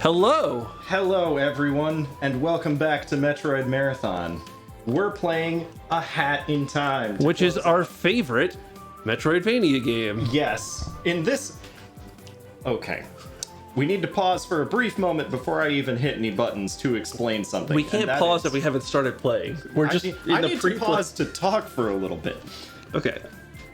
Hello! Hello, everyone, and welcome back to Metroid Marathon. We're playing A Hat in Time. Which is our favorite Metroidvania game. Yes. In this... Okay. We need to pause for a brief moment before I even hit any buttons to explain something. We can't pause if we haven't started playing. We're just I need to pause to talk for a little bit. Okay.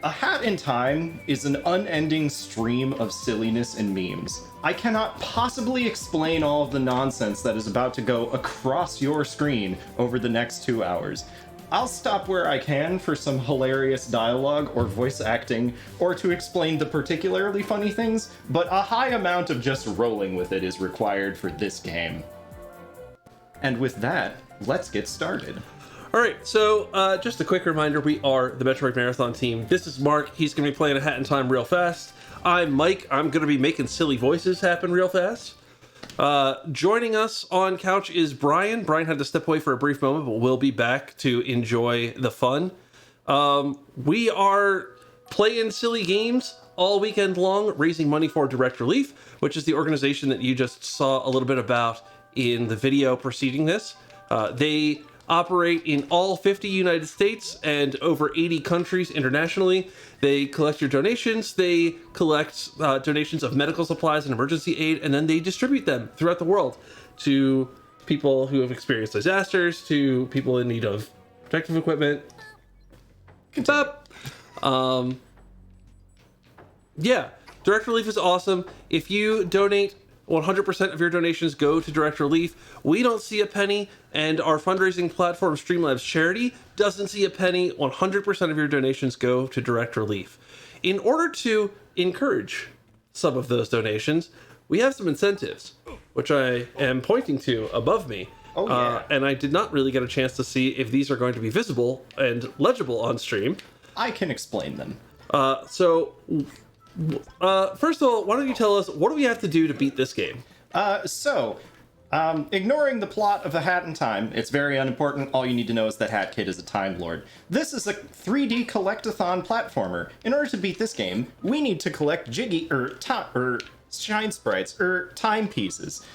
A Hat in Time is an unending stream of silliness and memes. I cannot possibly explain all of the nonsense that is about to go across your screen over the next 2 hours. I'll stop where I can for some hilarious dialogue or voice acting, or to explain the particularly funny things, but a high amount of just rolling with it is required for this game. And with that, let's get started. All right, so just a quick reminder, we are the Metroid Marathon team. This is Mark. He's going to be playing A Hat in Time real fast. I'm Mike. I'm going to be making silly voices happen real fast. Joining us on couch is Brian. Brian had to step away for a brief moment, but we'll be back to enjoy the fun. We are playing silly games all weekend long, raising money for Direct Relief, which is the organization that you just saw a little bit about in the video preceding this. They operate in all 50 United States and over 80 countries internationally. They collect your donations, they collect donations of medical supplies and emergency aid, and then they distribute them throughout the world to people who have experienced disasters, to people in need of protective equipment. What's up? Yeah, Direct Relief is awesome. If you donate 100% of your donations go to Direct Relief. We don't see a penny, and our fundraising platform, Streamlabs Charity, doesn't see a penny. 100% of your donations go to Direct Relief. In order to encourage some of those donations, we have some incentives, which I am pointing to above me. Oh, yeah. And I did not really get a chance to see if these are going to be visible and legible on stream. I can explain them. First of all, why don't you tell us, what do we have to do to beat this game? Ignoring the plot of A Hat in Time, it's very unimportant. All you need to know is that Hat Kid is a Time Lord. This is a 3D collectathon platformer. In order to beat this game, we need to collect shine sprites, timepieces.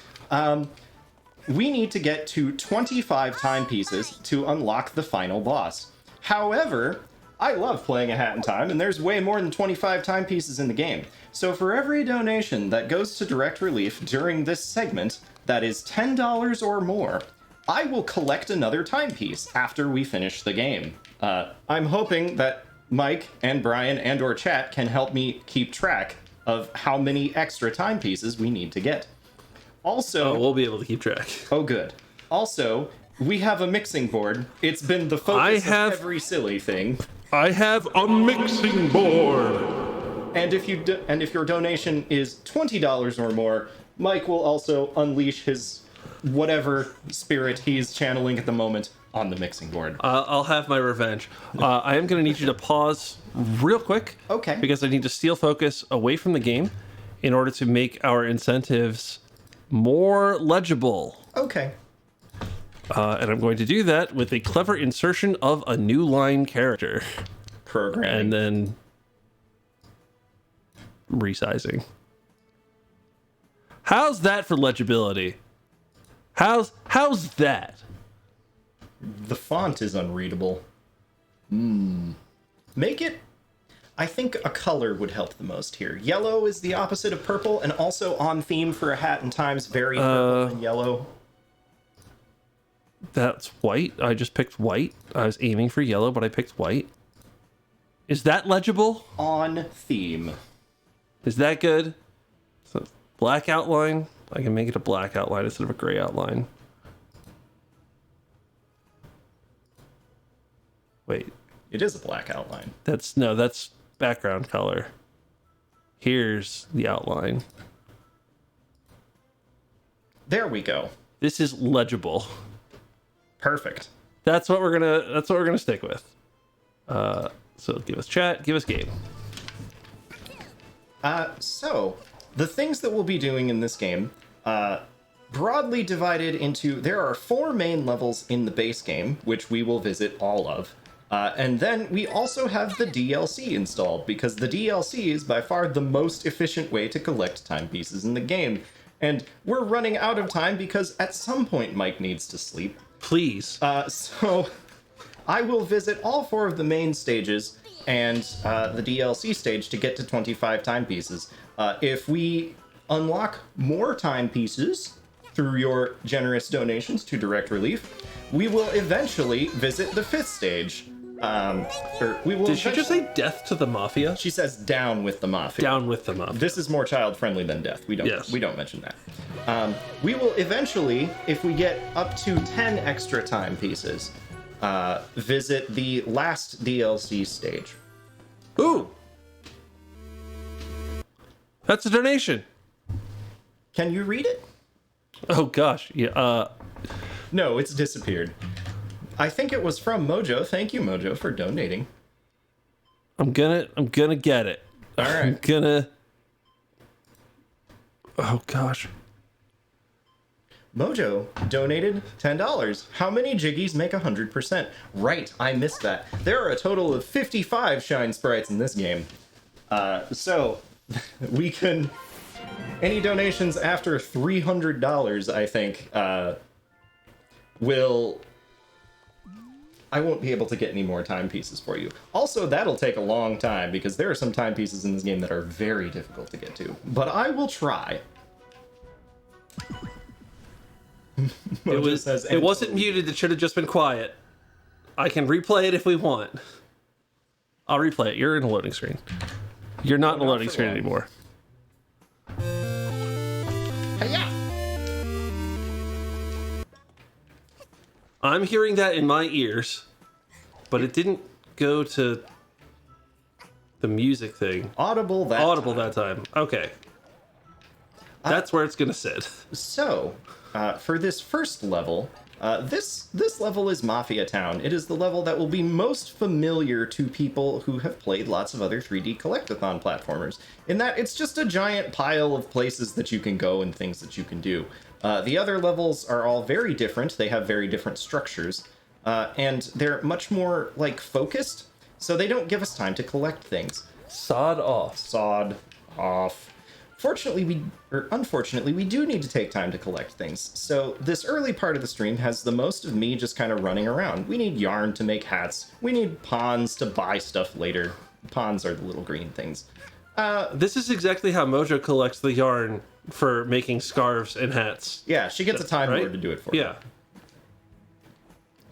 We need to get to 25 timepieces to unlock the final boss. However, I love playing A Hat in Time, and there's way more than 25 timepieces in the game. So for every donation that goes to Direct Relief during this segment, that is $10 or more, I will collect another timepiece after we finish the game. I'm hoping that Mike and Brian and or chat can help me keep track of how many extra timepieces we need to get. Also... we'll be able to keep track. Oh, good. Also, we have a mixing board. It's been the focus of every silly thing. I have a mixing board. And if your donation is $20 or more, Mike will also unleash his whatever spirit he's channeling at the moment on the mixing board. I'll have my revenge. I am going to need you to pause real quick. Okay. Because I need to steal focus away from the game in order to make our incentives more legible. Okay. And I'm going to do that with a clever insertion of a new line character. Programming. And then resizing. How's that for legibility? How's that? The font is unreadable. Make it... I think a color would help the most here. Yellow is the opposite of purple, and also on theme for A Hat in Time's very purple and yellow. That's white. I just picked white. I was aiming for yellow, but I picked white. Is that legible? On theme. Is that good? So black outline. I can make it a black outline instead of a gray outline. Wait. It is a black outline. That's background color. Here's the outline. There we go. This is legible. Perfect. That's what we're gonna stick with. So give us chat, give us game. So the things that we'll be doing in this game, broadly divided into, there are 4 main levels in the base game, which we will visit all of. And then we also have the DLC installed, because the DLC is by far the most efficient way to collect timepieces in the game. And we're running out of time because at some point Mike needs to sleep. Please. So I will visit all 4 of the main stages and the DLC stage to get to 25 timepieces. If we unlock more timepieces through your generous donations to Direct Relief, we will eventually visit the 5th stage. Did she just say death to the Mafia? She says down with the Mafia. Down with the Mafia. This is more child-friendly than death. We don't mention that. We will eventually, if we get up to 10 extra timepieces, visit the last DLC stage. Ooh! That's a donation. Can you read it? Oh gosh, yeah. No, it's disappeared. I think it was from Mojo. Thank you, Mojo, for donating. I'm gonna get it. All right. I'm gonna. Oh gosh. Mojo donated $10. How many jiggies make 100%? Right, I missed that. There are a total of 55 shine sprites in this game. So we can. Any donations after $300, I think, will. I won't be able to get any more timepieces for you. Also, that'll take a long time, because there are some timepieces in this game that are very difficult to get to. But I will try. It wasn't muted, it should have just been quiet. I can replay it if we want. I'll replay it. You're in a loading screen. You're not in a loading screen anymore. Hi-ya! I'm hearing that in my ears, but it didn't go to the music thing. Audible that time. Okay. That's where it's gonna sit. So, for this first level, this level is Mafia Town. It is the level that will be most familiar to people who have played lots of other 3D collectathon platformers, in that it's just a giant pile of places that you can go and things that you can do. The other levels are all very different. They have very different structures, and they're much more, like, focused, so they don't give us time to collect things. Sod off. Sod off. Unfortunately, we do need to take time to collect things. So this early part of the stream has the most of me just kind of running around. We need yarn to make hats. We need pawns to buy stuff later. Pawns are the little green things. This is exactly how Mojo collects the yarn for making scarves and hats. Yeah, she gets a Time Lord to do it for her. Yeah.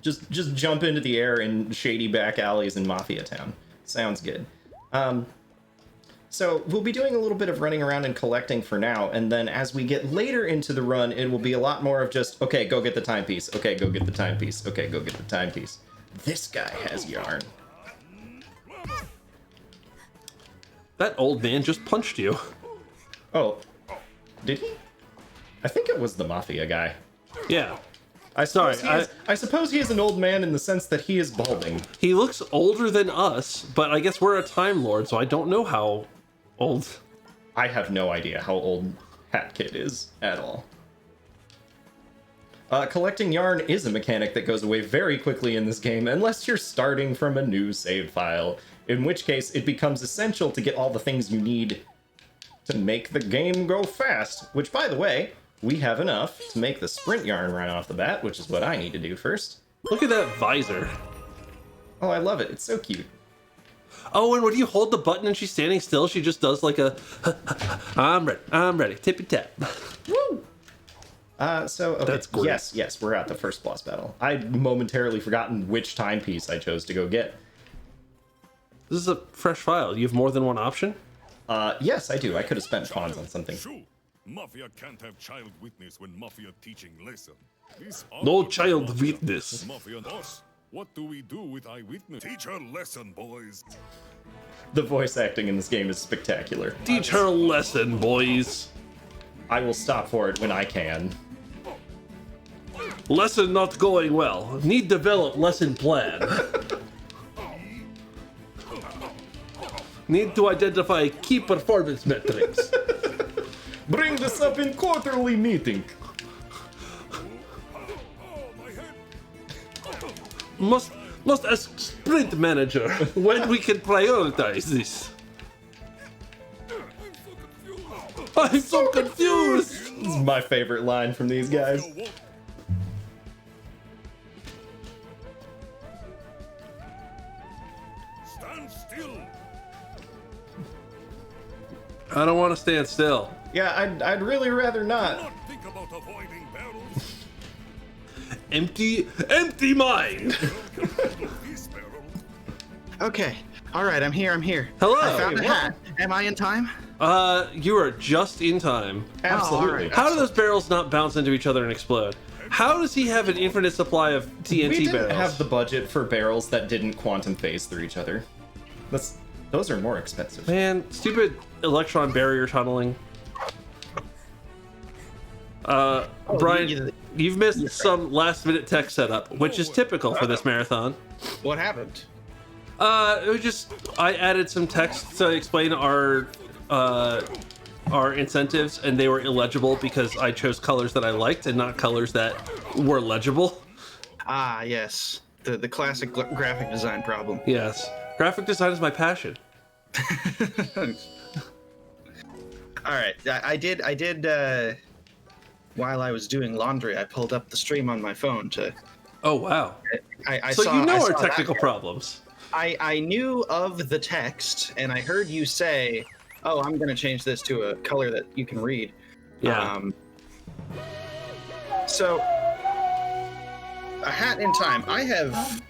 Just jump into the air in shady back alleys in Mafia Town. Sounds good. So we'll be doing a little bit of running around and collecting for now, and then as we get later into the run, it will be a lot more of just, okay, go get the timepiece. Okay, go get the timepiece. Okay, go get the timepiece. This guy has yarn. That old man just punched you. Oh, did he? I think it was the Mafia guy. Yeah. I suppose he is an old man in the sense that he is balding. He looks older than us, but I guess we're a Time Lord, so I don't know how old. I have no idea how old Hat Kid is at all. Collecting yarn is a mechanic that goes away very quickly in this game, unless you're starting from a new save file, in which case it becomes essential to get all the things you need to make the game go fast, which, by the way, we have enough to make the sprint yarn right off the bat, which is what I need to do first. Look at that visor. Oh, I love it. It's so cute. Oh, and when you hold the button and she's standing still, she just does like a, I'm ready, tippy tap. Woo! Okay. That's great. Yes, we're at the first boss battle. I'd momentarily forgotten which timepiece I chose to go get. This is a fresh file. You have more than one option? Yes, I do. I could have spent pawns on something. Mafia can't have child witness when Mafia teaching lesson. No child witness. Mafia boss. What do we do with eyewitness? Teach her lesson, boys. The voice acting in this game is spectacular. Teach her a lesson, boys. I will stop for it when I can. Lesson not going well. Need develop lesson plan. Need to identify key performance metrics. Bring this up in quarterly meeting. Must ask sprint manager when we can prioritize this. I'm so confused. This is my favorite line from these guys. Stand still. I don't want to stand still. Yeah, I'd really rather not. Not think about avoiding barrels. Empty mind. This barrel. Okay. All right, I'm here. Hello. I found a Hey, hat. Am I in time? You are just in time. Absolutely. alright. How do those barrels not bounce into each other and explode? How does he have an infinite supply of TNT We didn't barrels? have the budget for barrels that didn't quantum phase through each other. Those are more expensive. Man, stupid electron barrier tunneling. Brian, you've missed some last-minute tech setup, which is typical for this marathon. What happened? It was just I added some text to explain our incentives, and they were illegible because I chose colors that I liked and not colors that were legible. Ah, yes. The classic graphic design problem. Yes, graphic design is my passion. All right, I did. While I was doing laundry, I pulled up the stream on my phone to. Oh wow! I So saw, you know I our saw technical that. problems. I knew of the text, and I heard you say, "Oh, I'm going to change this to a color that you can read." Yeah. So, A Hat in Time. I have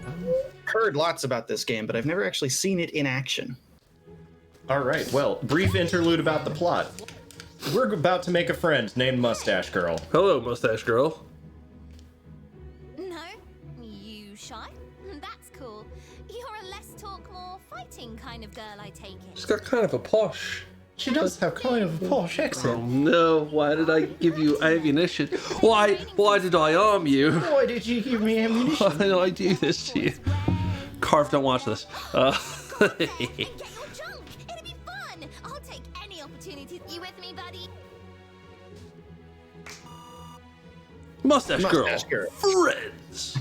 heard lots about this game, but I've never actually seen it in action. All right, well, brief interlude about the plot. We're about to make a friend named Mustache Girl. Hello, mustache girl. No? You shy? That's cool. You're a less talk, more fighting kind of girl, I take She's it. got kind of a posh. She does have kind of a posh Oh accent. no! Why did I give you ammunition? Why did I arm you? Why did you give me ammunition? Why did I do this to you? Carve, don't watch this. Get your junk! It'll be fun! I'll take any opportunity. You with me, buddy? Mustache girl. Mustache girl. Friends.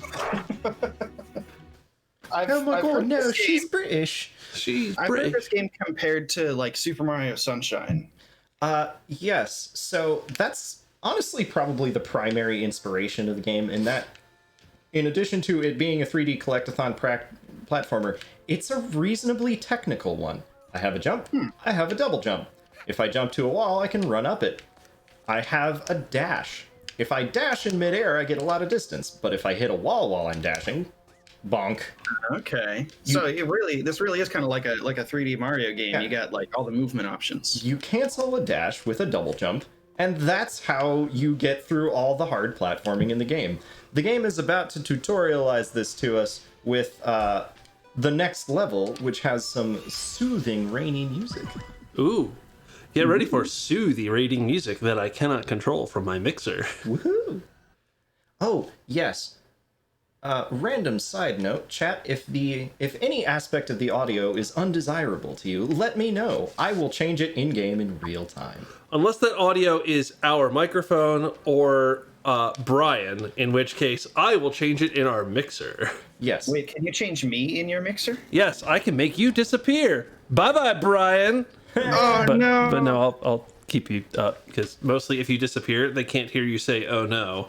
Oh my god, no, she's British. She's I've heard British. this game compared to like Super Mario Sunshine. Yes, so that's honestly probably the primary inspiration of the game, in that, in addition to it being a 3D collectathon platformer, it's a reasonably technical one. I have a jump, I have a double jump. If I jump to a wall, I can run up it. I have a dash. If I dash in midair, I get a lot of distance, but if I hit a wall while I'm dashing, bonk. Okay, so this really is kind of like a 3D Mario game. Yeah. You got like all the movement options. You cancel a dash with a double jump, and that's how you get through all the hard platforming in the game. The game is about to tutorialize this to us with the next level, which has some soothing, rainy music. Ooh. Get ready for soothing rating music that I cannot control from my mixer. Woohoo! Oh, yes. Random side note, chat, if any aspect of the audio is undesirable to you, let me know. I will change it in-game in real time. Unless that audio is our microphone or Brian, in which case I will change it in our mixer. Yes. Wait, can you change me in your mixer? Yes, I can make you disappear. Bye-bye, Brian. Oh But no! no, I'll keep you up, because mostly if you disappear, they can't hear you say, oh no,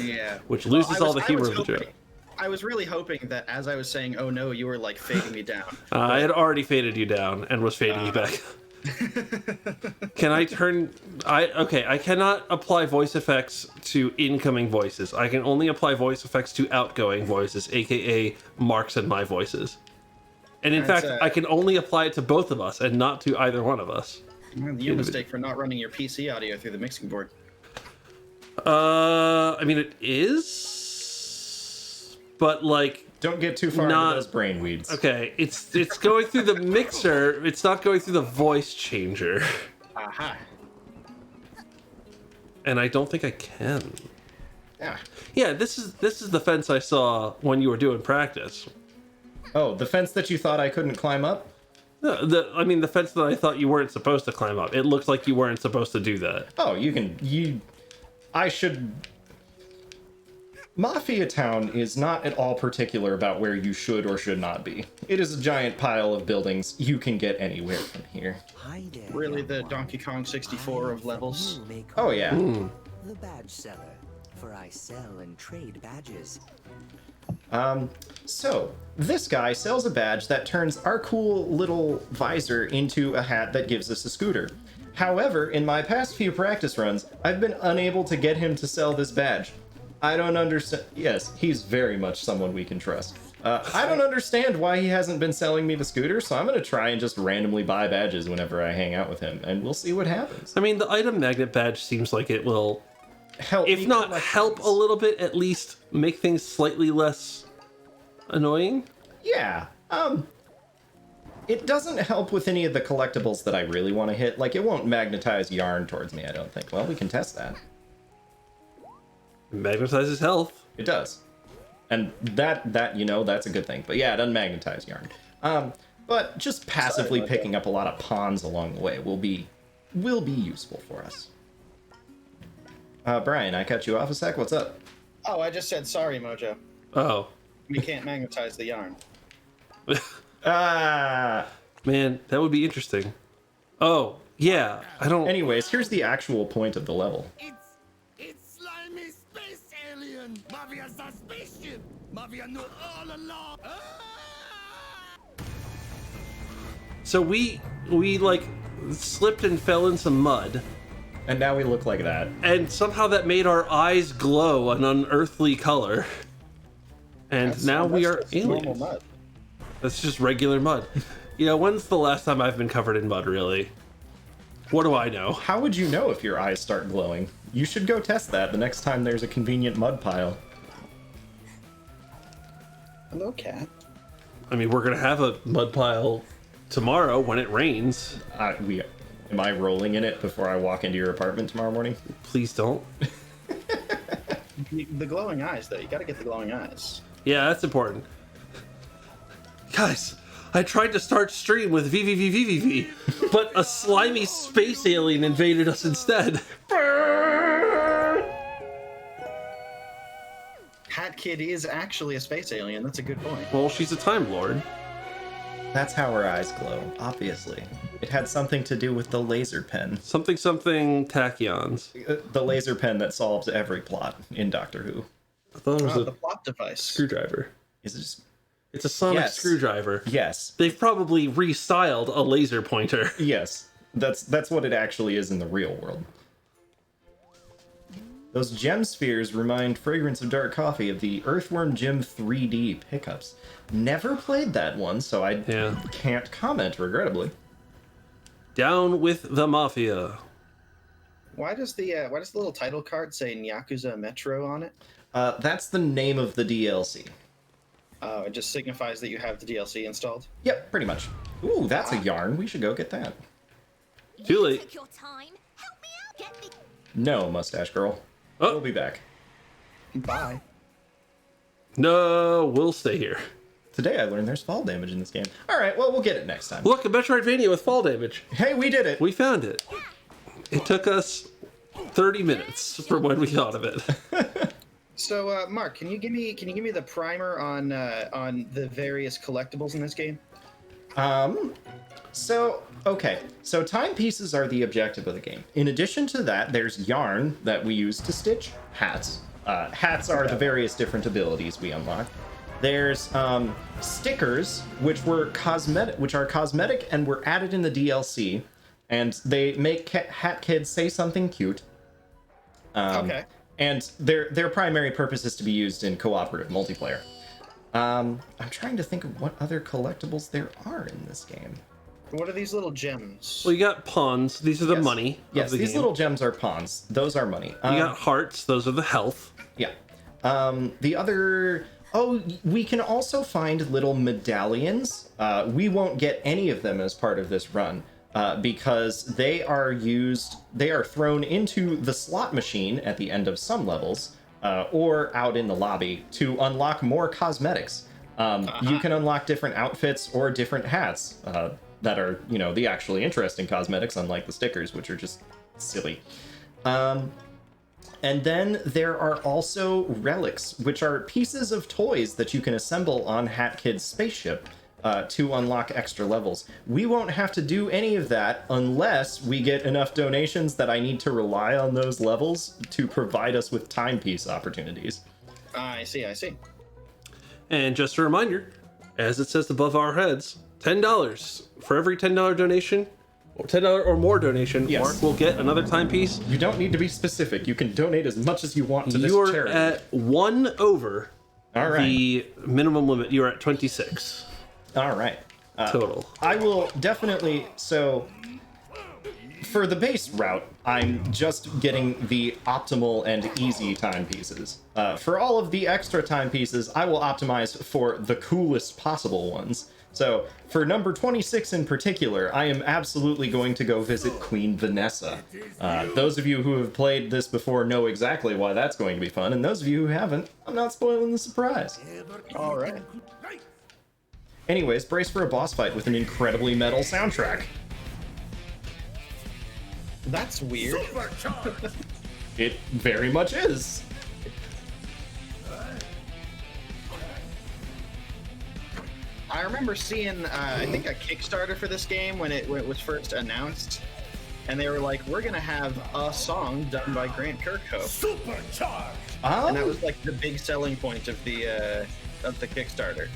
Yeah. which loses Well, all the humor of the hoping- joke. I was really hoping that as I was saying, "Oh no," you were like fading me down. I had already faded you down and was fading you back. Can I turn... I cannot apply voice effects to incoming voices. I can only apply voice effects to outgoing voices, aka Mark's and my voices. And in That's, fact, I can only apply it to both of us and not to either one of us. Your mistake for not running your PC audio through the mixing board. I mean, it is... But, like... Don't get too far Not- into those brain weeds. Okay, it's going through the mixer. It's not going through the voice changer. Aha. And I don't think I can. Yeah. Yeah, this is the fence I saw when you were doing practice. Oh, the fence that you thought I couldn't climb up? No, the fence that I thought you weren't supposed to climb up. It looked like you weren't supposed to do that. Oh, I should... Mafia Town is not at all particular about where you should or should not be. It is a giant pile of buildings. You can get anywhere from here. Hi there. Really, young the one. Donkey Kong 64 I am of levels? from you may call Oh, yeah. me the badge seller, for I sell and trade badges. So, this guy sells a badge that turns our cool little visor into a hat that gives us a scooter. However, in my past few practice runs, I've been unable to get him to sell this badge. I don't understand. Yes, he's very much someone we can trust. I don't understand why he hasn't been selling me the scooter, so I'm going to try and just randomly buy badges whenever I hang out with him, and we'll see what happens. I mean, the item magnet badge seems like it will, Help if me not collect help things. a little bit, at least make things slightly less annoying. Yeah. It doesn't help with any of the collectibles that I really want to hit. Like, it won't magnetize yarn towards me, I don't think. Well, we can test that. Magnetizes health. It does. And that you know, that's a good thing. But yeah, it doesn't magnetize yarn. But just passively about picking up a lot of pawns along the way will be useful for us. Brian, I cut you off a sec. What's up? Oh, I just said sorry, Mojo. Oh, We can't magnetize the yarn. man, that would be interesting. Oh, yeah, I don't... Anyways, here's the actual point of the level. It's slimy space alien. Mafia's suspicion. Mafia knew all along. So we like slipped and fell in some mud, And now we look like that. and somehow that made our eyes glow an unearthly color. And now we are That's just normal aliens. mud. That's just regular mud. You know, when's the last time I've been covered in mud, really? What do I know? How would you know if your eyes start glowing? You should go test that the next time there's a convenient mud pile. Hello, cat. I mean, we're gonna have a mud pile tomorrow when it rains. Am I rolling in it before I walk into your apartment tomorrow morning? Please don't. The glowing eyes, though. You gotta get the glowing eyes. Yeah, that's important. Guys, I tried to start stream with VVVVVV, but a slimy space alien invaded us instead. Hat Kid is actually a space alien. That's a good point. Well, she's a Time Lord. That's how her eyes glow, obviously. It had something to do with the laser pen. Something tachyons. The laser pen that solves every plot in Doctor Who. I thought it was Oh, a the plot device. screwdriver. Is it just... It's a sonic Yes. screwdriver. Yes. They've probably restyled a laser pointer. Yes. That's what it actually is in the real world. Those gem spheres remind Fragrance of Dark Coffee of the Earthworm Jim 3D pickups. Never played that one, so I Yeah. can't comment, regrettably. Down with the Mafia. Why does the little title card say Yakuza Metro on it? That's the name of the DLC. Oh, it just signifies that you have the DLC installed. Yep, pretty much. Ooh, that's a yarn. We should go get that. Too You late. took your time. Help me out. Get me. No, Mustache Girl. Oh. We'll be back. Bye. No, we'll stay here. Today I learned there's fall damage in this game. Alright, well, we'll get it next time. Look, a Metroidvania with fall damage. Hey, we did it! We found it. It took us 30 minutes from when we thought of it. So, Mark, can you give me the primer on the various collectibles in this game? Okay. So timepieces are the objective of the game. In addition to that, there's yarn that we use to stitch hats. Hats are the various different abilities we unlock. There's stickers, which are cosmetic and were added in the DLC, and they make Hat Kids say something cute. Okay. And their primary purpose is to be used in cooperative multiplayer. I'm trying to think of what other collectibles there are in this game. What are these little gems? Well, you got pawns. These are the Yes. money Yes, of the these game. little gems are pawns. Those are money. You got hearts. Those are the health. Yeah. The other... Oh, we can also find little medallions. We won't get any of them as part of this run because they are thrown into the slot machine at the end of some levels or out in the lobby to unlock more cosmetics. You can unlock different outfits or different hats that are, the actually interesting cosmetics, unlike the stickers, which are just silly. And then there are also relics, which are pieces of toys that you can assemble on Hat Kid's spaceship to unlock extra levels. We won't have to do any of that unless we get enough donations that I need to rely on those levels to provide us with timepiece opportunities. I see. And just a reminder, as it says above our heads, $10 for every $10 donation, or $10 or more donation, Yes. Mark will get another timepiece. You don't need to be specific. You can donate as much as you want to this You're charity. at 1 over All right. the minimum limit. You're at 26 All right. total. I will definitely. So, for the base route, I'm just getting the optimal and easy timepieces. For all of the extra timepieces, I will optimize for the coolest possible ones. So, for number 26 in particular, I am absolutely going to go visit Queen Vanessa. Those of you who have played this before know exactly why that's going to be fun, and those of you who haven't, I'm not spoiling the surprise. All right. Anyways, brace for a boss fight with an incredibly metal soundtrack. That's weird. It very much is. I remember seeing, I think, a Kickstarter for this game when it was first announced, and they were like, "We're gonna have a song done by Grant Kirkhope," Supercharged! and that Oh, was like the big selling point of the Kickstarter.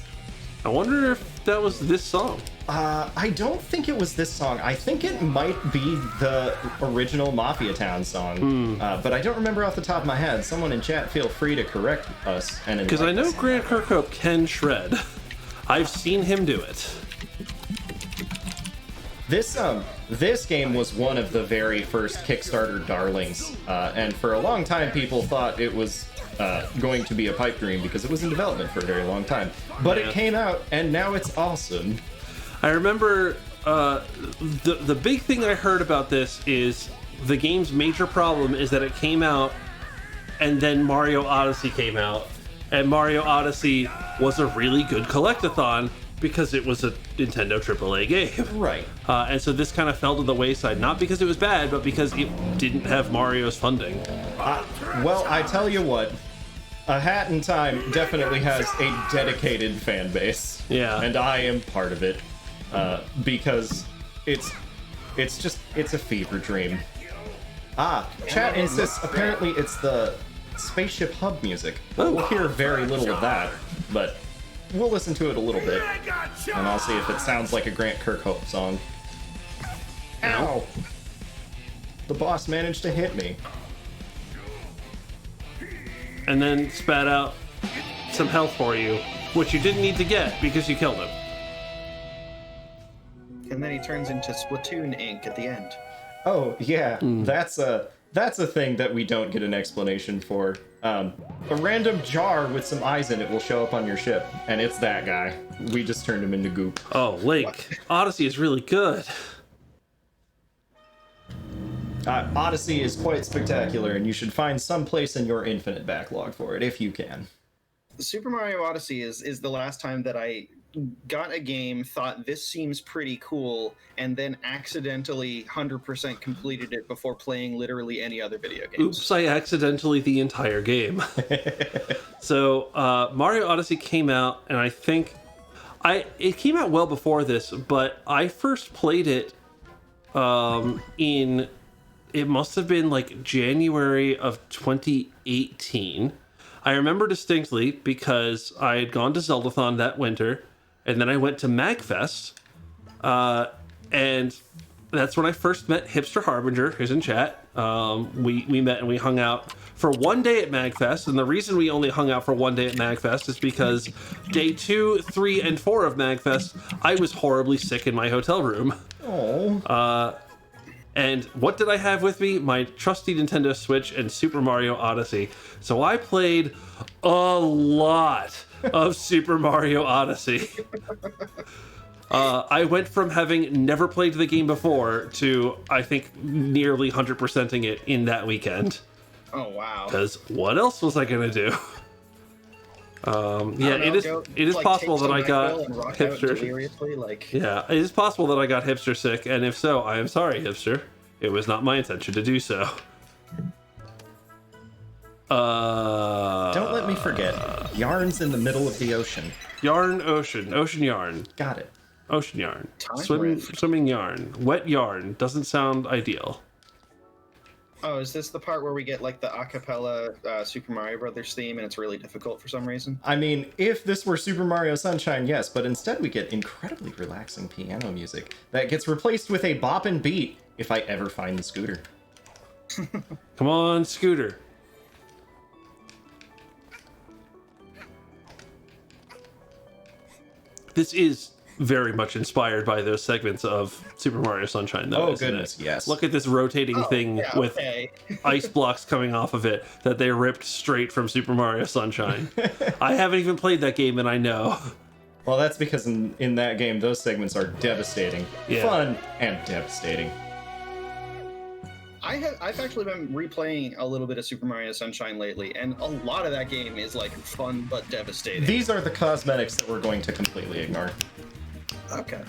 I wonder if that was this song. I don't think it was this song. I think it might be the original Mafia Town song, but I don't remember off the top of my head. Someone in chat, feel free to correct us. And Because I know us. Grant Kirkhope can shred. I've seen him do it. This game was one of the very first Kickstarter darlings, and for a long time people thought it was going to be a pipe dream because it was in development for a very long time. But Yeah. it came out, and now it's awesome. I remember the big thing I heard about this is the game's major problem is that it came out and then Mario Odyssey came out, and Mario Odyssey was a really good collectathon because it was a Nintendo AAA game. Right. And so this kind of fell to the wayside, not because it was bad, but because it didn't have Mario's funding. Well, I tell you what, A Hat in Time definitely has a dedicated fan base. Yeah. And I am part of it, because it's a fever dream. Chat insists apparently it's the Spaceship Hub music. Oh. We'll hear very little of that, but we'll listen to it a little bit, and I'll see if it sounds like a Grant Kirkhope song. Ow! The boss managed to hit me. And then spat out some health for you, which you didn't need to get because you killed him. And then he turns into Splatoon Ink at the end. Oh yeah, that's a thing that we don't get an explanation for. A random jar with some eyes in it will show up on your ship, and it's that guy. We just turned him into goop. Oh, Link. Odyssey is really good. Odyssey is quite spectacular, and you should find some place in your infinite backlog for it if you can. Super Mario Odyssey is the last time that I got a game, thought this seems pretty cool, and then accidentally 100% completed it before playing literally any other video games. Oops, I accidentally the entire game. So, Mario Odyssey came out, and I think it came out well before this, but I first played it it must have been like January of 2018. I remember distinctly because I had gone to Zeldathon that winter, and then I went to MagFest, and that's when I first met Hipster Harbinger, who's in chat. We met and we hung out for one day at MagFest, and the reason we only hung out for one day at MagFest is because day 2, 3, and 4 of MagFest, I was horribly sick in my hotel room. Oh. And what did I have with me? My trusty Nintendo Switch and Super Mario Odyssey. So I played a lot of Super Mario Odyssey. I went from having never played the game before to, I think, nearly 100%ing it in that weekend. Oh, wow. Because what else was I going to do? Yeah, it is like, possible take that I some got NyQuil and rock out hipster. deliriously, like... Yeah, it is possible that I got hipster sick, and if so, I am sorry, hipster. It was not my intention to do so. Don't let me forget. Yarn's in the middle of the ocean. Yarn, ocean. Ocean yarn. Got it. Ocean yarn. Time rift. Swimming yarn. Wet yarn. Doesn't sound ideal. Oh, is this the part where we get like the acapella Super Mario Brothers theme and it's really difficult for some reason? I mean, if this were Super Mario Sunshine, yes, but instead we get incredibly relaxing piano music that gets replaced with a boppin' beat if I ever find the scooter. Come on, Scooter. This is very much inspired by those segments of Super Mario Sunshine, though. Oh, isn't goodness, it? yes. Look at this rotating thing Yeah, with okay. ice blocks coming off of it that they ripped straight from Super Mario Sunshine. I haven't even played that game, and I know. Well, that's because in that game, those segments are devastating. Yeah. Fun and devastating. I've actually been replaying a little bit of Super Mario Sunshine lately, and a lot of that game is like fun but devastating. These are the cosmetics that we're going to completely ignore. Okay.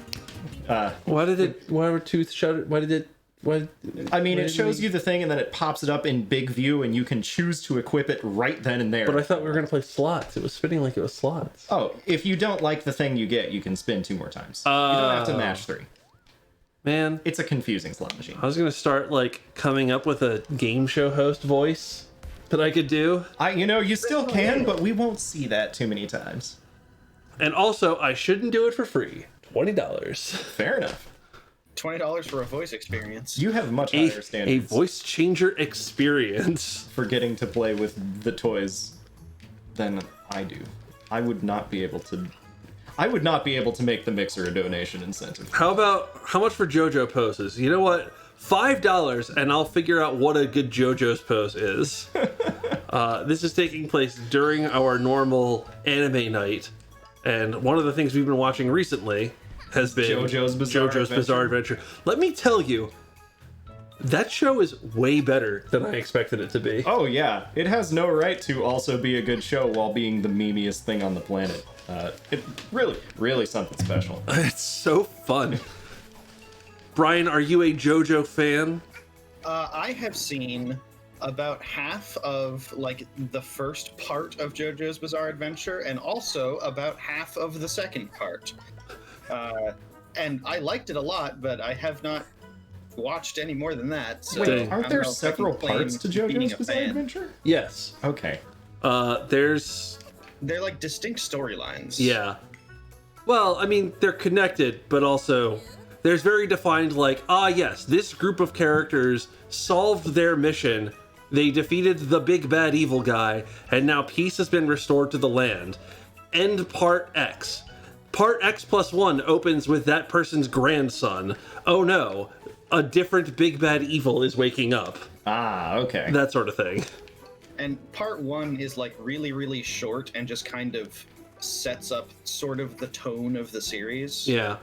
Why were Tooth shut? I mean, it shows you the thing and then it pops it up in big view and you can choose to equip it right then and there. But I thought we were going to play slots. It was spinning like it was slots. Oh, if you don't like the thing you get, you can spin 2 more times. You don't have to match 3. Man, It's a confusing slot machine. I was going to start like coming up with a game show host voice that I could do. You still can, but we won't see that too many times. And also, I shouldn't do it for free. $20. Fair enough. $20 for a voice experience. You have much A higher standards voice changer experience. for getting to play with the toys than I do. I would not be able to make the mixer a donation incentive. How much for JoJo poses? You know what? $5 and I'll figure out what a good JoJo's pose is. This is taking place during our normal anime night. And one of the things we've been watching recently has been JoJo's Bizarre Adventure. Let me tell you, that show is way better than I expected it to be. Oh yeah, it has no right to also be a good show while being the memeiest thing on the planet. It really something special. It's so fun. Brian, are you a JoJo fan? I have seen about half of like the first part of JoJo's Bizarre Adventure and also about half of the second part. And I liked it a lot, but I have not watched any more than that. So Wait, Dang. aren't I there don't know if I can several claim parts to being JoJo's a Bizarre fan. Adventure? Yes. Okay. There's They're like distinct storylines. Yeah. Well, I mean, they're connected, but also there's very defined, like, yes, this group of characters solved their mission. They defeated the big bad evil guy, and now peace has been restored to the land. End part X. Part X plus 1 opens with that person's grandson. Oh no, a different big bad evil is waking up. Ah, okay. That sort of thing. And part 1 is like really, really short and just kind of sets up sort of the tone of the series. Yeah.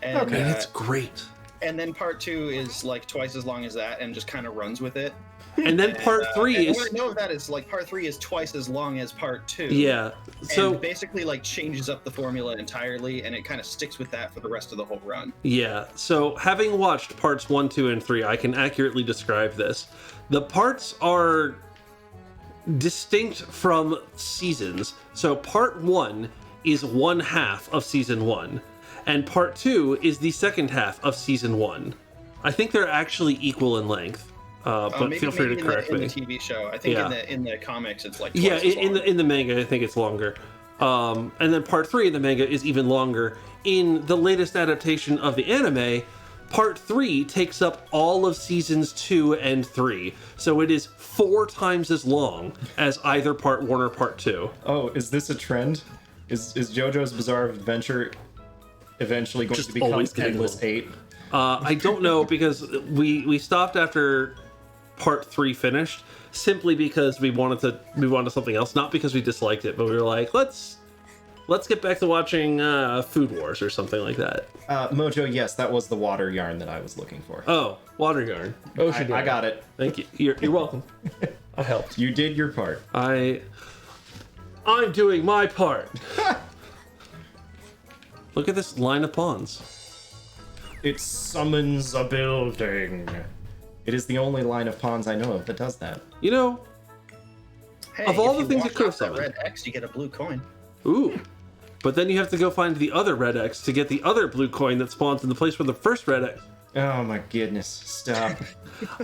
And, Okay. And it's great. and then part 2 is like twice as long as that and just kind of runs with it. And then part 3 and is... what I know of that is like part 3 is twice as long as part 2. Yeah. So... And basically like changes up the formula entirely, and it kind of sticks with that for the rest of the whole run. Yeah, so having watched parts 1, 2, and 3, I can accurately describe this. The parts are distinct from seasons. So part 1 is 1/2 of season 1, and part 2 is the second half of season 1. I think they're actually equal in length, but Maybe- feel free to maybe correct in me. the TV show, I think Yeah. in the comics it's like twice Yeah, as in long. the manga, I think it's longer. And then part 3 in the manga is even longer. In the latest adaptation of the anime, part 3 takes up all of seasons 2 and 3. So it is 4 times as long as either part 1 or part 2. Oh, is this a trend? Is JoJo's Bizarre Adventure eventually going Just to become always getting Endless long. 8? I don't know, because we stopped after part 3 finished, simply because we wanted to move on to something else, not because we disliked it, but we were like, let's get back to watching Food Wars or something like that. Mojo, yes, that was the water yarn that I was looking for. Oh, water yarn. Ocean yarn. I got it. Thank you. You're welcome. I helped. You did your part. I'm doing my part. Look at this line of pawns. It summons a building. It is the only line of pawns I know of that does that. You know, Hey, Of all if the you things walk it could have off that summoned. red X, you get a blue coin. Ooh. But then you have to go find the other red X to get the other blue coin that spawns in the place where the first red X. Oh my goodness, stop.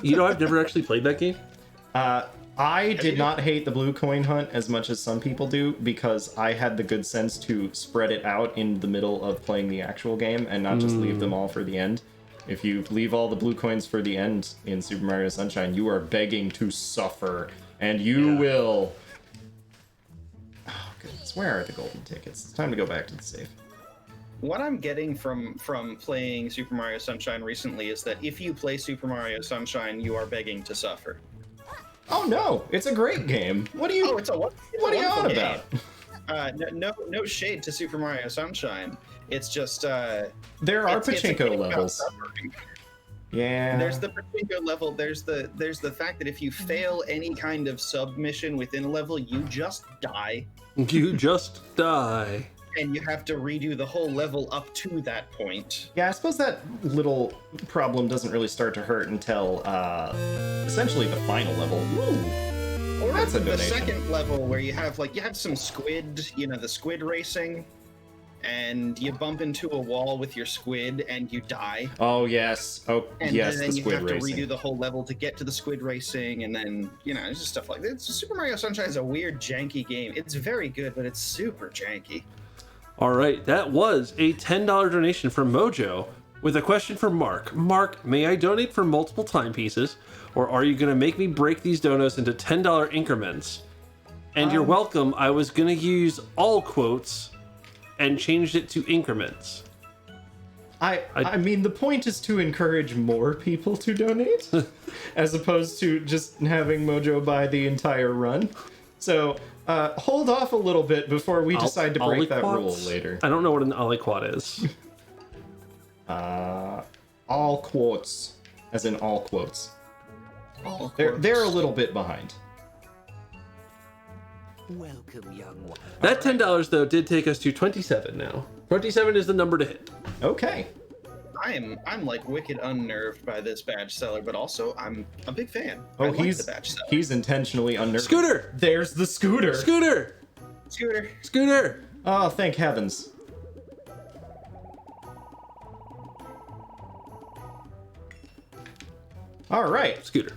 You know, I've never actually played that game. I did not hate the blue coin hunt as much as some people do because I had the good sense to spread it out in the middle of playing the actual game and not just leave them all for the end. If you leave all the blue coins for the end in Super Mario Sunshine, you are begging to suffer, and you will. Oh goodness, where are the golden tickets? It's time to go back to the save. What I'm getting from playing Super Mario Sunshine recently is that if you play Super Mario Sunshine, you are begging to suffer. Oh no, it's a great game. What are you? Oh, it's a what are you on about? No shade to Super Mario Sunshine. It's just There are it's a pachinko game about levels. suffering. Yeah. There's the pachinko level. There's the fact that if you fail any kind of submission within a level, you just die, You just die. and you have to redo the whole level up to that point. Yeah, I suppose that little problem doesn't really start to hurt until essentially the final level. Ooh. Or That's a the donation. second level where you have some squid, the squid racing, and you bump into a wall with your squid and you die. Oh yes. Oh And yes, then the you squid have to racing. redo the whole level to get to the squid racing, and then it's just stuff like that. Super Mario Sunshine is a weird, janky game. It's very good, but it's super janky. All right, that was a $10 donation from Mojo with a question for Mark. Mark, may I donate for multiple timepieces, or are you going to make me break these donos into $10 increments? And you're welcome. I was going to use all quotes and changed it to increments. I mean, the point is to encourage more people to donate, as opposed to just having Mojo buy the entire run. So hold off a little bit before we decide to break that rule later. I don't know what an aliquot is. All quotes, as in all quotes. All They're a little bit behind. Welcome, young one. That $10 though did take us to 27 now. 27 is the number to hit. Okay. I'm like wicked unnerved by this badge seller, but also I'm a big fan. Oh, I like the badge seller. he's intentionally unnerved. Scooter! There's the scooter. Scooter! Scooter. Scooter! Oh, thank heavens. All right. Scooter.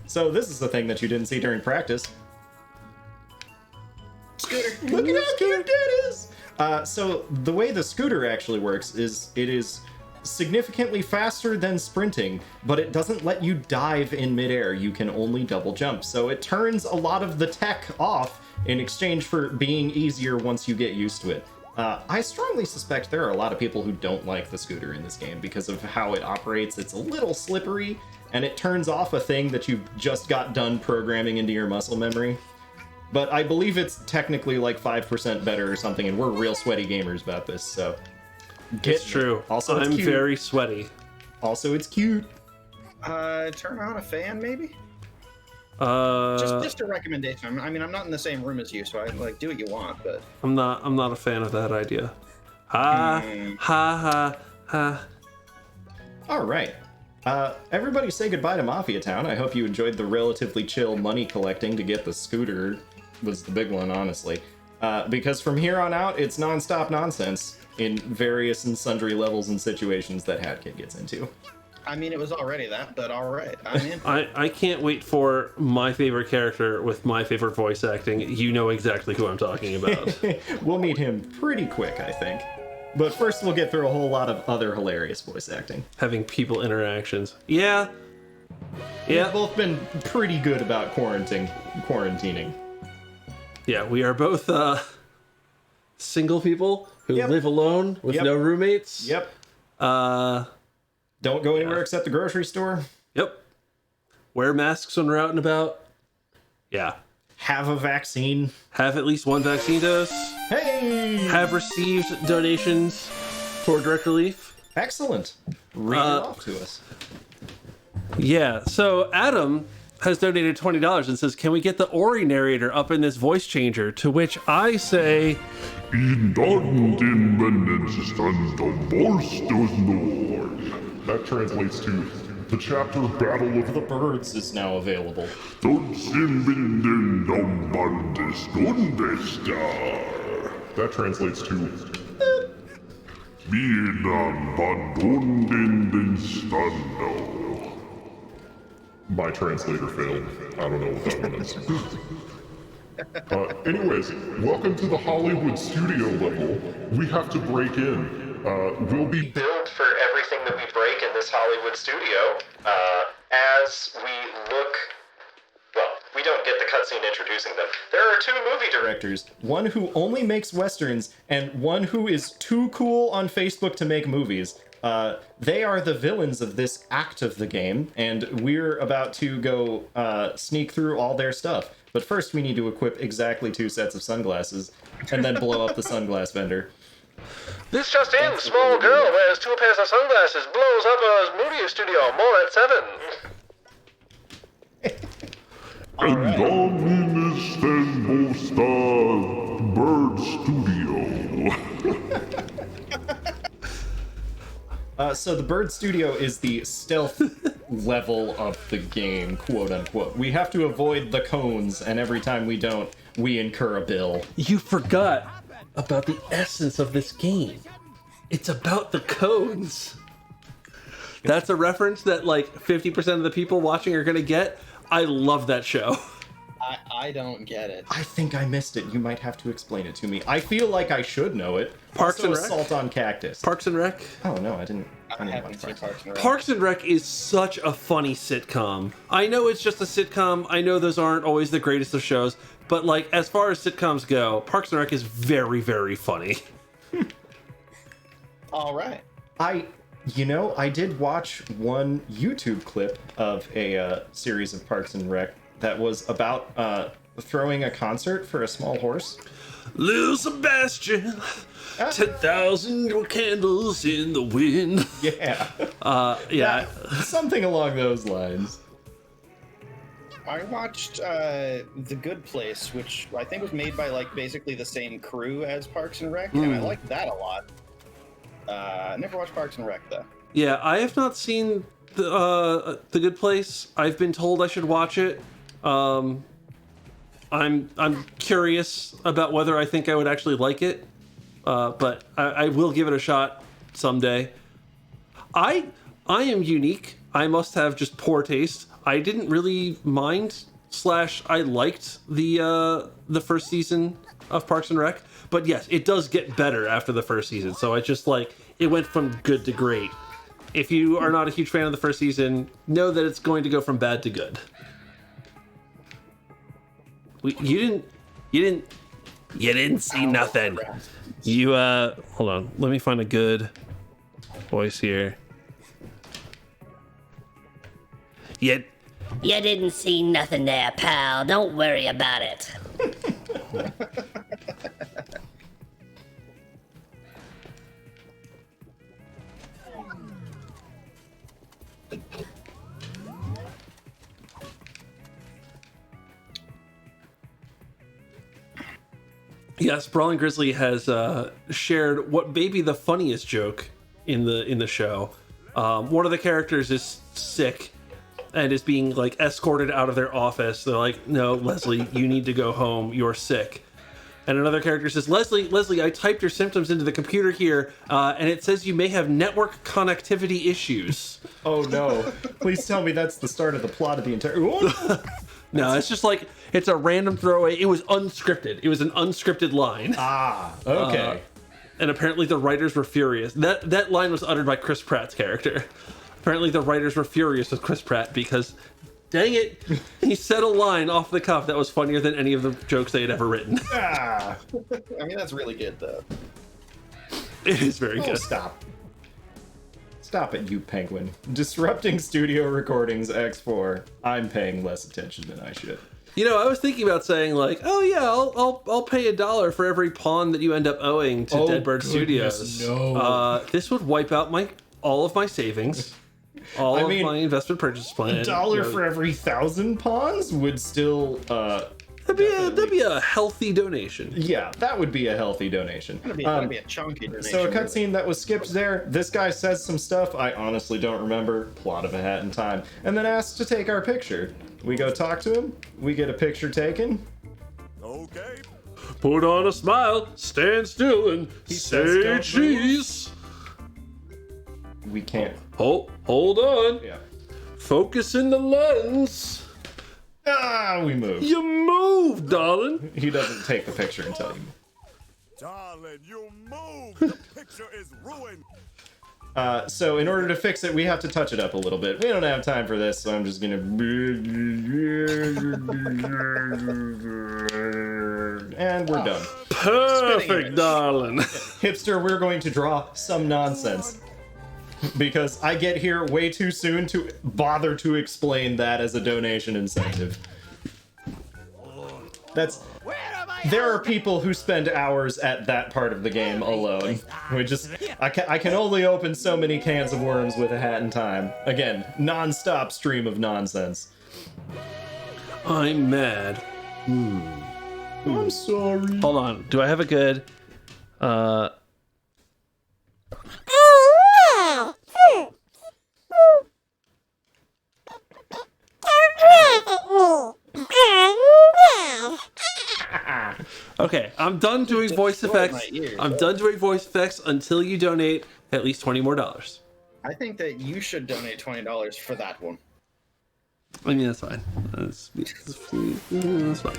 So this is the thing that you didn't see during practice. Scooter. Look at how cute that is! So the way the scooter actually works is it is significantly faster than sprinting, but it doesn't let you dive in midair. You can only double jump. So it turns a lot of the tech off in exchange for being easier once you get used to it. I strongly suspect there are a lot of people who don't like the scooter in this game because of how it operates. It's a little slippery, and it turns off a thing that you've just got done programming into your muscle memory. But I believe it's technically like 5% better or something, and we're real sweaty gamers about this, so... It's true. Also, it's I'm cute. very sweaty. Also, it's cute. Turn on a fan, maybe? Just a recommendation. I mean, I'm not in the same room as you, so I do what you want, but I'm not a fan of that idea. Ha ha ha. All right. Everybody say goodbye to Mafia Town. I hope you enjoyed the relatively chill money collecting to get the scooter. Was the big one, honestly. Because from here on out, it's non-stop nonsense in various and sundry levels and situations that Hatkid gets into. I mean, it was already that, but all right, I'm in. I can't wait for my favorite character with my favorite voice acting. You know exactly who I'm talking about. We'll meet him pretty quick, I think. But first, we'll get through a whole lot of other hilarious voice acting. Having people interactions. Yeah. We've both been pretty good about quarantining. Yeah, we are both single people who Yep. live alone with Yep. no roommates. Yep. Uh, Don't go anywhere except the grocery store. yep. Wear masks when we're out and about. Yeah. Have a vaccine. Have at least one vaccine dose. Hey! Have received donations for direct relief. Excellent. Read it off to us. Yeah, so Adam has donated $20 and says, can we get the Ori narrator up in this voice changer? To which I say, That translates to The chapter Battle of The Birds is now available. That translates to my translator failed. I don't know what that one is. Anyways, welcome to the Hollywood studio level. We have to break in. We'll be billed for everything that we break in this Hollywood studio. As we look... Well, we don't get the cutscene introducing them. There are two movie directors. One who only makes westerns, and one who is too cool on Facebook to make movies. They are the villains of this act of the game, and we're about to go sneak through all their stuff. But first we need to equip exactly 2 sets of sunglasses, and then blow up the sunglass vendor. This just in, small girl wears 2 pairs of sunglasses, blows up a movie studio, more at 7. Bird Studio. So the Bird Studio is the stealth level of the game, quote unquote. We have to avoid the cones, and every time we don't, we incur a bill. You forgot about the essence of this game. It's about the cones. That's a reference that like 50% of the people watching are gonna get. I love that show. I don't get it. I think I missed it. You might have to explain it to me. I feel like I should know it. Parks Also, and Rec? Assault on Cactus. Parks and Rec. Oh no, I didn't I haven't watch seen Parks. Parks and Rec. Parks and Rec is such a funny sitcom. I know it's just a sitcom. I know those aren't always the greatest of shows, but like as far as sitcoms go, Parks and Rec is very, very funny. All right. I did watch one YouTube clip of a series of Parks and Rec that was about throwing a concert for a small horse. Little Sebastian, 10,000 candles in the wind. Yeah. Yeah. Something along those lines. I watched The Good Place, which I think was made by like basically the same crew as Parks and Rec, and I liked that a lot. Never watched Parks and Rec though. Yeah, I have not seen the Good Place. I've been told I should watch it. I'm curious about whether I think I would actually like it, but I will give it a shot someday. I am unique. I must have just poor taste. I didn't really mind / I liked the first season of Parks and Rec, but yes, it does get better after the first season. So I just like it went from good to great. If you are not a huge fan of the first season, know that it's going to go from bad to good. You didn't see nothing. You hold on. Let me find a good voice here. You didn't see nothing there, pal. Don't worry about it. Yes, Brawling Grizzly has shared what may be the funniest joke in the show. One of the characters is sick and is being like escorted out of their office. They're like, "No, Leslie, you need to go home. You're sick." And another character says, Leslie, I typed your symptoms into the computer here, and it says you may have network connectivity issues. Oh no. Please tell me that's the start of the plot of the entire... No, it's just like, it's a random throwaway. It was unscripted. It was an unscripted line. Ah, okay. And apparently the writers were furious. That line was uttered by Chris Pratt's character. Apparently the writers were furious with Chris Pratt because, dang it, he said a line off the cuff that was funnier than any of the jokes they had ever written. Ah. I mean, that's really good though. It is very good. Stop. Stop it, you penguin. Disrupting studio recordings X4. I'm paying less attention than I should. You know, I was thinking about saying like, oh yeah, I'll pay $1 for every pawn that you end up owing to Deadbird Studios. No. This would wipe out all of my savings, all of my investment purchase plan. $1 for every 1,000 pawns would still That'd be a healthy donation. Yeah, that would be a healthy donation. That'd be a chunky donation. So a really. cutscene that was skipped there, this guy says some stuff I honestly don't remember, plot of A Hat in Time, and then asks to take our picture. We go talk to him, we get a picture taken. Okay. Put on a smile, stand still, and says, say "Don't cheese. We can't. Hold on. Yeah. Focus in the lens. Ah, we move. You moved, darling. He doesn't take the picture until you. Darling, you move. The picture is ruined. So in order to fix it, we have to touch it up a little bit. We don't have time for this, so I'm just gonna... And we're done. Perfect, darling. Hipster, we're going to draw some nonsense. Because I get here way too soon to bother to explain that as a donation incentive. There are people who spend hours at that part of the game alone. I can only open so many cans of worms with A Hat in Time. Again, non-stop stream of nonsense. I'm mad. I'm sorry. Hold on. Do I have a good? Okay, I'm done doing voice effects. I'm done doing voice effects until you donate at least $20 more. I think that you should donate $20 for that one. I mean, that's fine. That's fine.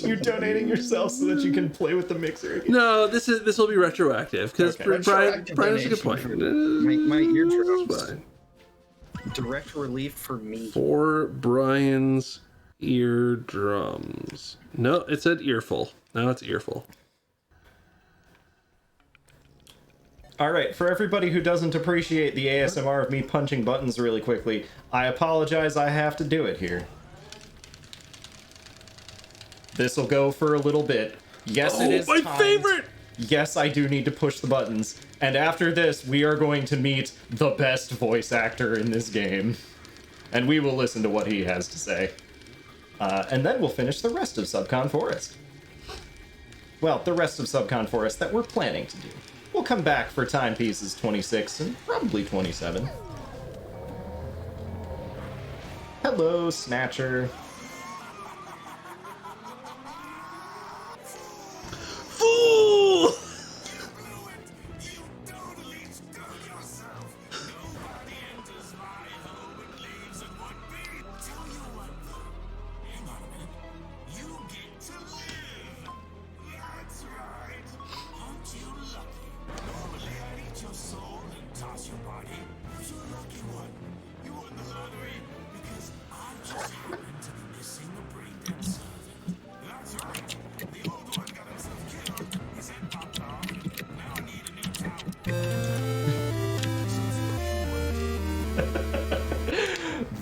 You're donating yourself so that you can play with the mixer again. No, this will be retroactive because Okay. Brian has a good point. My eardrums. Fine. Direct relief for me. For Brian's eardrums. No, it said earful. Now it's earful. Alright, for everybody who doesn't appreciate the ASMR of me punching buttons really quickly, I apologize, I have to do it here. This'll go for a little bit. Yes, it is my timed. favorite! Yes, I do need to push the buttons. And after this, we are going to meet the best voice actor in this game. And we will listen to what he has to say. And then we'll finish the rest of Subcon Forest. Well, the rest of Subcon Forest that we're planning to do. We'll come back for timepieces 26 and probably 27. Hello, Snatcher. Fool!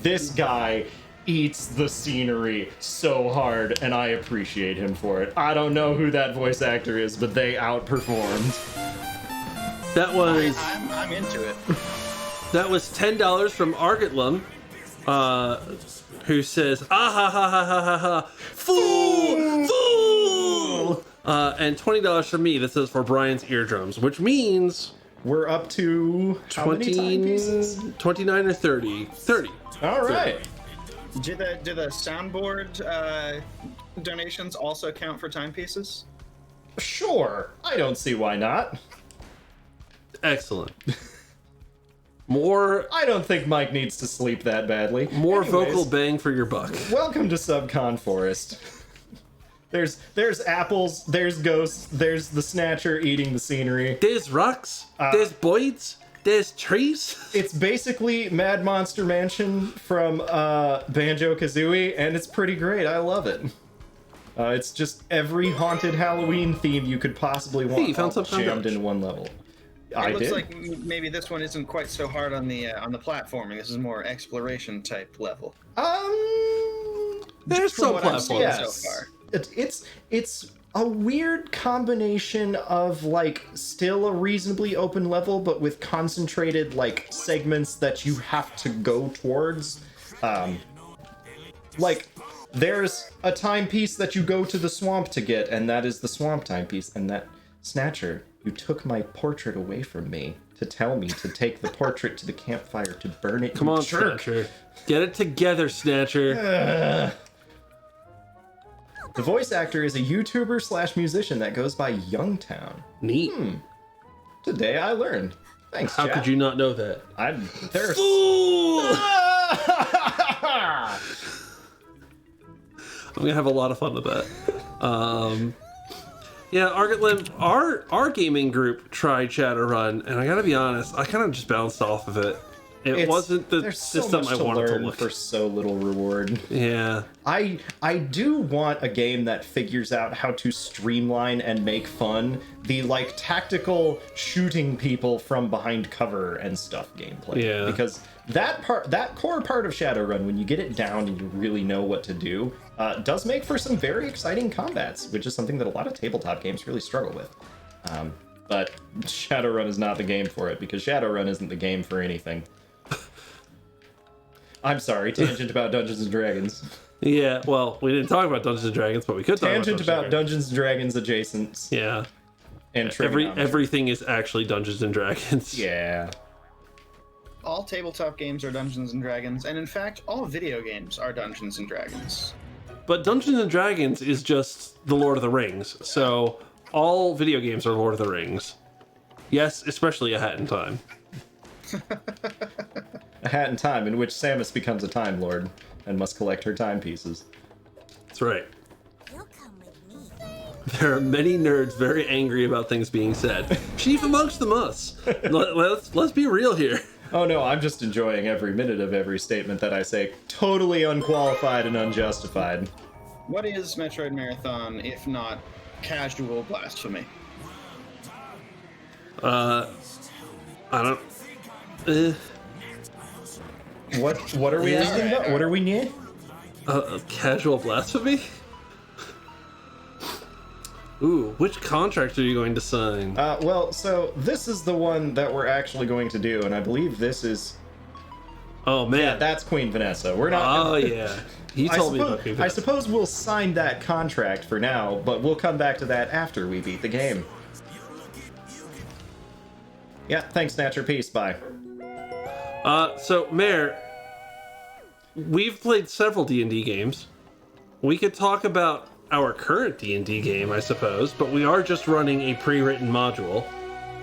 This guy eats the scenery so hard, and I appreciate him for it. I don't know who that voice actor is, but they outperformed. That was I'm into it. that was $10 from Argatlum, who says ah ha ha ha ha ha ha fool fool, and $20 from me that says for Brian's eardrums, which means We're up to how many 20, timepieces? 29 or 30. 30. All right. Do the soundboard donations also count for timepieces? Sure. I don't see why not. Excellent. More I don't think Mike needs to sleep that badly. more Anyways, vocal bang for your buck. Welcome to Subcon Forest. There's apples, there's ghosts, there's the Snatcher eating the scenery. There's rocks, there's boids, there's trees. It's basically Mad Monster Mansion from Banjo-Kazooie, and it's pretty great. I love it. It's just every haunted Halloween theme you could possibly want you found all Subcon jammed Village. in one level. It looks like maybe this one isn't quite so hard on the platforming. This is more exploration type level. There's from some what I've seen platforms. so far. It's a weird combination of like still a reasonably open level, but with concentrated like segments that you have to go towards. Like There's a timepiece that you go to the swamp to get, and that is the swamp timepiece. And that, Snatcher, you took my portrait away from me to tell me to take the portrait to the campfire to burn it. Come on, jerk. Snatcher. Get it together, Snatcher. The voice actor is a YouTuber slash musician that goes by Youngtown. Neat. Today I learned. Thanks, How chat. could you not know that? There's... Ooh! I'm gonna have a lot of fun with that. Yeah, Argotlim, our gaming group tried Shadowrun, and I gotta be honest, I kind of just bounced off of it. It wasn't the there's so system much I to wanted to learn look. for so little reward. Yeah. I do want a game that figures out how to streamline and make fun the like tactical shooting people from behind cover and stuff gameplay. Yeah. Because that core part of Shadowrun, when you get it down and you really know what to do, does make for some very exciting combats, which is something that a lot of tabletop games really struggle with. But Shadowrun is not the game for it, because Shadowrun isn't the game for anything. I'm sorry, tangent about Dungeons and Dragons. Yeah, well, we didn't talk about Dungeons and Dragons, but we could talk Tangent about about Dungeons and Dragons adjacent. Yeah. And trigonometry. Everything is actually Dungeons and Dragons. Yeah. All tabletop games are Dungeons and Dragons, and in fact, all video games are Dungeons and Dragons. But Dungeons and Dragons is just the Lord of the Rings, so all video games are Lord of the Rings. Yes, especially A Hat in Time. A Hat in Time, in which Samus becomes a Time Lord and must collect her timepieces. That's right. You'll come with me. There are many nerds very angry about things being said. Chief amongst them us. Let's be real here. Oh no, I'm just enjoying every minute of every statement that I say. Totally unqualified and unjustified. What is Metroid Marathon if not casual blasphemy? I don't. What are we asking about? What are we near? Casual blasphemy? Ooh, which contract are you going to sign? Well, so this is the one that we're actually going to do, and I believe this is... Oh, man. Yeah, that's Queen Vanessa. We're not... Oh, yeah. He told me about Queen I Vanessa. suppose we'll sign that contract for now, but we'll come back to that after we beat the game. Yeah, thanks, Snatcher. Peace. Bye. So, Mare, we've played several D&D games. We could talk about our current D&D game, I suppose, but we are just running a pre-written module.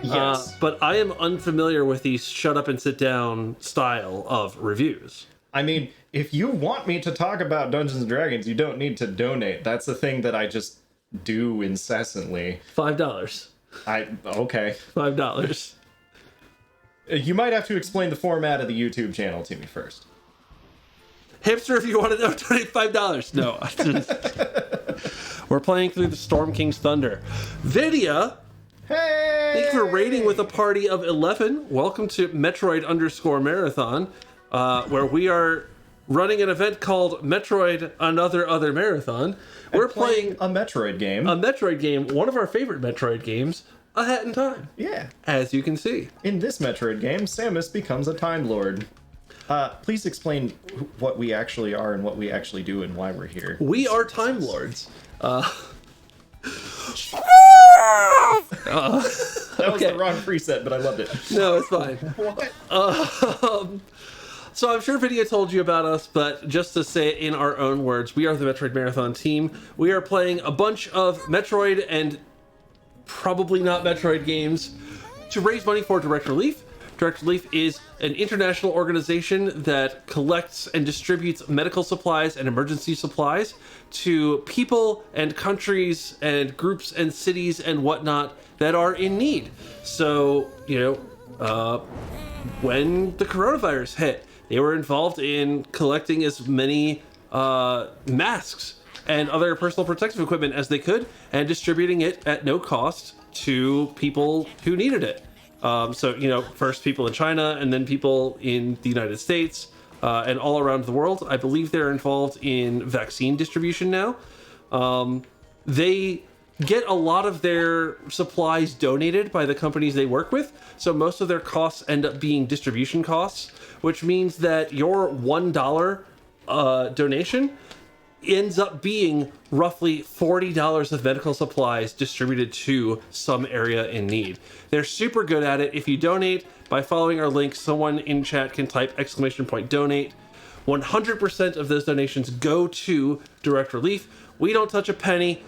Yes. But I am unfamiliar with the shut up and sit down style of reviews. I mean, if you want me to talk about Dungeons & Dragons, you don't need to donate. That's the thing that I just do incessantly. $5. Okay. $5. You might have to explain the format of the YouTube channel to me first. Hipster, if you want to know, donate $5. No. We're playing through the Storm King's Thunder. Vidya, Hey! thank you for raiding with a party of 11. Welcome to Metroid_Marathon, where we are running an event called Metroid Other Marathon. We're playing a Metroid game. a Metroid game, one of our favorite Metroid games, A Hat in Time. Yeah. As you can see. In this Metroid game, Samus becomes a Time Lord. Please explain what we actually are and what we actually do and why we're here. We are Time Lords. That was the wrong preset, but I loved it. No, it's fine. So I'm sure Vidya told you about us, but just to say it in our own words, we are the Metroid Marathon team. We are playing a bunch of Metroid and probably not Metroid games to raise money for Direct Relief. Direct Relief is an international organization that collects and distributes medical supplies and emergency supplies to people and countries and groups and cities and whatnot that are in need. So, when the coronavirus hit, they were involved in collecting as many masks and other personal protective equipment as they could and distributing it at no cost to people who needed it. First people in China and then people in the United States and all around the world. I believe they're involved in vaccine distribution now. They get a lot of their supplies donated by the companies they work with. So most of their costs end up being distribution costs, which means that your $1 donation ends up being roughly $40 of medical supplies distributed to some area in need. They're super good at it. If you donate by following our link, someone in chat can type !donate. 100% of those donations go to direct relief. We don't touch a penny.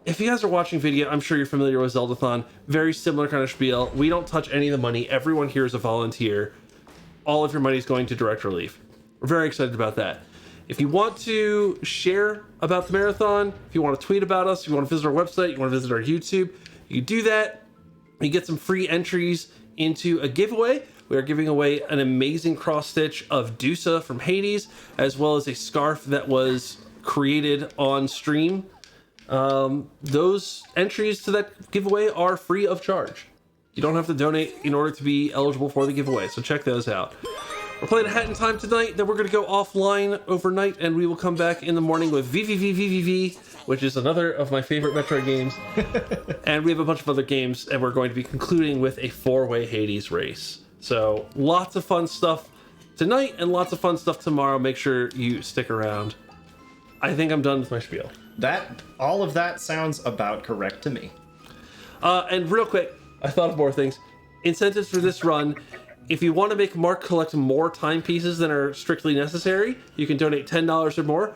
If you guys are watching video, I'm sure you're familiar with Zeldathon. Very similar kind of spiel. We don't touch any of the money. Everyone here is a volunteer. All of your money is going to direct relief. We're very excited about that. If you want to share about the marathon, if you want to tweet about us, if you want to visit our website, you want to visit our YouTube, you do that. You get some free entries into a giveaway. We are giving away an amazing cross stitch of Dusa from Hades, as well as a scarf that was created on stream. Those entries to that giveaway are free of charge. You don't have to donate in order to be eligible for the giveaway, so check those out. We're playing a Hat in Time tonight, then we're going to go offline overnight, and we will come back in the morning with VVVVVV, which is another of my favorite Metroid games. And we have a bunch of other games, and we're going to be concluding with a 4-way Hades race. So lots of fun stuff tonight and lots of fun stuff tomorrow. Make sure you stick around. I think I'm done with my spiel. All of that sounds about correct to me. And real quick, I thought of more things. Incentives for this run. If you want to make Mark collect more timepieces than are strictly necessary, you can donate $10 or more.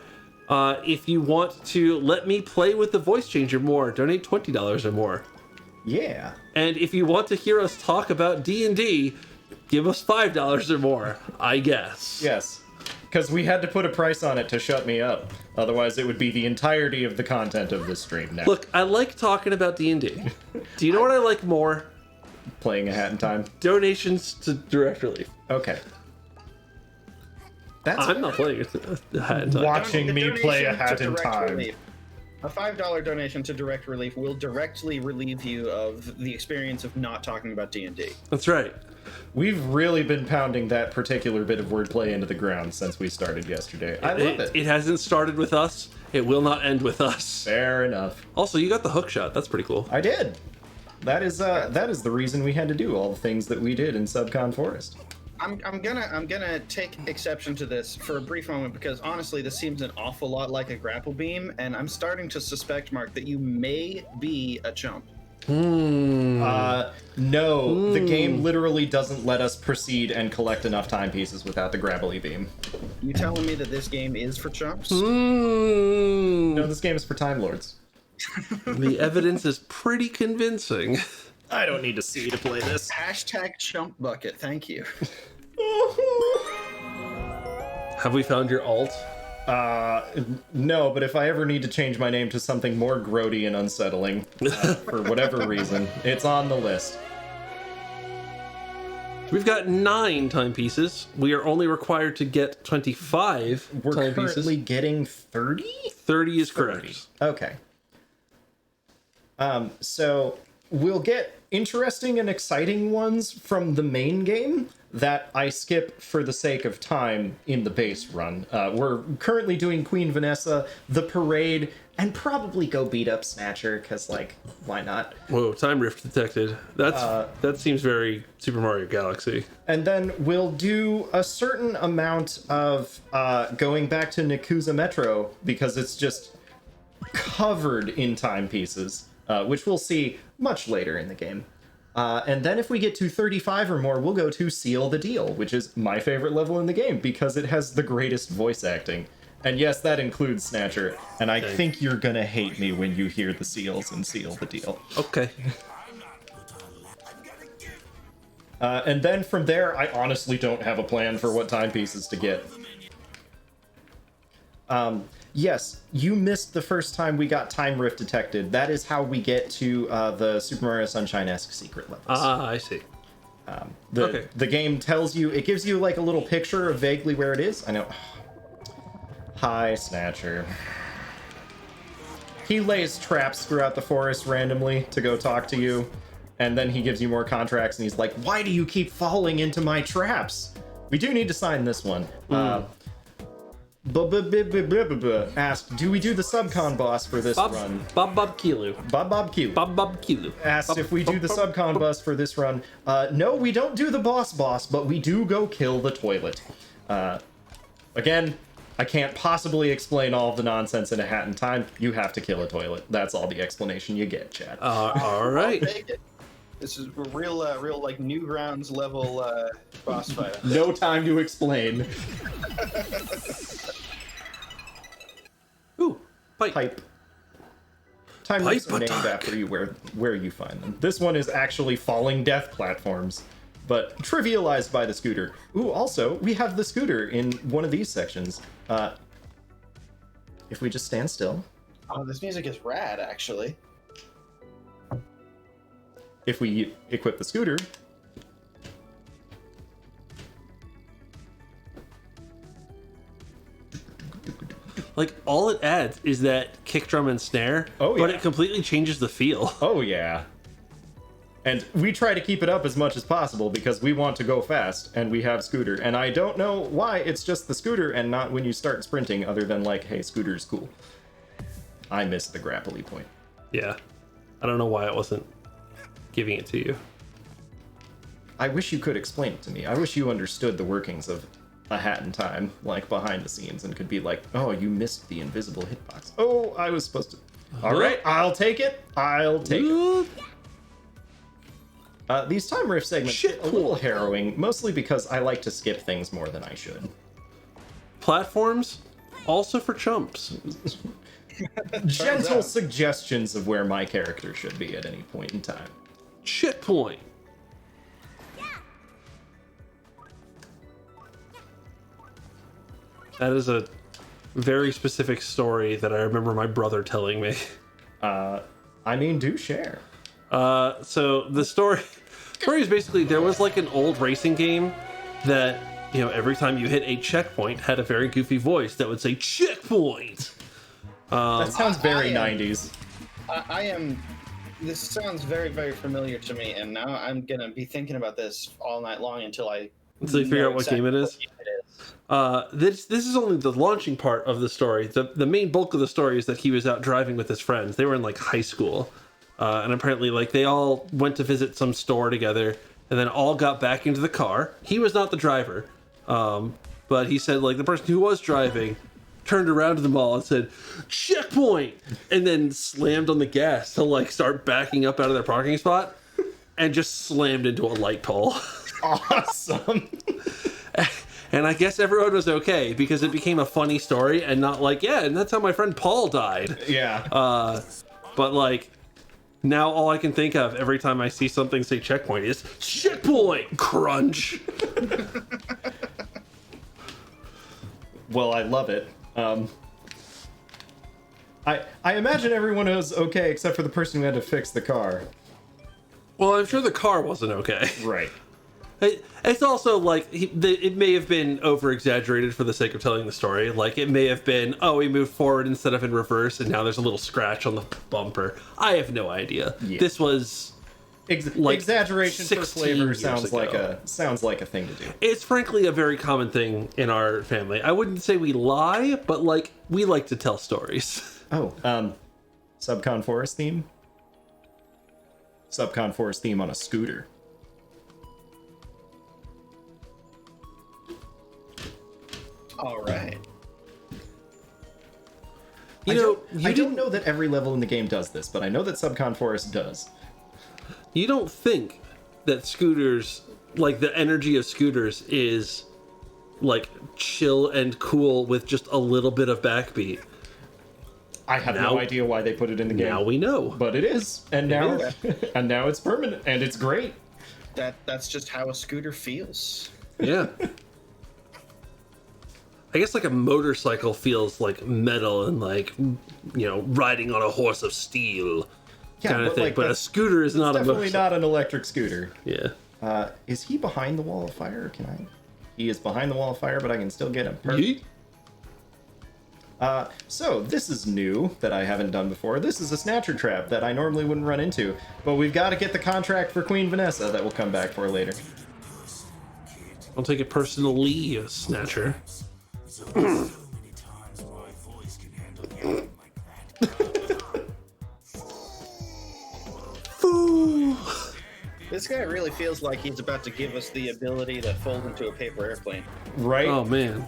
If you want to let me play with the voice changer more, donate $20 or more. Yeah. And if you want to hear us talk about D&D, give us $5 or more, I guess. Yes. Because we had to put a price on it to shut me up. Otherwise, it would be the entirety of the content of this stream now. Look, I like talking about D&D. Do you know what I like more? Playing a Hat in Time. Donations to direct relief. Okay. I'm not playing a Hat in Time. Watching me play a Donation Hat to in Direct Time. Relief. A $5 donation to Direct Relief will directly relieve you of the experience of not talking about D&D. That's right. We've really been pounding that particular bit of wordplay into the ground since we started yesterday. I love it. It hasn't started with us. It will not end with us. Fair enough. Also, you got the hook shot. That's pretty cool. I did. That is the reason we had to do all the things that we did in Subcon Forest. I'm gonna take exception to this for a brief moment because honestly, this seems an awful lot like a grapple beam, and I'm starting to suspect, Mark, that you may be a chump. No, the game literally doesn't let us proceed and collect enough timepieces without the grabbly beam. You telling me that this game is for chumps? No, this game is for Time Lords. The evidence is pretty convincing. I don't need to see to play this. Hashtag chump bucket, thank you. Have we found your alt? No, but if I ever need to change my name to something more grody and unsettling, for whatever reason, it's on the list. We've got 9 timepieces. We are only required to get 25 We're timepieces. currently getting 30? 30 is correct. Okay. So we'll get interesting and exciting ones from the main game that I skip for the sake of time in the base run. We're currently doing Queen Vanessa, the Parade, and probably go beat up Snatcher, because, like, why not? Whoa, time rift detected. That seems very Super Mario Galaxy. And then we'll do a certain amount of going back to Nakusa Metro, because it's just covered in timepieces, which we'll see much later in the game. And then if we get to 35 or more, we'll go to Seal the Deal, which is my favorite level in the game because it has the greatest voice acting. And yes, that includes Snatcher. And I think you're gonna hate me when you hear the seals and Seal the Deal. Okay. And then from there, I honestly don't have a plan for what timepieces to get. Yes, you missed the first time we got Time Rift detected. That is how we get to the Super Mario Sunshine-esque secret levels. Ah, I see. The game tells you, it gives you like a little picture of vaguely where it is. I know. Hi, Snatcher. He lays traps throughout the forest randomly to go talk to you, and then he gives you more contracts, and he's like, why do you keep falling into my traps? We do need to sign this one. Asked, do we do the subcon boss for this run? Bob Kilo. Bob Kilo. Asked if we do the subcon boss for this run. No, we don't do the boss, but we do go kill the toilet. Again, I can't possibly explain all of the nonsense in A Hat in Time. You have to kill a toilet. That's all the explanation you get, Chad. All right. Take it. This is a real like Newgrounds level boss fight. No time to explain. Ooh, pipe. Pipe. Time rifts are Pipe named attack. after you where you find them. This one is actually falling death platforms, but trivialized by the scooter. Ooh, also, we have the scooter in one of these sections. If we just stand still. Oh, this music is rad, actually. If we equip the scooter, Like, all it adds is that kick drum and snare, Oh, but yeah. it completely changes the feel. oh yeah. And we try to keep it up as much as possible because we want to go fast, and we have scooter. And I don't know why it's just the scooter and not when you start sprinting, other than like, hey, scooter's cool. I missed the grapply point. Yeah. I don't know why it wasn't giving it to you. I wish you could explain it to me. I wish you understood the workings of A Hat in Time, like behind the scenes, and could be like, oh, you missed the invisible hitbox. Oh, I was supposed to. All right, I'll take it. I'll take it. These time rift segments Shit, get a little harrowing, mostly because I like to skip things more than I should. Platforms, also for chumps. Gentle suggestions of where my character should be at any point in time. Shit point. That is a very specific story that I remember my brother telling me. I mean, do share. So the story is basically there was like an old racing game that, you know, every time you hit a checkpoint had a very goofy voice that would say checkpoint. That sounds very I am- 90s. I am. This sounds very, very familiar to me, and now I'm gonna be thinking about this all night long until I. Until you figure know out what exactly game it is. what game it is. This is only the launching part of the story. The main bulk of the story is that he was out driving with his friends. They were in like high school, and apparently like they all went to visit some store together, and then all got back into the car. He was not the driver, but he said like the person who was driving turned around to them all and said checkpoint, and then slammed on the gas to like start backing up out of their parking spot, and just slammed into a light pole. Awesome. And I guess everyone was okay because it became a funny story and not like, yeah, and that's how my friend Paul died. Yeah. But like, now all I can think of every time I see something say checkpoint is checkpoint crunch. Well, I love it. I imagine everyone was okay except for the person who had to fix the car. Well, I'm sure the car wasn't okay. Right. It's also like it may have been over exaggerated for the sake of telling the story. Like it may have been, oh, he moved forward instead of in reverse, and now there's a little scratch on the bumper. I have no idea. Yeah. This was like exaggeration for 16 flavor years sounds like ago. a thing to do. It's frankly a very common thing in our family. I wouldn't say we lie, but like we like to tell stories. Oh, Subcon Forest theme. Subcon Forest theme on a scooter. All right. You know, I don't know that every level in the game does this, but I know that Subcon Forest does. you don't think that scooters, like the energy of scooters, is like chill and cool with just a little bit of backbeat. I have Now- no idea why they put it in the game. Now we know. But it is, and now is. and now it's permanent, and it's great. That's just how a scooter feels. Yeah. I guess like a motorcycle feels like metal and like, you know, riding on a horse of steel kind of thing. like, But a that's scooter is not a definitely motorcycle. not an electric scooter. Yeah. Is he behind the wall of fire? Can I? He is behind the wall of fire, but I can still get him. Yeet. So this is new that I haven't done before. This is a snatcher trap that I normally wouldn't run into, but we've got to get the contract for Queen Vanessa that we'll come back for later. Don't take it personally, Snatcher. This guy really feels like he's about to give us the ability to fold into a paper airplane. Right? Oh man.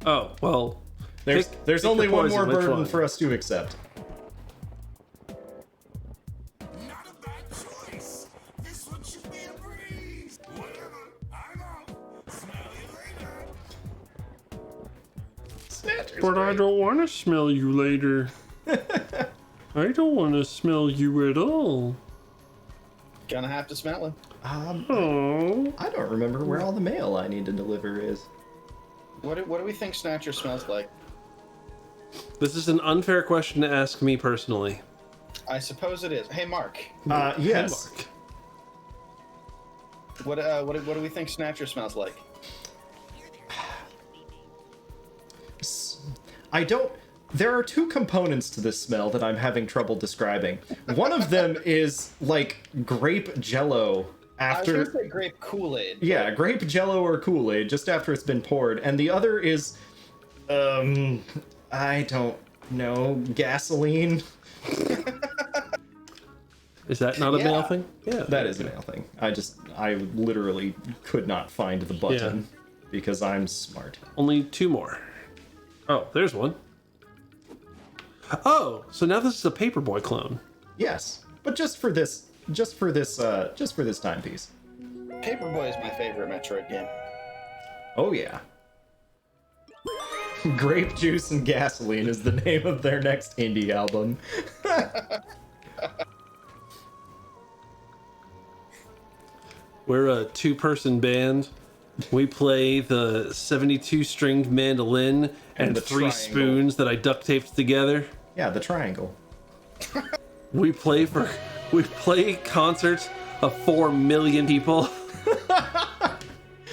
Oh, well. There's pick only your one poison, more which burden one? for us to accept. Not a bad choice. This one should be a breeze. Whatever. I'm out. Smell you later. Snatcher's But I great. don't want to smell you later. I don't want to smell you at all. Gonna have to smell him. Oh. I don't remember where all the mail I need to deliver is. What do we think Snatcher smells like? This is an unfair question to ask me personally. I suppose it is. Hey, Mark. Yes. Mark. What do we think Snatcher smells like? I don't. There are two components to this smell that I'm having trouble describing. One of them is like grape jello I was after. gonna say grape Kool-Aid. Yeah, grape jello or Kool-Aid just after it's been poured. And the other is, I don't know, gasoline. Is that not a Yeah. male thing? Yeah. That is a male thing. I literally could not find the button because I'm smart. Only 2 more. Oh, there's one. Oh, so now this is a Paperboy clone. Yes, but just for this timepiece. Paperboy is my favorite Metroid game. Oh yeah. Grape Juice and Gasoline is the name of their next indie album. We're a 2-person band. We play the 72-stringed mandolin and the 3 triangle. spoons that I duct taped together. Yeah, the triangle. We play concerts of 4 million people.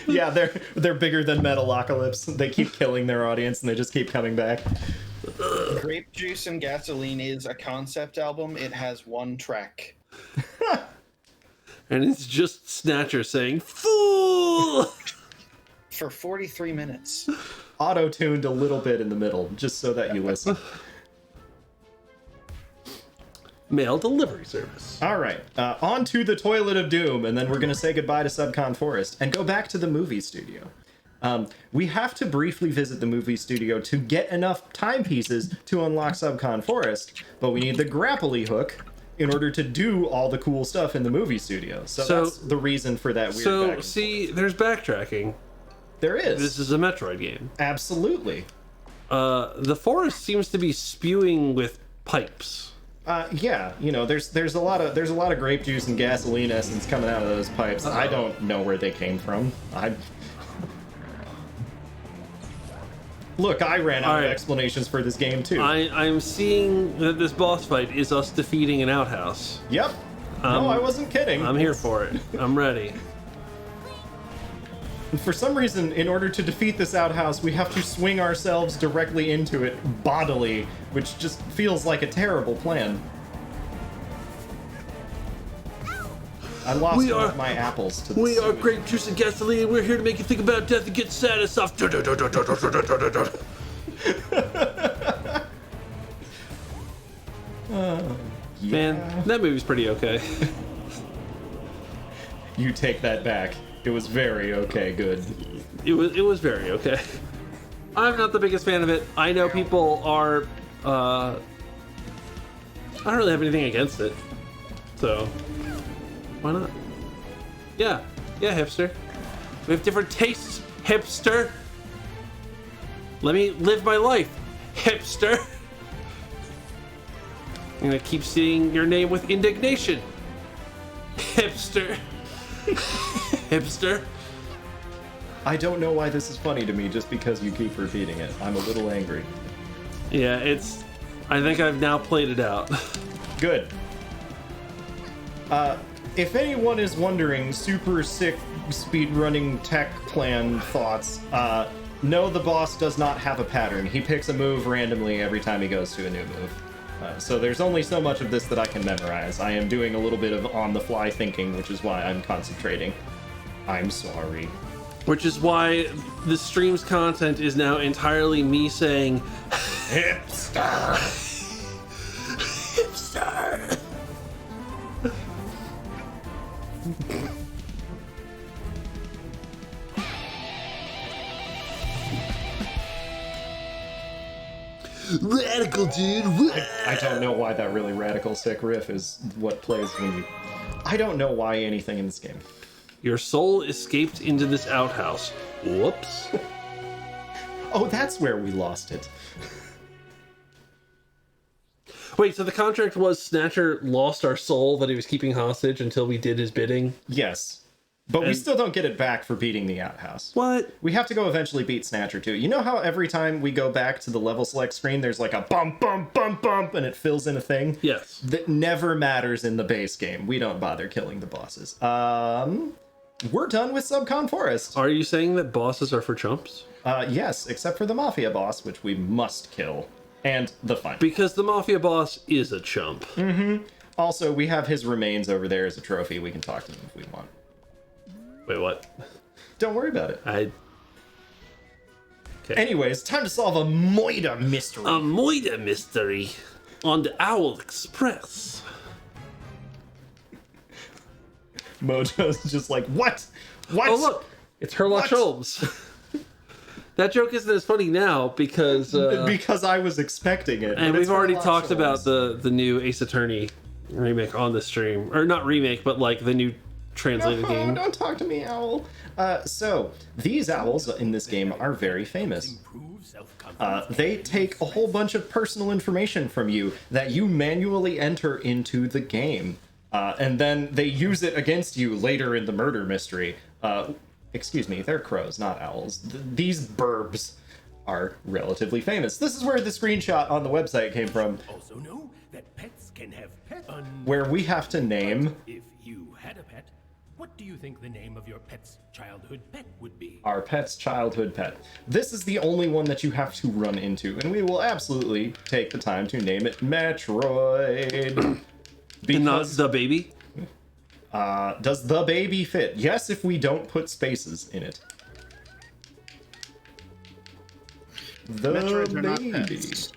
Yeah, they're bigger than Metalocalypse. They keep killing their audience and they just keep coming back. Grape Juice and Gasoline is a concept album. It has 1 track. And it's just Snatcher saying, "Fool!" For 43 minutes. Auto-tuned a little bit in the middle, just so that you listen. Mail delivery service. All right, on to the Toilet of Doom, and then we're going to say goodbye to Subcon Forest and go back to the movie studio. We have to briefly visit the movie studio to get enough timepieces to unlock Subcon Forest, but we need the grapply hook in order to do all the cool stuff in the movie studio. So that's the reason for that weird So, back and see, there's backtracking. There is. This is a Metroid game. Absolutely. The forest seems to be spewing with pipes. Yeah, you know, there's a lot of grape juice and gasoline essence coming out of those pipes. I don't know where they came from. Look, I ran out of Alright. explanations for this game too. I'm seeing that this boss fight is us defeating an outhouse. Yep. No, I wasn't kidding. I'm here for it. I'm ready. For some reason, in order to defeat this outhouse, we have to swing ourselves directly into it bodily, which just feels like a terrible plan. I lost We one are- of my apples to the We are sewage. grape juice and gasoline. We're here to make you think about death and get sad and stuff. Man, that movie's pretty okay. You take that back. It was very okay, good. It was very okay. I'm not the biggest fan of it. I know people are. I don't really have anything against it, so why not? Yeah, hipster. We have different tastes, hipster. Let me live my life, hipster. I'm gonna keep seeing your name with indignation, hipster. Hipster. I don't know why this is funny to me just because you keep repeating it. I'm a little angry. Yeah, I think I've now played it out. Good. If anyone is wondering, super sick speedrunning tech plan thoughts, no, the boss does not have a pattern. He picks a move randomly every time he goes to a new move. So there's only so much of this that I can memorize. I am doing a little bit of on-the-fly thinking, which is why I'm concentrating. I'm sorry. Which is why the stream's content is now entirely me saying, Hipster! hipster. Radical, dude. I don't know why that really radical sick riff is what plays when you... I don't know why anything in this game. Your soul escaped into this outhouse. Whoops. Oh, that's where we lost it. Wait, so the contract was Snatcher lost our soul that he was keeping hostage until we did his bidding? Yes. But we And- still don't get it back for beating the outhouse. What? We have to go eventually beat Snatcher too. You know how every time we go back to the level select screen, there's like a bump, bump, bump, bump, and it fills in a thing? Yes. That never matters in the base game. We don't bother killing the bosses. We're done with Subcon Forest. Are you saying that bosses are for chumps? Yes, except for the Mafia boss, which we must kill. And the final. Because the Mafia boss is a chump. Also, we have his remains over there as a trophy. We can talk to him if we want. Wait, what? Don't worry about it. Okay. Anyways, time to solve a Moida mystery. A Moida mystery on the Owl Express. Mojo's just like, what? What? Oh, look. It's Herlock What? Sholmes. That joke isn't as funny now because... because I was expecting it. and but we've it's already Herlock talked Sholmes. about the new Ace Attorney remake on the stream. Or not remake, but like the new translated game. Don't talk to me, owl. So, these owls in this game are very famous. They take a whole bunch of personal information from you that you manually enter into the game. And then they use it against you later in the murder mystery. Excuse me, they're crows, not owls. These burbs are relatively famous. This is where the screenshot on the website came from, Also know that pets can have pet where we have to name If you had a pet, what do you think the name of your pet's childhood pet would be? our pet's childhood pet. This is the only one that you have to run into, and we will absolutely take the time to name it Metroid. And not Because the baby? does the baby fit? Yes, if we don't put spaces in it. The Metroids are not baby. pets.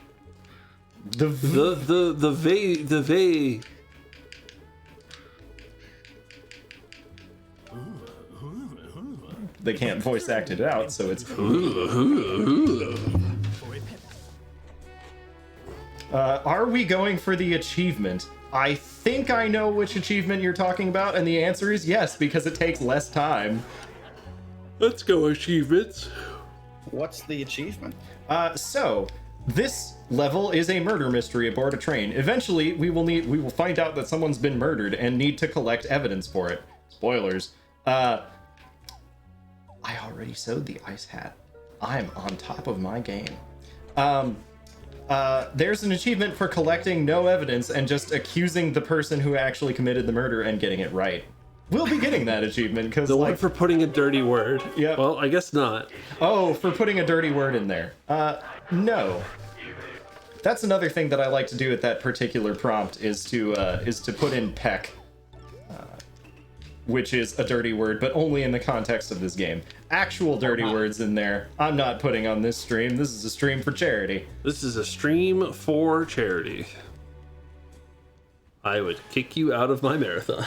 The The vey. they can't voice act it out, so it's. Are we going for the achievement? I think I know which achievement you're talking about, and the answer is yes, because it takes less time. Let's go achievements. What's the achievement? So this level is a murder mystery aboard a train. Eventually, we will find out that someone's been murdered and need to collect evidence for it. Spoilers. I already sewed the ice hat. I'm on top of my game. There's an achievement for collecting no evidence and just accusing the person who actually committed the murder and getting it right. We'll be getting that achievement because, The like, one for putting a dirty word. Yep. Well, I guess not. oh, for putting a dirty word in there. No. That's another thing that I like to do at that particular prompt is to put in peck, which is a dirty word, but only in the context of this game. Actual dirty words in there, I'm not putting on this stream. This is a stream for charity. This is a stream for charity. I would kick you out of my marathon.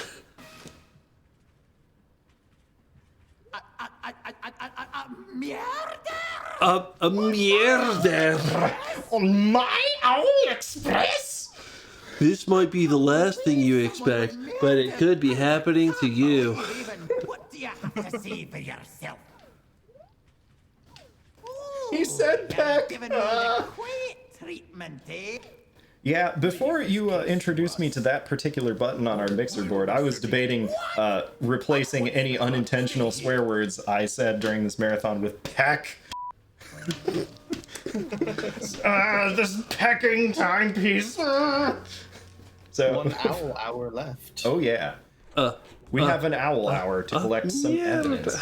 A mierda. On my Owl Express? This might be the last thing you expect, but it could be happening to you. What do you have to say for yourself? He said peck. Giving me the quiet treatment, eh? Yeah, before you introduced me to that particular button on our mixer board, I was debating replacing any unintentional swear words I said during this marathon with peck. This pecking timepiece. So, One owl hour left. oh yeah, we have an owl hour to collect some evidence.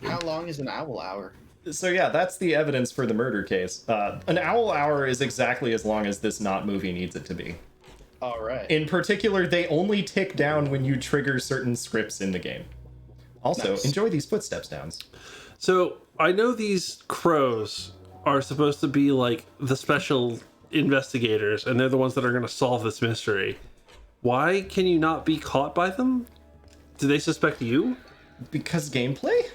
How long is an owl hour? So yeah, that's the evidence for the murder case. An owl hour is exactly as long as this not movie needs it to be. All right. In particular, they only tick down when you trigger certain scripts in the game. Also, Nice. enjoy these footsteps downs. So I know these crows are supposed to be like the special investigators, and they're the ones that are going to solve this mystery. Why can you not be caught by them? Do they suspect you? Because gameplay?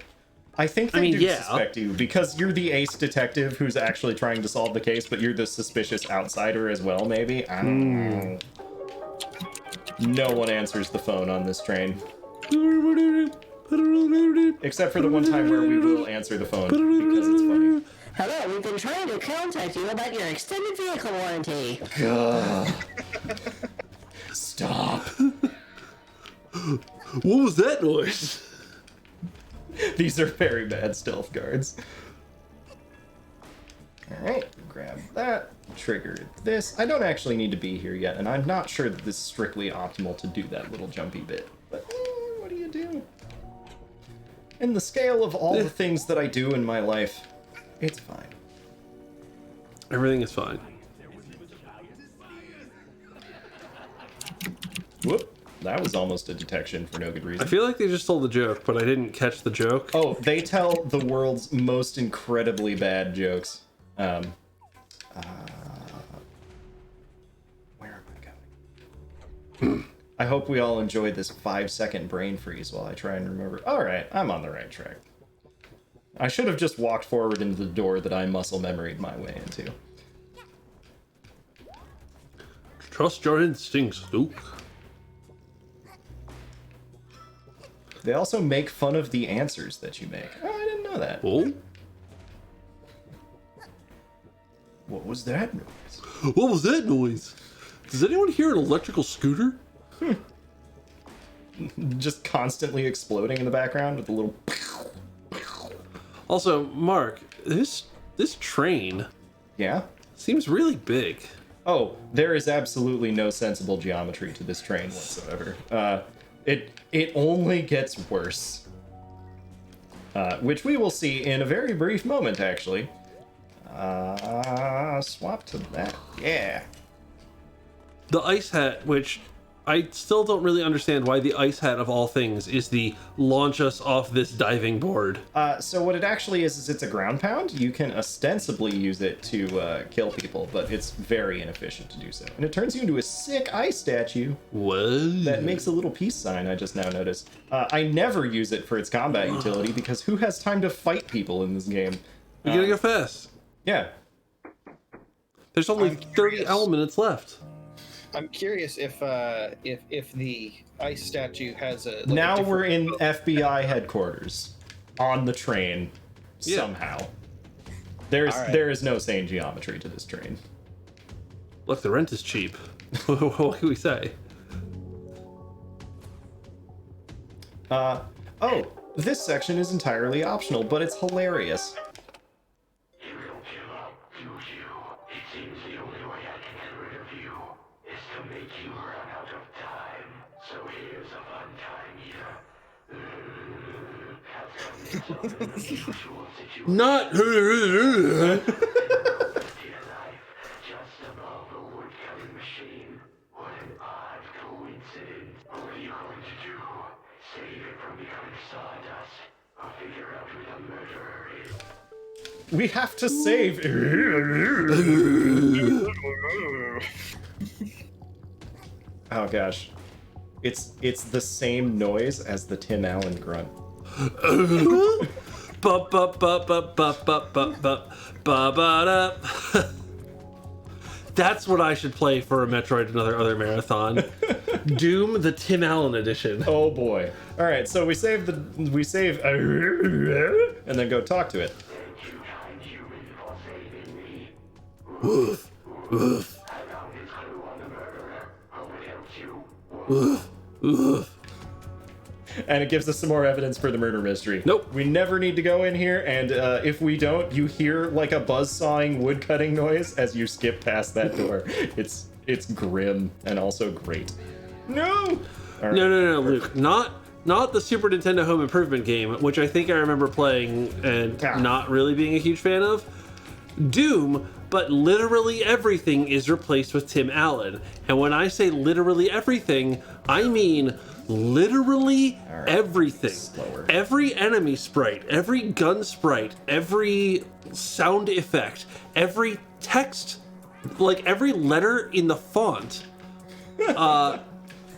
I think they I mean, do yeah. suspect you because you're the ace detective who's actually trying to solve the case, but you're the suspicious outsider as well, maybe? I don't know. No one answers the phone on this train. Except for the one time where we will answer the phone because it's funny. Hello, we've been trying to contact you about your extended vehicle warranty. Stop. What was that noise? These are very bad stealth guards. Alright, grab that, trigger this. I don't actually need to be here yet, and I'm not sure that this is strictly optimal to do that little jumpy bit. But what do you do? In the scale of all the things that I do in my life, it's fine. Everything is fine. Whoop. That was almost a detection for no good I reason. feel like they just told the joke, but I didn't catch the joke. Oh, they tell the world's most incredibly bad jokes. Where am I going? I hope we all enjoyed this 5-second brain freeze while I try and remember. Alright, I'm on the right track. I should have just walked forward into the door that I muscle memoried my way into. Trust your instincts, Luke. They also make fun of the answers that you make. Oh, I didn't know that. Oh? What was that noise? What was that noise? Does anyone hear an electrical scooter? Just constantly exploding in the background with a little... Also, Mark, this train Yeah? seems really big. Oh, there is absolutely no sensible geometry to this train whatsoever. It only gets worse. Which we will see in a very brief moment, actually. Swap to that. Yeah. The ice hat, which I still don't really understand why the ice hat of all things is the launch us off this diving board. So what it actually is it's a ground pound. You can ostensibly use it to kill people, but it's very inefficient to do so. And it turns you into a sick ice statue What? that makes a little peace sign, I just now noticed. I never use it for its combat utility because who has time to fight people in this game? We gotta go fast. Yeah. There's only 30 minutes left. I'm curious if the ice statue has a. Now we're in FBI headquarters on the train somehow. There is no sane geometry to this train. Look, the rent is cheap. What can we say? Oh, this section is entirely optional, but it's hilarious. Not. We have to save. Oh gosh, it's the same noise as the Tim Allen grunt. That's what I should play for a Metroid Another Marathon. Doom, the Tim Allen edition. Oh boy! All right, so we save, and then go talk to it. Woof, woof. Woof, woof. And it gives us some more evidence for the murder mystery. Nope. We never need to go in here, and if we don't, you hear like a buzzsawing wood cutting noise as you skip past that door. It's grim and also great. No! Right. No, Luke. Not the Super Nintendo Home Improvement game, which I think I remember playing and not really being a huge fan of. Doom, but literally everything is replaced with Tim Allen. And when I say literally everything, I mean literally everything. Slower. Every enemy sprite, every gun sprite, every sound effect, every text, like every letter in the font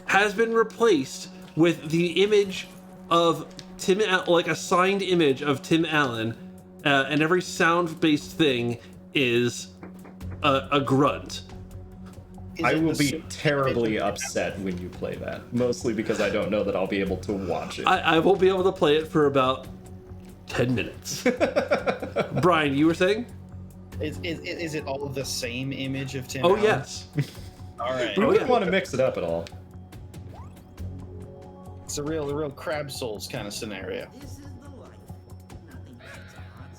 has been replaced with the image of like a signed image of Tim Allen, and every sound-based thing is a grunt. I will be terribly upset when you play that, mostly because I don't know that I'll be able to watch it. I won't be able to play it for about 10 minutes. Brian, you were saying? Is it all the same image of Tim Oh, Allen? yes. All right. We wouldn't want to mix it up at all. It's a real Crab Souls kind of scenario. This is the life. Nothing beats a hot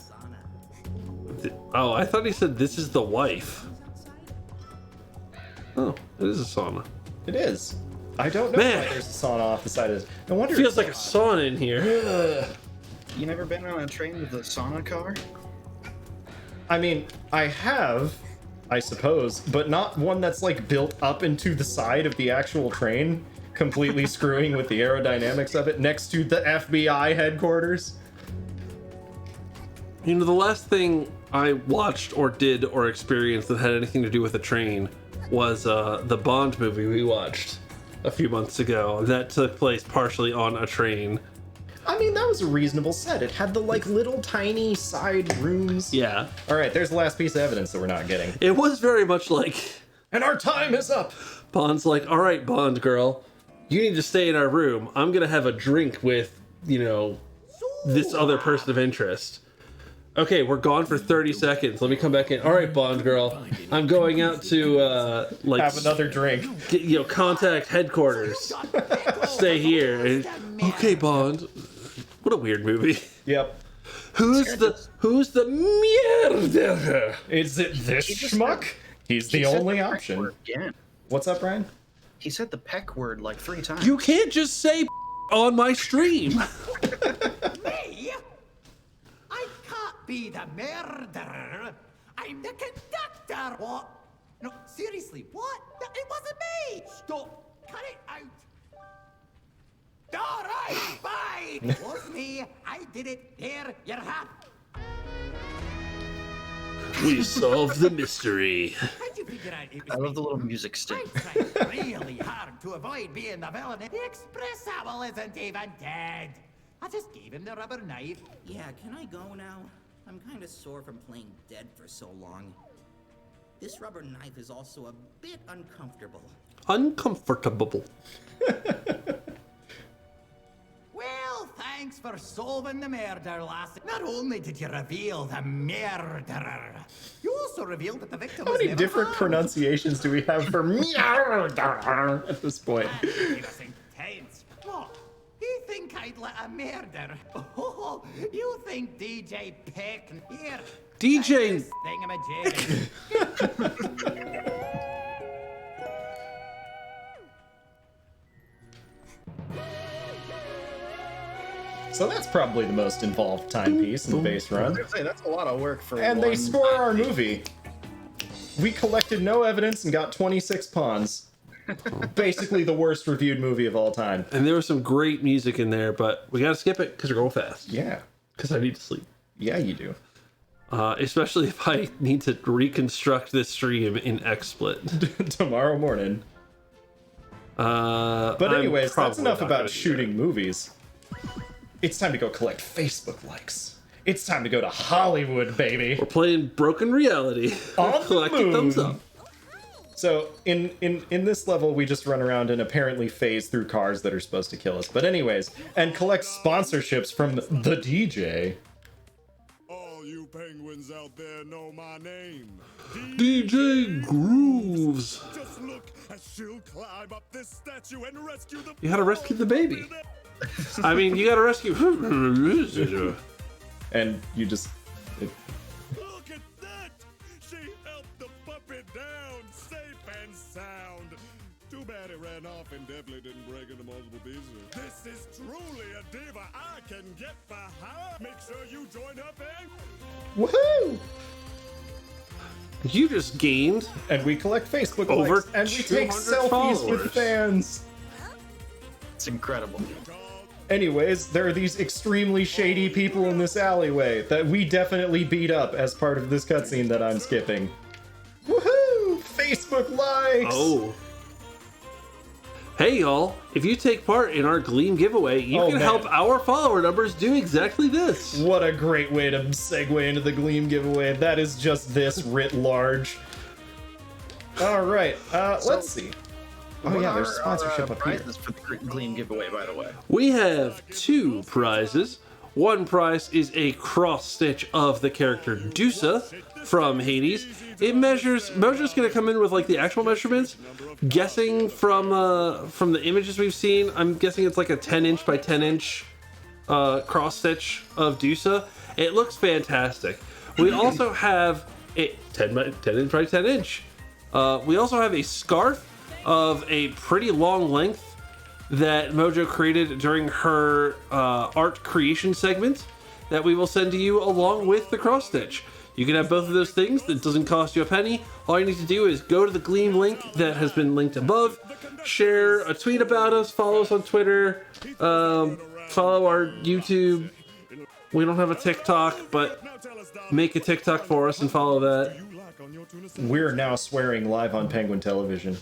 sauna. Oh, I thought he said this is the wife. Oh, it is a sauna. It is. I don't know Man. why there's a sauna off the side of this. No wonder It feels like a sauna in here. You never been on a train with a sauna car? I mean, I have, I suppose, but not one that's like built up into the side of the actual train, completely screwing with the aerodynamics of it next to the FBI headquarters. You know, the last thing I watched or did or experienced that had anything to do with a train was the Bond movie we watched a few months ago. That took place partially on a train. I mean, that was a reasonable set. It had the like little tiny side rooms. Yeah. All right, there's the last piece of evidence that we're not getting. It was very much like And our time is up. Bond's like, all right, Bond girl, you need to stay in our room. I'm going to have a drink with, you know, this other person of interest. Okay, we're gone for 30 seconds. Let me come back in. All right, Bond girl, I'm going out to like Have another drink. get, you know, contact headquarters. Stay here. And, okay, Bond. What a weird movie. Yep. Who's the mierda? Is it this schmuck? He's the He said only the peck option. word again. What's up, Brian? He said the peck word like 3 times. You can't just say on my stream. Me? I can't be the murderer. I'm the conductor. What? No, seriously, what? No, it wasn't me. Stop. Cut it out. All right, fine. It was me. I did it. There, you're half. We solved the mystery. How'd you figure out it was I me? love the little music stick. I tried really hard to avoid being the villain. The express owl isn't even dead. I just gave him the rubber knife. Yeah, can I go now? I'm kind of sore from playing dead for so long. This rubber knife is also a bit uncomfortable. Uncomfortable. Well, thanks for solving the murder, lassie. Not only did you reveal the murderer, you also revealed that the victim How was many never different found. pronunciations do we have for murder at this point? That's intense. What? You think I'd let a murder? Oh, you think DJ Peck here? DJ This thingamajig. So that's probably the most involved timepiece in the base I run. was gonna say, that's a lot of work for And they one score our timepiece. movie. We collected no evidence and got 26 pawns. Basically the worst reviewed movie of all time. And there was some great music in there, but we gotta skip it because we're going fast. Yeah. Because I need to sleep. Yeah, you do. Especially if I need to reconstruct this stream in XSplit. Tomorrow morning. But I'm anyways, that's probably enough not about gonna do shooting movies. It's time to go collect Facebook likes. It's time to go to Hollywood, baby. We're playing Broken Reality. On the Collecting thumbs moon. up. So in this level, we just run around and apparently phase through cars that are supposed to kill us. But anyways, and collect sponsorships from the DJ. All you penguins out there know my name. DJ Grooves. Just look as she'll climb up this statue and rescue the. You gotta rescue the baby. I mean, you gotta rescue. And you just... Look at that! She helped the puppet down, safe and sound. Too bad it ran off and definitely didn't break into multiple pieces. This is truly a diva I can get behind. Make sure you join her band. Woohoo! You just gained. And we collect Facebook Over likes, and we take 200 selfies followers. with fans. It's incredible. Anyways, there are these extremely shady people in this alleyway that we definitely beat up as part of this cutscene that I'm skipping. Woohoo! Facebook likes! Oh. Hey y'all, if you take part in our Gleam giveaway, you Oh, can man. help our follower numbers do exactly this. What a great way to segue into the Gleam giveaway. That is just this writ large. All right, let's see. Oh yeah, there's sponsorship up here. prizes for the Gleam giveaway, by the way. We have 2 prizes. One prize is a cross stitch of the character Dusa from Hades. It measures. Mojo's gonna come in with like the actual measurements. Guessing from the images we've seen, I'm guessing it's like a 10-inch by 10-inch cross stitch of Dusa. It looks fantastic. We also have a 10 by 10 inch by 10 inch. We also have a scarf of a pretty long length that Mojo created during her art creation segment that we will send to you along with the cross stitch. You can have both of those things. It doesn't cost you a penny. All you need to do is go to the Gleam link that has been linked above, share a tweet about us, follow us on Twitter, follow our YouTube. We don't have a TikTok, but make a TikTok for us and follow that. We're now swearing live on Penguin Television.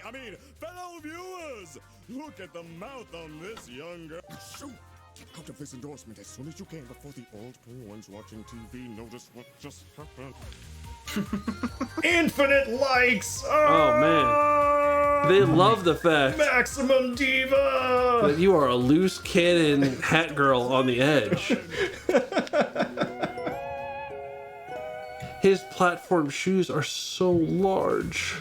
I mean, fellow viewers, look at the mouth on this young girl. Shoot! Get out of this endorsement as soon as you can before the old ones watching TV notice what just happened. Infinite likes! Oh man. They love the fact Maximum Diva! that you are a loose cannon hat girl on the edge. His platform shoes are so large.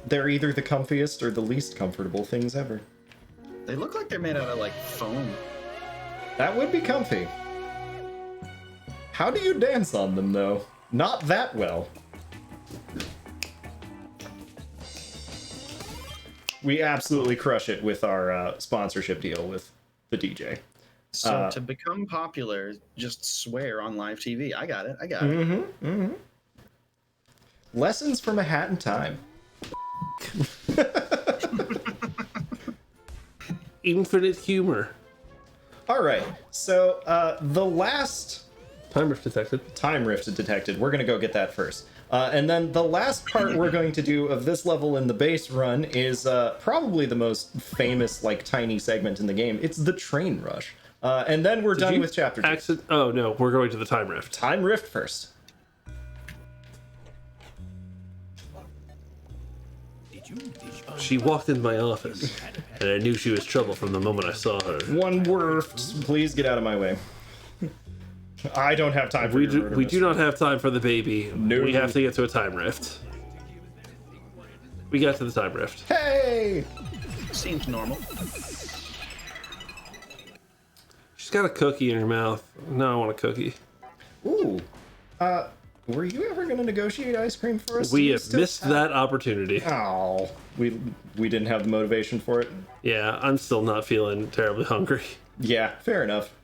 They're either the comfiest or the least comfortable things ever. They look like they're made out of like foam. That would be comfy. How do you dance on them, though? Not that well. We absolutely crush it with our sponsorship deal with the DJ. So to become popular, just swear on live TV. I got it. Lessons from a Hat in Time. Infinite humor. All right, so the last Time rift detected. time rift detected. We're gonna go get that first. And then the last part we're going to do of this level in the base run is probably the most famous, like, tiny segment in the game. It's the train rush. And then we're done with chapter 2. Oh no, we're going to the time rift. Time rift first. She walked into my office, and I knew she was trouble from the moment I saw her. One word. Please get out of my way. I don't have time for We your do, murder we do mystery. not have time for the baby. No. We have to get to a time rift. We got to the time rift. Hey! Seems normal. She's got a cookie in her mouth. No, I want a cookie. Ooh. Were you ever going to negotiate ice cream for us? We Do you have still missed that opportunity. Oh, we didn't have the motivation for it. Yeah, I'm still not feeling terribly hungry. Yeah, fair enough.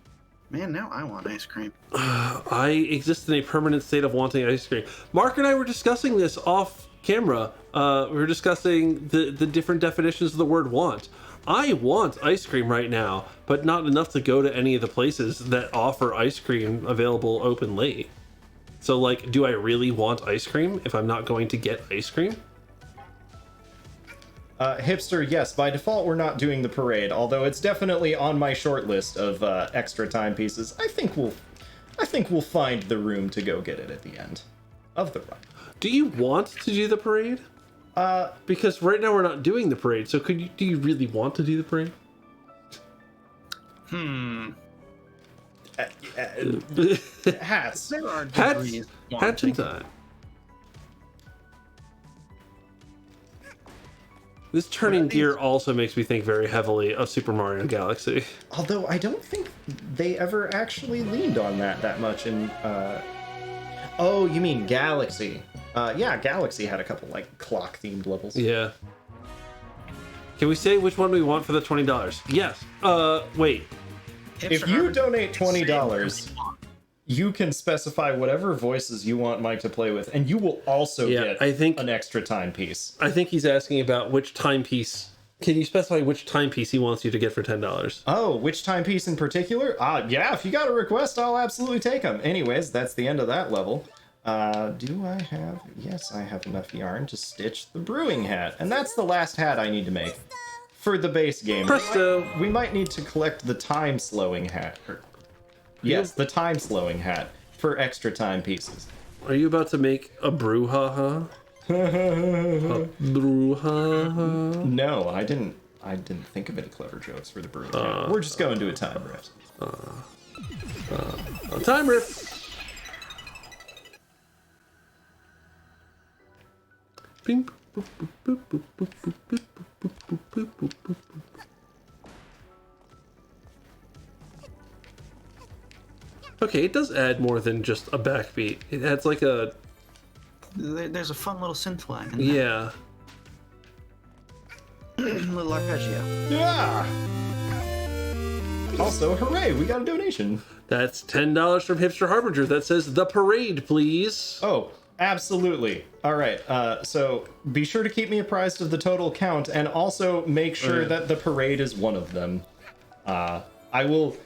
Man, now I want ice cream. I exist in a permanent state of wanting ice cream. Mark and I were discussing this off camera. We were discussing the different definitions of the word want. I want ice cream right now, but not enough to go to any of the places that offer ice cream available open late. So, like, do I really want ice cream if I'm not going to get ice cream? Hipster, yes, by default we're not doing the parade, although it's definitely on my short list of extra time pieces. I think we'll find the room to go get it at the end of the run. Do you want to do the parade? Because right now we're not doing the parade, so do you really want to do the parade? Hats. There are Hats, degrees. hats in time. This turning gear also makes me think very heavily of Super Mario Galaxy. Although I don't think they ever actually leaned on that much in Oh, you mean Galaxy. Yeah, Galaxy had a couple like clock themed levels. Yeah. Can we say which one we want for the $20? Yes. Wait. If you donate $20, you can specify whatever voices you want Mike to play with, and you will also get an extra timepiece. I think he's asking about which timepiece. Can you specify which timepiece he wants you to get for $10? Oh, which timepiece in particular? Yeah, if you got a request, I'll absolutely take them. Anyways, that's the end of that level. Do I have... Yes, I have enough yarn to stitch the brewing hat. And that's the last hat I need to make for the base game. Presto! We might need to collect the time-slowing hat. Yes, the time-slowing hat for extra time pieces. Are you about to make a brouhaha? A brouhaha? No, I didn't think of any clever jokes for the brewing hat. We're just going to a time rift. Time rift! Bing, boop, boop, boop, boop, boop, boop, boop, boop, boop, boop, boop, boop. Okay, it does add more than just a backbeat. It adds like a... There's a fun little synth line in Yeah. there. Little arpeggio. Yeah! Also, hooray, we got a donation. That's $10 from Hipster Harbinger that says, "The parade, please." Oh, absolutely. All right, so be sure to keep me apprised of the total count, and also make sure that the parade is one of them. I will...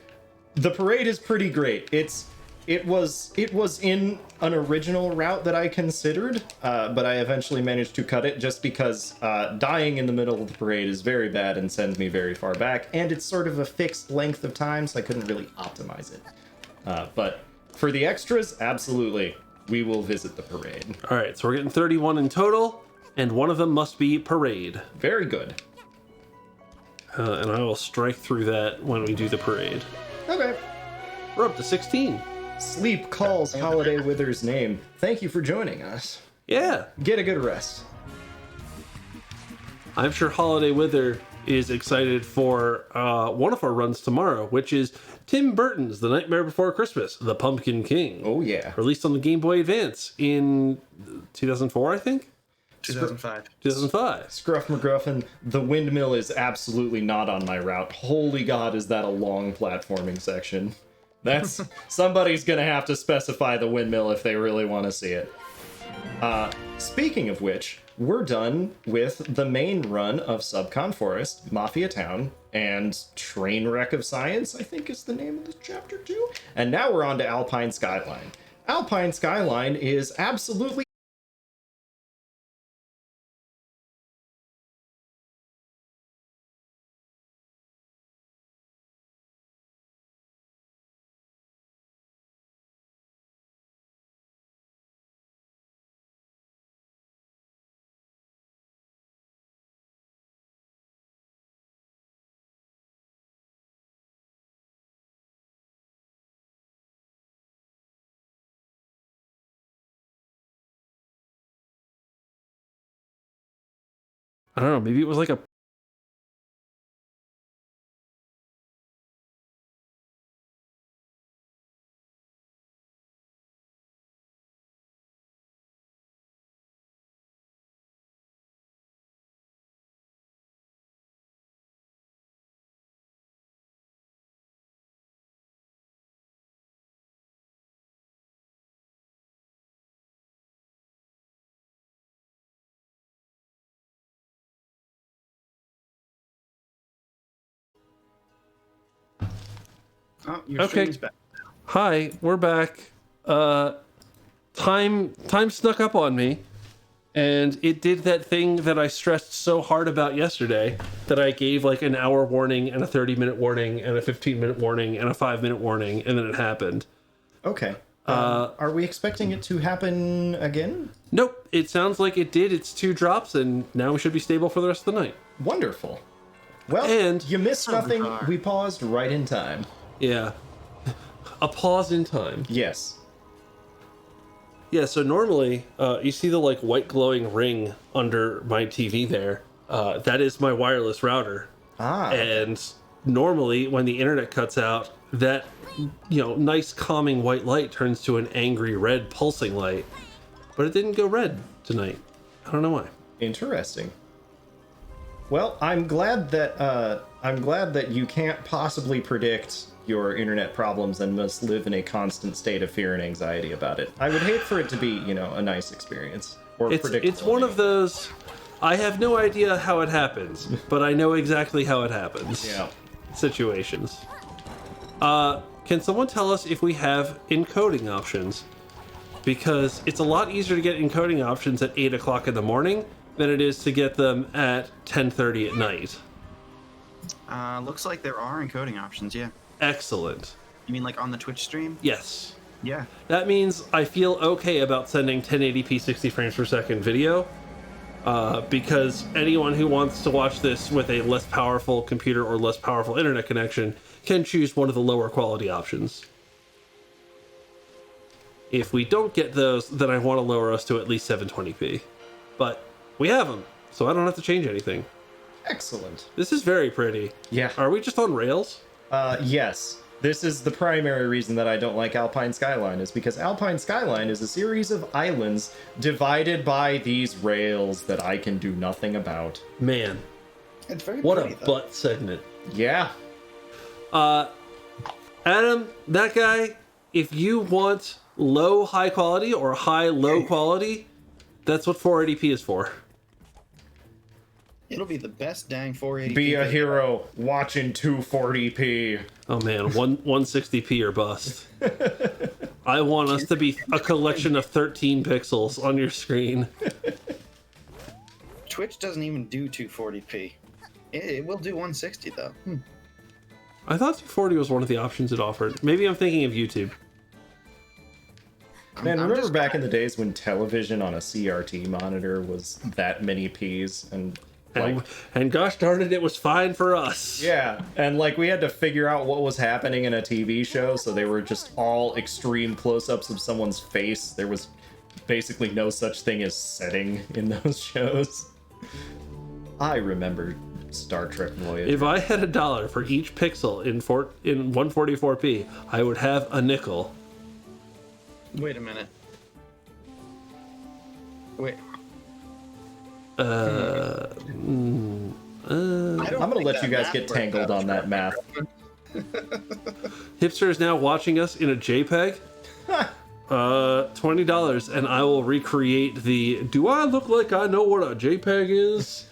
The parade is pretty great. It was in an original route that I considered, but I eventually managed to cut it just because dying in the middle of the parade is very bad and sends me very far back, and it's sort of a fixed length of time, so I couldn't really optimize it. But for the extras, absolutely, we will visit the parade. All right, so we're getting 31 in total, and one of them must be parade. Very good. And I will strike through that when we do the parade. Okay. We're up to 16. Sleep calls Holiday Wither's name. Thank you for joining us. Yeah. Get a good rest. I'm sure Holiday Wither is excited for one of our runs tomorrow, which is Tim Burton's The Nightmare Before Christmas, The Pumpkin King. Oh, yeah. Released on the Game Boy Advance in 2004, I think? 2005. 2005. Scruff McGruffin, the windmill is absolutely not on my route. Holy God, is that a long platforming section. That's... somebody's gonna have to specify the windmill if they really want to see it. Speaking of which, we're done with the main run of Subcon Forest, Mafia Town, and Trainwreck of Science, I think is the name of this chapter too. And now we're on to Alpine Skyline. Alpine Skyline is absolutely... I don't know, maybe it was like a... Oh, your Okay. stream's back. Hi, we're back. Time snuck up on me, and it did that thing that I stressed so hard about yesterday, that I gave like an hour warning and a 30-minute warning and a 15-minute warning and a 5-minute warning, and then it happened. Okay. Are we expecting it to happen again? Nope, it sounds like it did. It's 2 drops, and now we should be stable for the rest of the night. Wonderful. Well, And- you missed nothing. We paused right in time. Yeah. A pause in time. Yes. Yeah, so normally, you see the like white glowing ring under my TV there. That is my wireless router. Ah. And normally, when the internet cuts out, that, you know, nice calming white light turns to an angry red pulsing light. But it didn't go red tonight. I don't know why. Interesting. Well, I'm glad that you can't possibly predict your internet problems and must live in a constant state of fear and anxiety about it. I would hate for it to be, you know, a nice experience or predictable. It's one of those, I have no idea how it happens, but I know exactly how it happens. Yeah. Situations. Can someone tell us if we have encoding options? because it's a lot easier to get encoding options at 8 o'clock in the morning than it is to get them at 10:30 at night. Looks like there are encoding options, yeah. Excellent. You mean like on the Twitch stream? Yes. Yeah. That means I feel okay about sending 1080p 60 frames per second video, because anyone who wants to watch this with a less powerful computer or less powerful internet connection can choose one of the lower quality options. If we don't get those, then I want to lower us to at least 720p. But we have them, so I don't have to change anything. Excellent. This is very pretty. Yeah. Are we just on rails? Yes. This is the primary reason that I don't like Alpine Skyline, is because Alpine Skyline is a series of islands divided by these rails that I can do nothing about. Man, It's very what pretty, a though. butt segment. Yeah. Adam, that guy, if you want low high quality or high low quality, that's what 480p is for. It'll be the best dang 480p. Be a video. hero watching 240p. Oh man, 160p or bust. I want us to be a collection of 13 pixels on your screen. Twitch doesn't even do 240p. It will do 160 though. I thought 240 was one of the options it offered. Maybe I'm thinking of YouTube. Man, I'm remember just- back in the days when television on a CRT monitor was that many Ps and like, And gosh darn it, it was fine for us. yeah, and like we had to figure out what was happening in a TV show, so they were just all extreme close-ups of someone's face. There was basically no such thing as setting in those shows. I remember Star Trek Voyager. If I had $1 for each pixel in 144p, I would have a nickel. Wait a minute. Wait. I'm gonna let you guys get tangled on that math. Hipster is now watching us in a JPEG. $20 and I will recreate the do I look like I know what a JPEG is?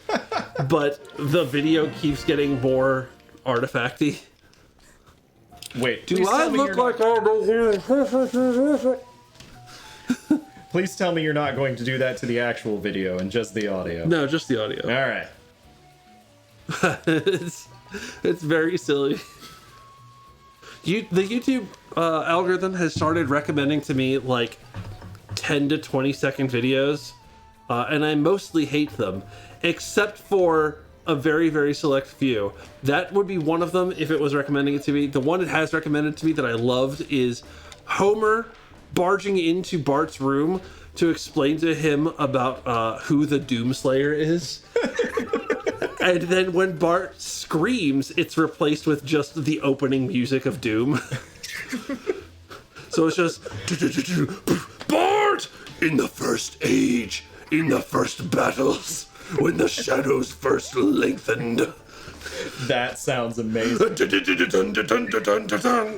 But the video keeps getting more artifacty. Wait, Do I look like I know? Please tell me you're not going to do that to the actual video and just the audio. No, just the audio. All right. it's very silly. The YouTube algorithm has started recommending to me like 10 to 20 second videos, and I mostly hate them, except for a very, very select few. That would be one of them if it was recommending it to me. The one it has recommended to me that I loved is Homer barging into Bart's room to explain to him about who the Doomslayer is. And then when Bart screams, it's replaced with just the opening music of Doom. So it's just Bart in the first age, in the first battles, when the shadows first lengthened. That sounds amazing.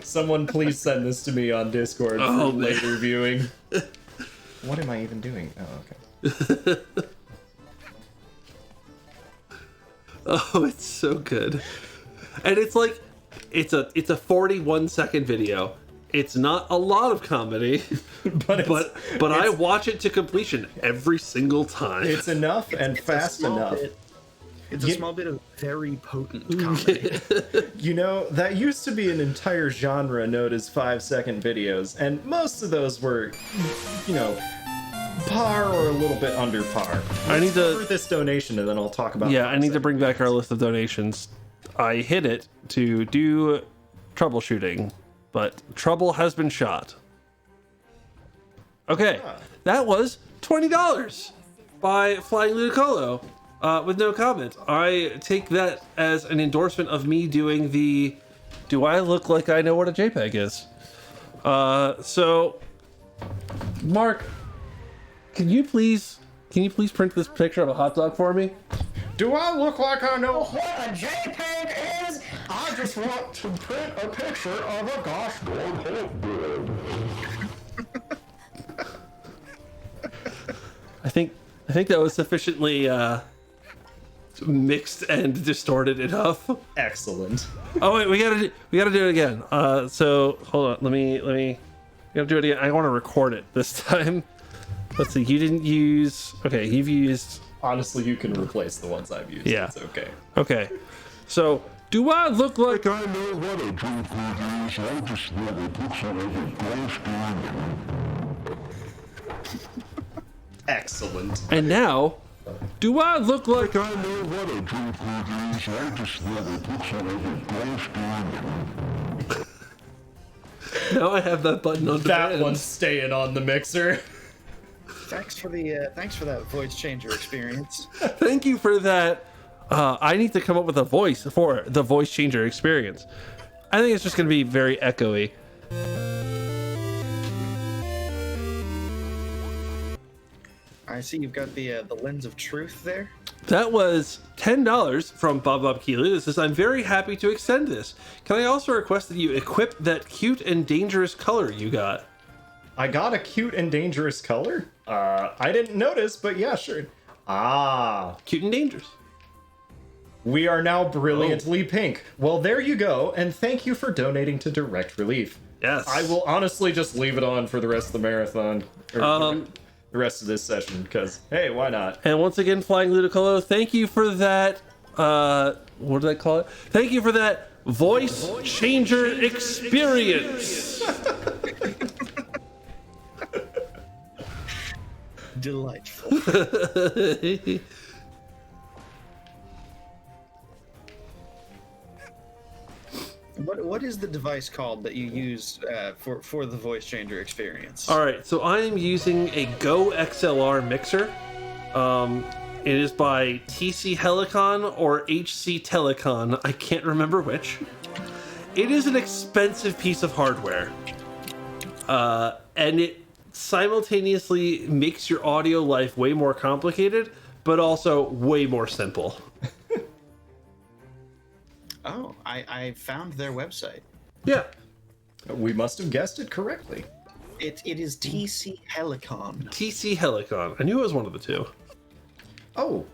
Someone please send this to me on Discord for later viewing. What am I even doing? Oh, okay. Oh, it's so good. And it's like it's a 41-second video. It's not a lot of comedy, but I watch it to completion every single time. It's enough and fast enough. It's a small bit of very potent comedy. You know, that used to be an entire genre known as 5-second videos, and most of those were, you know, par or a little bit under par. I need to for this donation, and then I'll talk about. Yeah, I need to bring back our list of donations. I hit it to do troubleshooting, but trouble has been shot. Okay, that was $20 by Flying Ludicolo with no comment. I take that as an endorsement of me doing the do I look like I know what a JPEG is? So, Mark, can you please print this picture of a hot dog for me? Do I look like I know What a JPEG is? I just want to print a picture of a gosh darn hot dog. I think that was sufficiently mixed and distorted enough. Excellent. Oh wait, we gotta do it again. So hold on, let me gotta do it again. I want to record it this time. Let's see. You didn't use. Okay, you've used. Honestly, you can replace the ones I've used. Yeah. It's okay. Okay. So, do I look like I know what a drink is. I just never put some of it Excellent. And now, do I look like I know what a drink is. I just never put some of it Now I have that button on That demand. one's staying on the mixer. Thanks for that voice changer experience. Thank you for that. I need to come up with a voice for the voice changer experience. I think it's just going to be very echoey. I see you've got the lens of truth there. That was $10 from Bob Keeley. This is, I'm very happy to extend this. Can I also request that you equip that cute and dangerous color you got? I got a cute and dangerous color? I didn't notice, but yeah, sure. Ah. Cute and dangerous. We are now brilliantly pink. Well, there you go, and thank you for donating to Direct Relief. Yes. I will honestly just leave it on for the rest of the marathon. Or the rest of this session, because, hey, why not? And once again, Flying Ludicolo, thank you for that, what did I call it? Thank you for that voice changer experience. Delightful. What is the device called that you use for the voice changer experience? All right, so I am using a Go XLR mixer. It is by TC Helicon or HC Telecon. I can't remember which. It is an expensive piece of hardware. And it simultaneously makes your audio life way more complicated, but also way more simple. Oh, I found their website. Yeah. We must have guessed it correctly. It is TC Helicon. TC Helicon. I knew it was one of the two. Oh.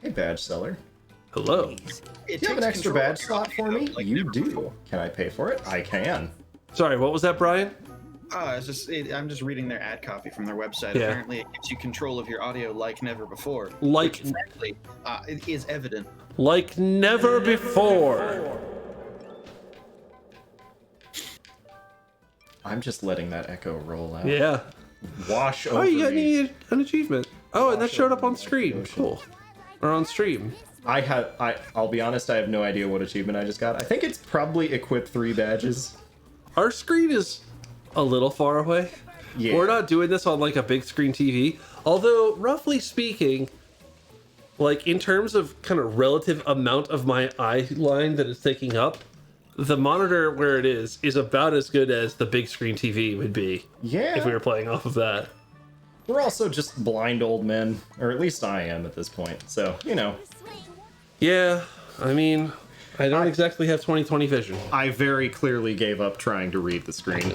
Hey, badge seller. Hello. Do you have an extra badge slot for me? You do. Can I pay for it? I can. Sorry, what was that, Brian? I'm just reading their ad copy from their website. Yeah. Apparently, it gives you control of your audio like never before. Like, which, frankly, it is evident. Like never before. I'm just letting that echo roll out. Yeah. Wash over Oh, you got me. an achievement. Oh, and that showed up on screen. Cool. Or on stream. I'll be honest, I have no idea what achievement I just got. I think it's probably equip 3 badges. Our screen is a little far away. Yeah. We're not doing this on like a big screen TV. Although, roughly speaking, like in terms of kind of relative amount of my eye line that it's taking up, the monitor where it is about as good as the big screen TV would be. Yeah. If we were playing off of that. We're also just blind old men, or at least I am at this point. So, you know. Yeah, I mean, I don't exactly have 20/20 vision. I very clearly gave up trying to read the screen.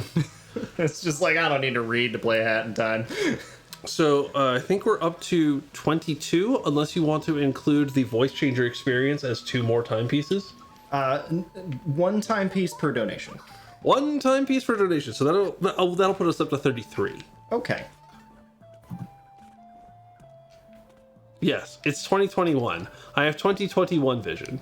It's just like, I don't need to read to play Hat in Time. So I think we're up to 22, unless you want to include the voice changer experience as 2 more timepieces. 1 timepiece per donation. 1 timepiece per donation. So that'll put us up to 33. Okay. Yes, it's 2021. I have 2021 vision.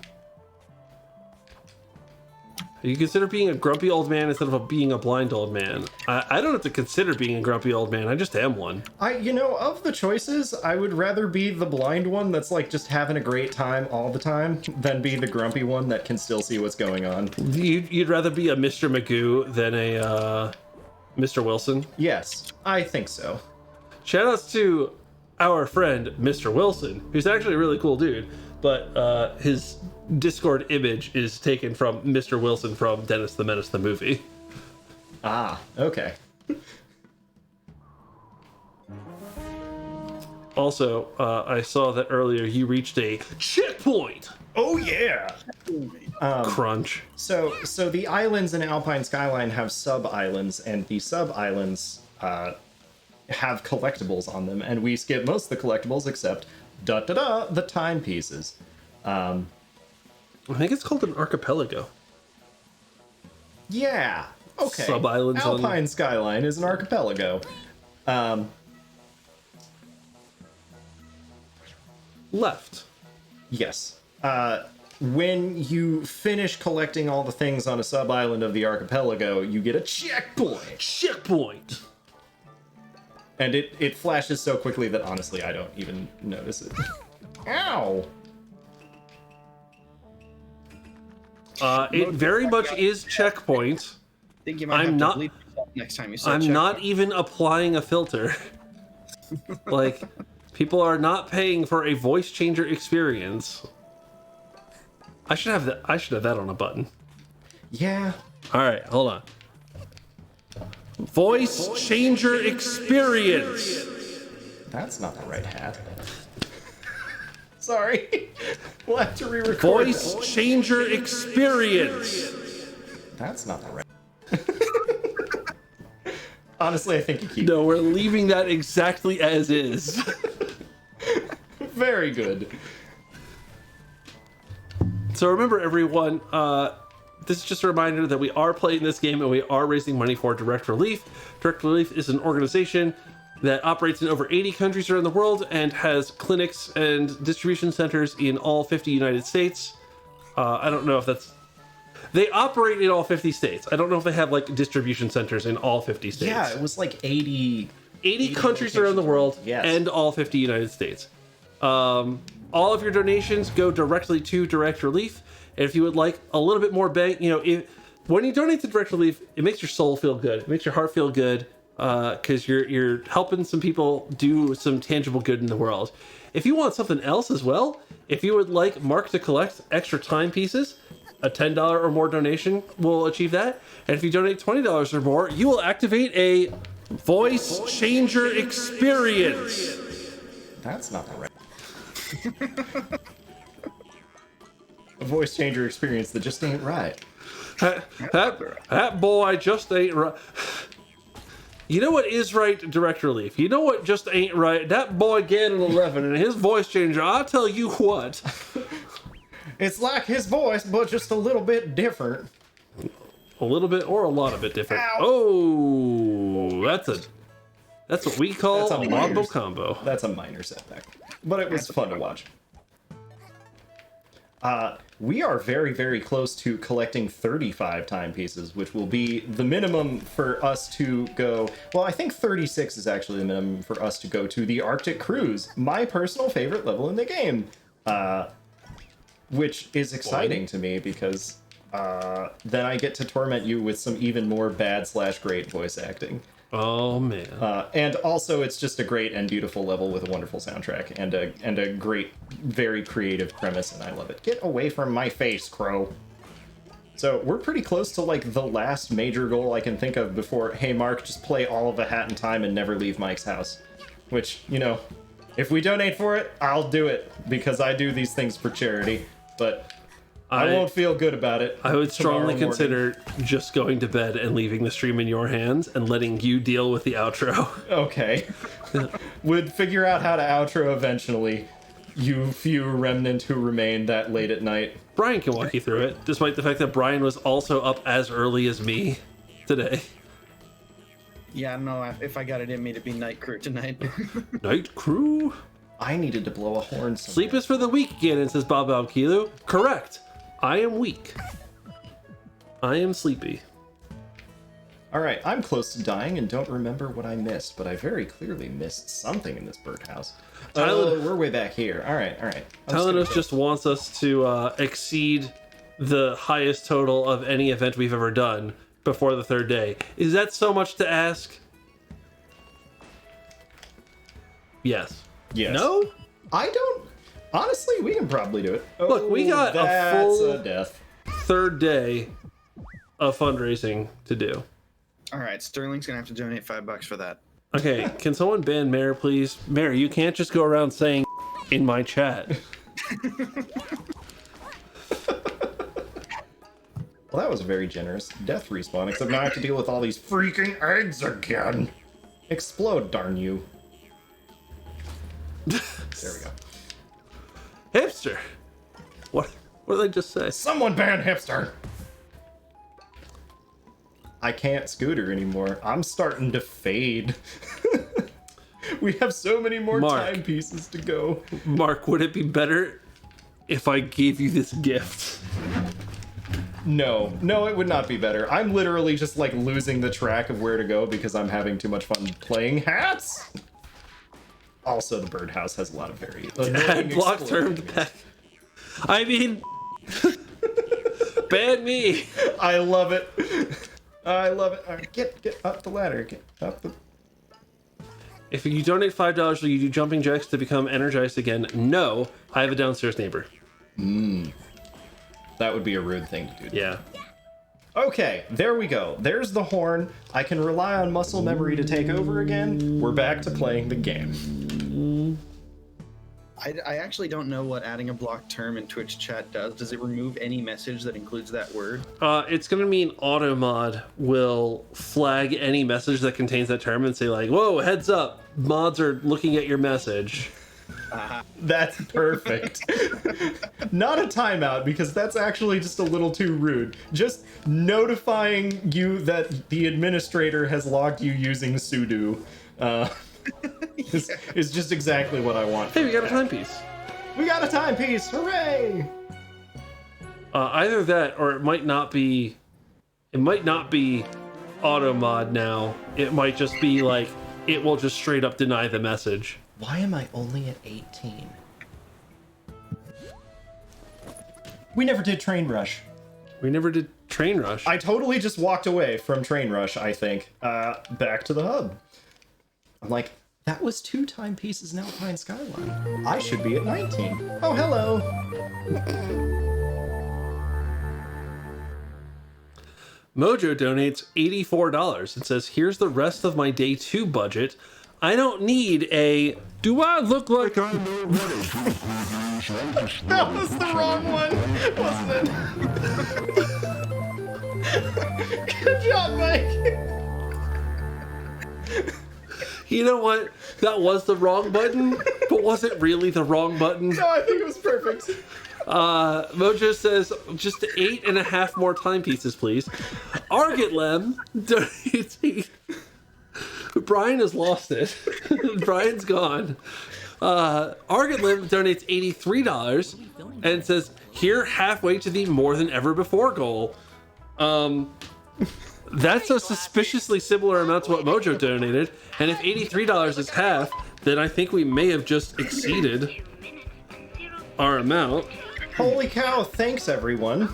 You consider being a grumpy old man instead of being a blind old man. I don't have to consider being a grumpy old man. I just am one. Of the choices, I would rather be the blind one that's like just having a great time all the time than be the grumpy one that can still see what's going on. You'd rather be a Mr. Magoo than a Mr. Wilson? Yes, I think so. Shoutouts to our friend, Mr. Wilson, who's actually a really cool dude, but his Discord image is taken from Mr. Wilson from Dennis the Menace the movie. Ah, okay. Also, I saw that earlier you reached a checkpoint. Oh yeah. Crunch. So the islands in Alpine Skyline have sub-islands, and the sub-islands have collectibles on them, and we skip most of the collectibles except the timepieces. I think it's called an archipelago. Yeah. Okay. Sub-islands on- Alpine Skyline is an archipelago. Left. Yes. When you finish collecting all the things on a sub-island of the archipelago, you get a checkpoint. Checkpoint. And it flashes so quickly that honestly I don't even notice it. Ow! It very much is checkpoint. I think you might have to bleep yourself next time you say I'm check. not even applying a filter. Like, people are not paying for a voice changer experience. I should have that. I should have that on a button. Yeah. All right, hold on. Voice changer experience. That's not the right hat. Sorry. We'll have to re-record. Voice changer experience. That's not the right. Honestly, I think you keep. No, we're leaving that exactly as is. Very good. So remember, everyone, this is just a reminder that we are playing this game and we are raising money for Direct Relief. Direct Relief is an organization that operates in over 80 countries around the world and has clinics and distribution centers in all 50 United States. I don't know if that's... They operate in all 50 states. I don't know if they have, like, distribution centers in all 50 states. Yeah, it was like 80 countries around the world, yes. And all 50 United States. All of your donations go directly to Direct Relief. And if you would like a little bit more bang, when you donate to Direct Relief, it makes your soul feel good. It makes your heart feel good because you're helping some people do some tangible good in the world. If you want something else as well, if you would like Mark to collect extra timepieces, a $10 or more donation will achieve that. And if you donate $20 or more, you will activate a voice changer experience. That's not the right. A voice changer experience that just ain't right. That boy just ain't right. You know what is right, Direct Relief? You know what just ain't right? That boy Ganon 11 and his voice changer, I'll tell you what. It's like his voice, but just a little bit different. A little bit or a lot of it different. Ow. Oh, that's what we call That's a wombo combo. That's a minor setback, but it was fun to watch. We are very, very close to collecting 35 timepieces, which will be the minimum for us to go... Well, I think 36 is actually the minimum for us to go to the Arctic Cruise, my personal favorite level in the game. Which is exciting to me because then I get to torment you with some even more bad/great voice acting. Oh man! And also, it's just a great and beautiful level with a wonderful soundtrack and a great, very creative premise, and I love it. Get away from my face, Crow. So we're pretty close to like the last major goal I can think of before. Hey, Mark, just play all of A Hat in Time and never leave Mike's house. Which, if we donate for it, I'll do it because I do these things for charity. But I won't feel good about it. I would strongly consider just going to bed and leaving the stream in your hands and letting you deal with the outro. Okay. Would figure out how to outro eventually. You few remnant who remain that late at night. Brian can walk you through it, despite the fact that Brian was also up as early as me today. Yeah, I don't know if I got it in me to be night crew tonight. Night crew? I needed to blow a horn somewhere. Sleep is for the weak, Ganon, says Bob Kilu. Correct. I am weak. I am sleepy. Alright, I'm close to dying and don't remember what I missed, but I very clearly missed something in this birdhouse. We're way back here. Alright. Tylenus just wants us to exceed the highest total of any event we've ever done before the third day. Is that so much to ask? Yes. Yes. No? I don't... Honestly, we can probably do it. Look, we got a full death. third day of fundraising to do. All right, Sterling's gonna have to donate $5 for that. Okay, can someone ban Mare, please? Mare, you can't just go around saying in my chat. Well, that was a very generous death respawn, except now I have to deal with all these freaking eggs again. Explode, darn you. There we go. Hipster! What did I just say? Someone ban hipster! I can't scooter anymore. I'm starting to fade. We have so many more timepieces to go. Mark, would it be better if I gave you this gift? No, it would not be better. I'm literally just like losing the track of where to go because I'm having too much fun playing hats. Also, the birdhouse has a lot of very Add block termed back. I mean, ban me. I love it. I love it. All right, get up the ladder. Get up the. If you donate $5, will you do jumping jacks to become energized again? No, I have a downstairs neighbor. That would be a rude thing to do. Yeah. Okay, there we go. There's the horn. I can rely on muscle memory to take over again. We're back to playing the game. I actually don't know what adding a block term in Twitch chat does. Does it remove any message that includes that word? It's going to mean AutoMod will flag any message that contains that term and say like, whoa, heads up, mods are looking at your message. That's perfect. Not a timeout, because that's actually just a little too rude. Just notifying you that the administrator has logged you using sudo is just exactly what I want. Hey, we got a timepiece. We got a timepiece! Hooray! Either that, or it might not be. It might not be AutoMod now. It might just be like it will just straight up deny the message. Why am I only at 18? We never did Train Rush. We never did Train Rush. I totally just walked away from Train Rush, I think. Back to the hub. I'm like, that was 2 timepieces in Alpine Skyline. I should be at 19. Oh, hello. Mojo donates $84 and says, here's the rest of my day 2 budget. I don't need a, do I look like I know what it is? That was the wrong one, wasn't it? Good job, Mike. You know what? That was the wrong button, but was it really the wrong button? No, I think it was perfect. Mojo says, just 8.5 more timepieces, please. Argetlem donates. Brian has lost it. Brian's gone. Argetlem donates $83 and says, here halfway to the more than ever before goal. That's a suspiciously similar amount to what Mojo donated, and if $83 is half, then I think we may have just exceeded our amount. Holy cow, thanks everyone.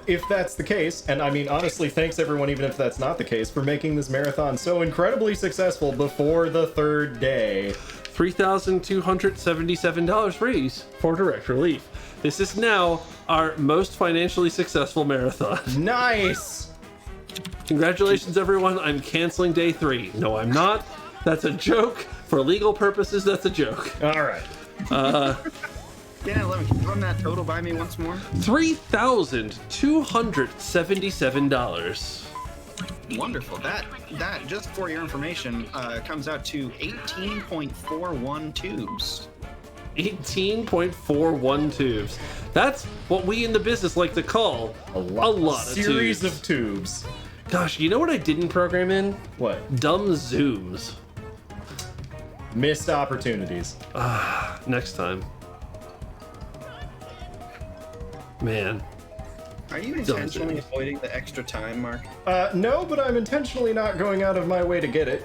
If that's the case, and I mean, honestly, thanks everyone, even if that's not the case, for making this marathon so incredibly successful before the 3rd day. $3,277 freeze for direct relief. This is now our most financially successful marathon. Nice! Congratulations, everyone. I'm canceling day 3. No, I'm not. That's a joke. For legal purposes, that's a joke. All right. Yeah, let me run that total by me once more. $3,277. Wonderful. That just for your information comes out to 18.41 tubes. 18.41 tubes. That's what we in the business like to call a lot of series tubes. Of tubes. Gosh, you know what I didn't program in? What? Dumb zooms. Missed opportunities. Next time. Man. Are you intentionally avoiding the extra time, Mark? No, but I'm intentionally not going out of my way to get it.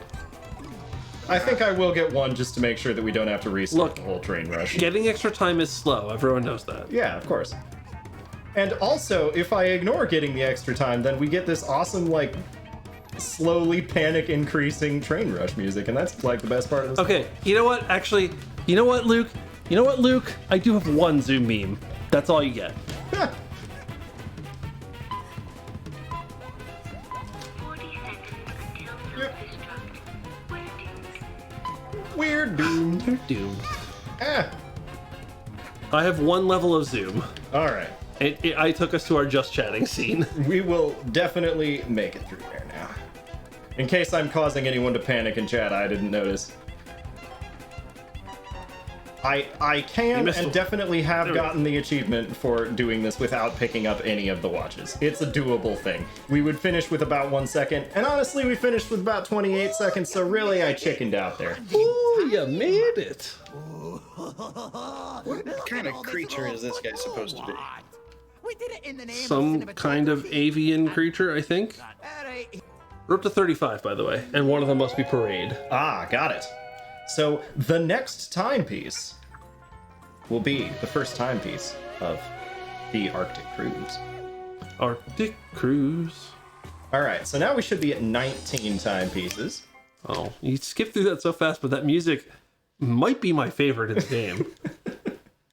I think I will get one just to make sure that we don't have to restart the whole train rush. Getting extra time is slow. Everyone knows that. Yeah, of course. And also, if I ignore getting the extra time, then we get this awesome, like, slowly panic increasing train rush music, and that's, like, the best part of this. Okay, you know what? Actually, you know what, Luke? I do have one Zoom meme. That's all you get. We're doomed. We're doomed. I have one level of Zoom. All right. I took us to our just chatting scene. We will definitely make it through there now. In case I'm causing anyone to panic in chat, I didn't notice. I can missed and one. definitely have There we go. gotten the achievement for doing this without picking up any of the watches. It's a doable thing. We would finish with about 1 second, and honestly, we finished with about 28 seconds, so really I chickened out there. Ooh, you made it. What kind of creature is this guy supposed to be? We did it in the name Some of kind of avian creature, I think. We're up to 35, by the way, and one of them must be Parade. Ah, got it. So the next timepiece will be the first timepiece of the Arctic Cruise. Arctic Cruise. All right, so now we should be at 19 timepieces. Oh, you skipped through that so fast, but that music might be my favorite in the game.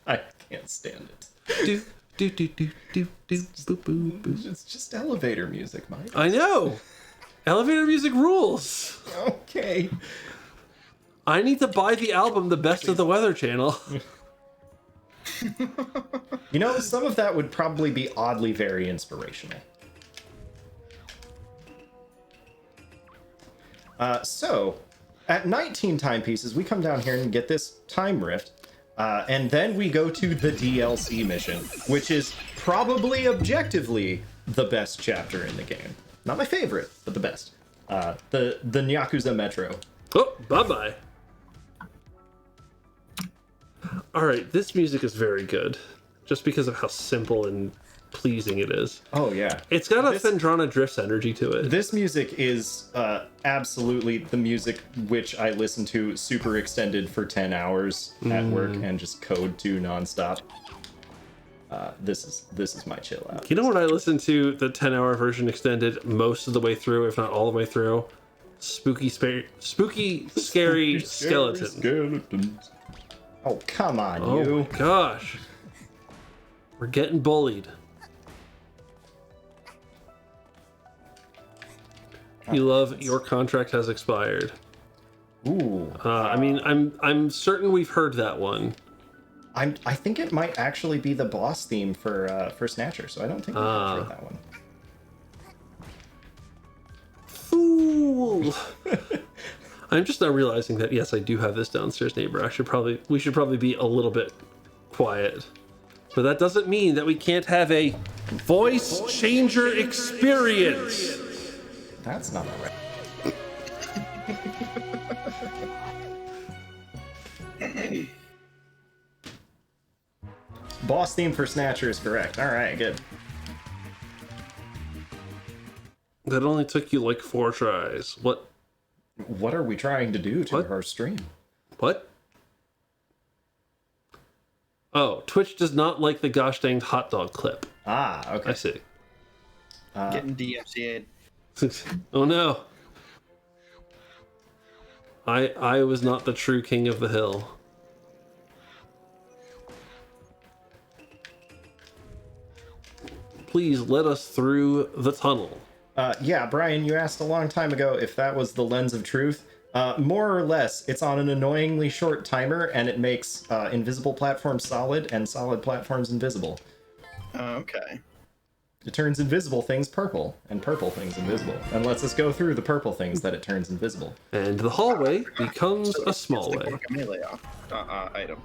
I can't stand it. do, do, do, do, do, do, boo, boo, boo. It's just elevator music, Mike. I know. Elevator music rules. Okay. I need to buy the album The Best of the Weather Channel. You know, some of that would probably be oddly very inspirational. So, at 19 timepieces, we come down here and get this time rift. And then we go to the DLC mission, which is probably objectively the best chapter in the game. Not my favorite, but the best. The Yakuza Metro. Oh, bye-bye. Alright, this music is very good. Just because of how simple and pleasing it is. Oh, yeah. It's got a Phendrana Drifts energy to it. This music is absolutely the music which I listen to super extended for 10 hours at work and just code to nonstop. This is my chill out. You know what I listened to the 10-hour version extended most of the way through, if not all the way through? Spooky, scary skeleton. Skeletons. Oh, come on, Oh you. my gosh. We're getting bullied. You love Your Contract Has Expired. Ooh. I mean, I'm certain we've heard that one. I think it might actually be the boss theme for Snatcher, so I don't think we've heard that one. Fool! I'm just now realizing that yes, I do have this downstairs neighbor. We should probably be a little bit quiet. But that doesn't mean that we can't have a voice changer experience. That's not alright. Boss theme for Snatcher is correct. Alright, good. That only took you like 4 tries. What are we trying to do to What? our stream? What? Oh, Twitch does not like the gosh dang hot dog clip. Ah, okay. I see. Getting DMCA'd. Oh no. I was not the true king of the hill. Please let us through the tunnel. Yeah, Brian, you asked a long time ago if that was the lens of truth. More or less, it's on an annoyingly short timer, and it makes invisible platforms solid and solid platforms invisible. Okay. It turns invisible things purple, and purple things invisible, and lets us go through the purple things that it turns invisible. And the hallway becomes a small way. Guacamole item.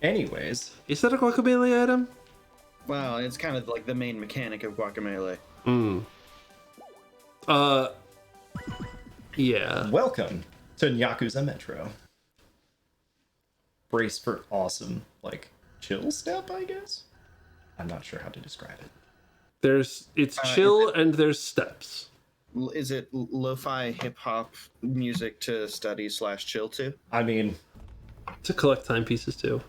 Anyways, Is that a guacamole item? Well, it's kind of like the main mechanic of Guacamole. Yeah. welcome to Yakuza Metro. Brace for awesome, like, chill step, I guess? I'm not sure how to describe it. It's chill and there's steps. Is it lo-fi hip-hop music to study / chill to? I mean, To collect timepieces too.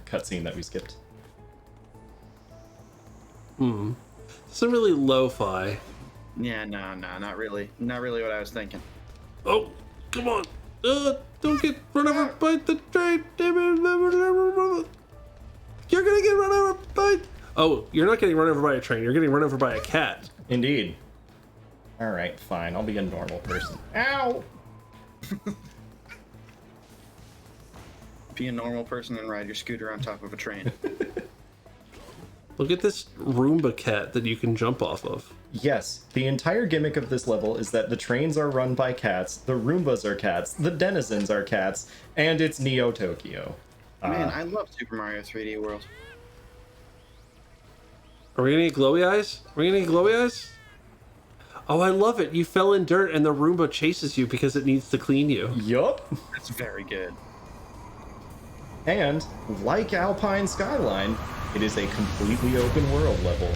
cutscene that we skipped. It's a really lo-fi. Yeah, no, not really. Not really what I was thinking. Oh, come on. Don't get run over by the train. You're gonna get run over by... Oh, you're not getting run over by a train. You're getting run over by a cat. Indeed. Alright, fine. I'll be a normal person. Ow! Be a normal person and ride your scooter on top of a train. Look at this Roomba cat that you can jump off of. Yes, the entire gimmick of this level is that the trains are run by cats, the Roombas are cats, the denizens are cats, and it's Neo Tokyo. Man, I love Super Mario 3D World. Are we gonna get glowy eyes? Are we gonna get glowy eyes? Oh, I love it. You fell in dirt and the Roomba chases you because it needs to clean you. Yup. That's very good. And, like Alpine Skyline, it is a completely open world level.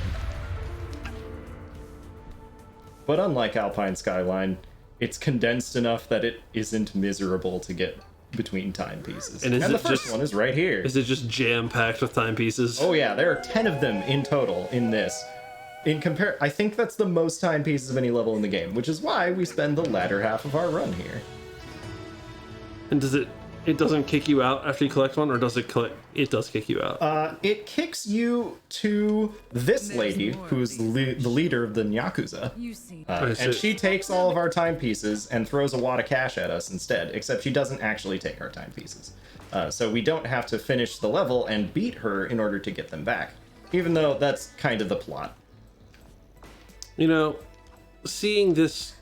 But unlike Alpine Skyline, it's condensed enough that it isn't miserable to get between timepieces. And the first one is right here. Is it just jam-packed with timepieces? Oh yeah, there are 10 of them in total in this. I think that's the most timepieces of any level in the game, which is why we spend the latter half of our run here. And it doesn't kick you out after you collect one, or does it it does kick you out? It kicks you to this lady, who's the leader of the Yakuza. And she takes all of our timepieces and throws a wad of cash at us instead, except she doesn't actually take our timepieces. So we don't have to finish the level and beat her in order to get them back, even though that's kind of the plot. You know, seeing this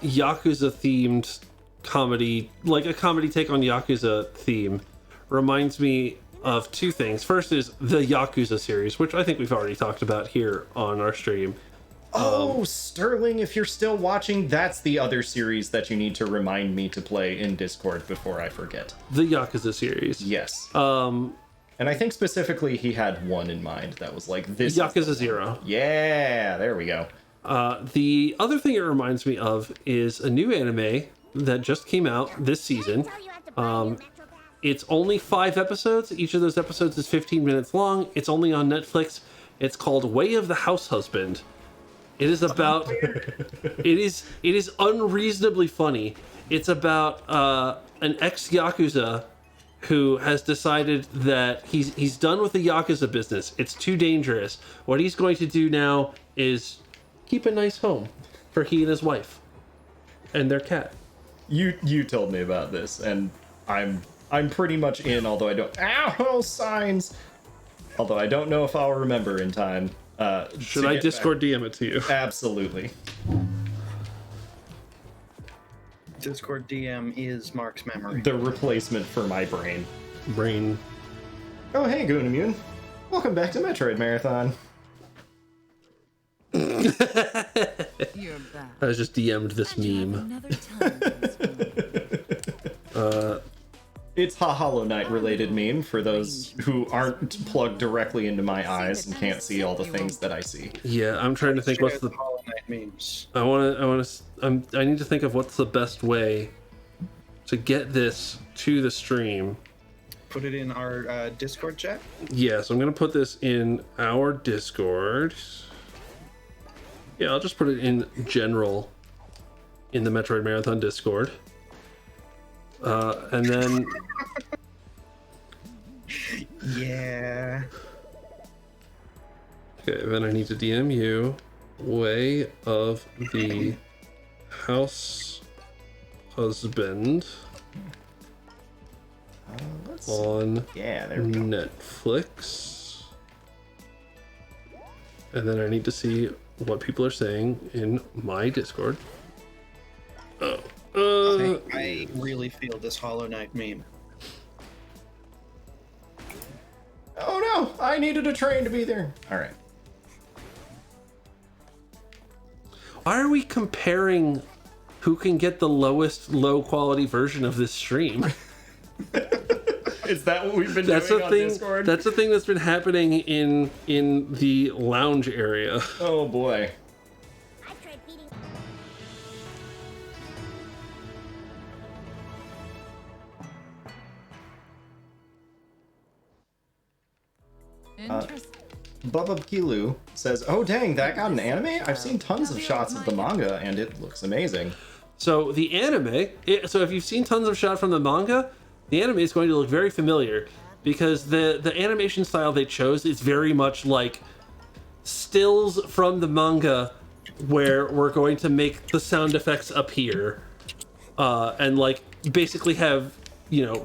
Yakuza-themed comedy, like a comedy take on Yakuza theme, reminds me of two things. First is the Yakuza series, which I think we've already talked about here on our stream. Oh, Sterling, if you're still watching, that's the other series that you need to remind me to play in Discord before I forget. The Yakuza series. Yes. And I think specifically he had one in mind that was like this. Yakuza 0. Yeah, there we go. The other thing it reminds me of is a new anime that just came out this season. It's only 5 episodes. Each of those episodes is 15 minutes long. It's only on Netflix. It's called Way of the House Husband. It is about it is unreasonably funny. It's about an ex-Yakuza who has decided that he's done with the Yakuza business. It's too dangerous. What he's going to do now is keep a nice home for he and his wife and their cat. You told me about this, and I'm pretty much in, although I don't. Ow, signs! Although I don't know if I'll remember in time. Should I Discord DM it to you? Absolutely. Discord DM is Mark's memory. The replacement for my brain. Oh, hey, Goonimmune. Welcome back to Metroid Marathon. I just DM'd this meme. It's a Hollow Knight related meme for those who aren't plugged directly into my eyes and can't see all the things that I see. Yeah, I'm trying to think what's the Hollow Knight memes. I need to think of what's the best way to get this to the stream. Put it in our Discord chat? Yeah, so I'm going to put this in our Discord. Yeah, I'll just put it in general in the Metroid Marathon Discord. And then... Yeah. Okay, then I need to DM you Way of the House Husband on Netflix. And then I need to see what people are saying in my Discord. I really feel this Hollow Knight meme. Oh no! I needed a train to be there. Alright. Why are we comparing who can get the lowest low quality version of this stream? Is that what we've been doing on Discord? That's the thing that's been happening in the lounge area. Oh boy. Bubba Kilu says, "Oh dang, that got an anime? I've seen tons of shots of the manga, and it looks amazing." So the anime, so if you've seen tons of shots from the manga, the anime is going to look very familiar because the animation style they chose is very much like stills from the manga, where we're going to make the sound effects appear, and like basically have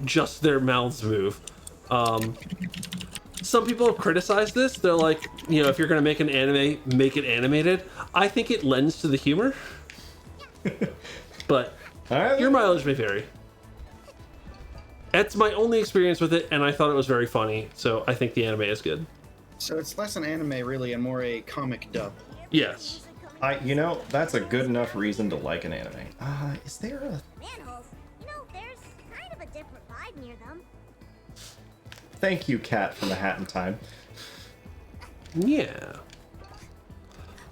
just their mouths move. some people have criticized this. They're like, you know, if you're going to make an anime, make it animated. I think it lends to the humor. But your mileage may vary. That's my only experience with it, and I thought it was very funny, so I think the anime is good. So it's less an anime, really, and more a comic dub. Yes. You know, that's a good enough reason to like an anime. Is there a... Manholes. You know, there's kind of a different vibe near them. Thank you, Cat, from A Hat in Time. Yeah.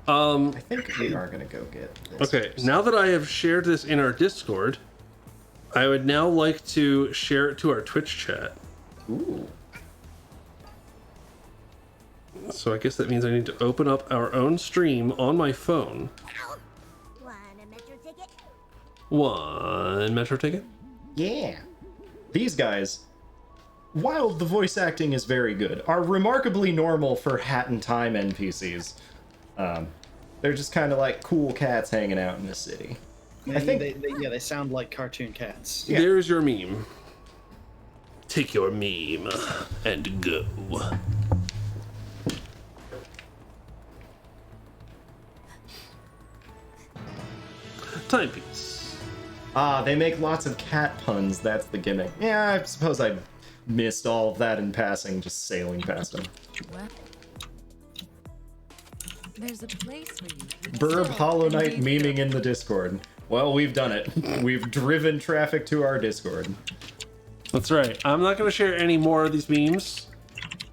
I think we are going to go get this. Okay, now that I have shared this in our Discord, I would now like to share it to our Twitch chat. Ooh. So I guess that means I need to open up our own stream on my phone. Want a metro ticket? One Metro ticket? Yeah. These guys, while the voice acting is very good, are remarkably normal for Hat in Time NPCs. They're just kind of like cool cats hanging out in the city. I think They sound like cartoon cats. Yeah. There's your meme. Take your meme and go. Timepiece. they make lots of cat puns. That's the gimmick. Yeah, I suppose I missed all of that in passing, just sailing past them. Well, there's a place for you. Burb So, Hollow Knight and you- memeing in the Discord. Well, we've done it. We've driven traffic to our Discord. That's right. I'm not going to share any more of these memes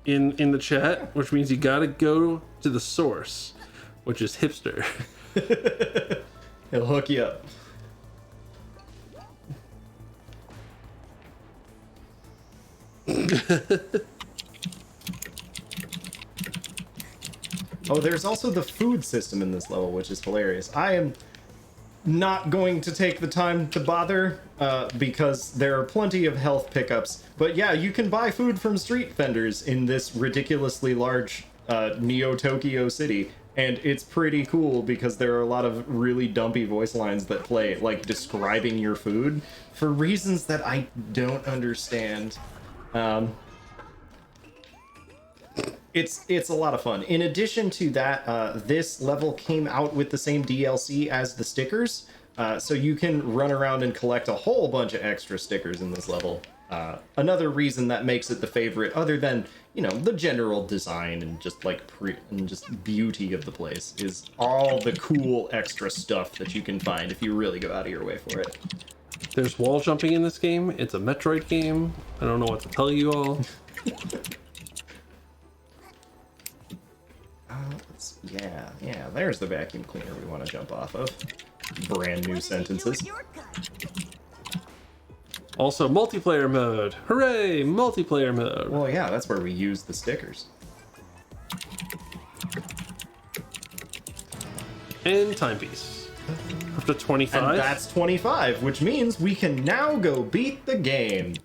in the chat, which means you got to go to the source, which is Hipster. He'll hook you up. Oh, there's also the food system in this level, which is hilarious. I am not going to take the time to bother because there are plenty of health pickups. But yeah, you can buy food from street vendors in this ridiculously large Neo-Tokyo city. And it's pretty cool because there are a lot of really dumpy voice lines that play, like describing your food for reasons that I don't understand. It's a lot of fun. In addition to that, this level came out with the same DLC as the stickers, so you can run around and collect a whole bunch of extra stickers in this level. Another reason that makes it the favorite, other than, you know, the general design and just like and just beauty of the place, is all the cool extra stuff that you can find if you really go out of your way for it. There's wall jumping in this game. It's a Metroid game. I don't know what to tell you all. Yeah, there's the vacuum cleaner we want to jump off of. Brand new sentences. Also, multiplayer mode. Hooray, multiplayer mode. Well, yeah, that's where we use the stickers. And timepiece. Up to 25. And that's 25, which means we can now go beat the game.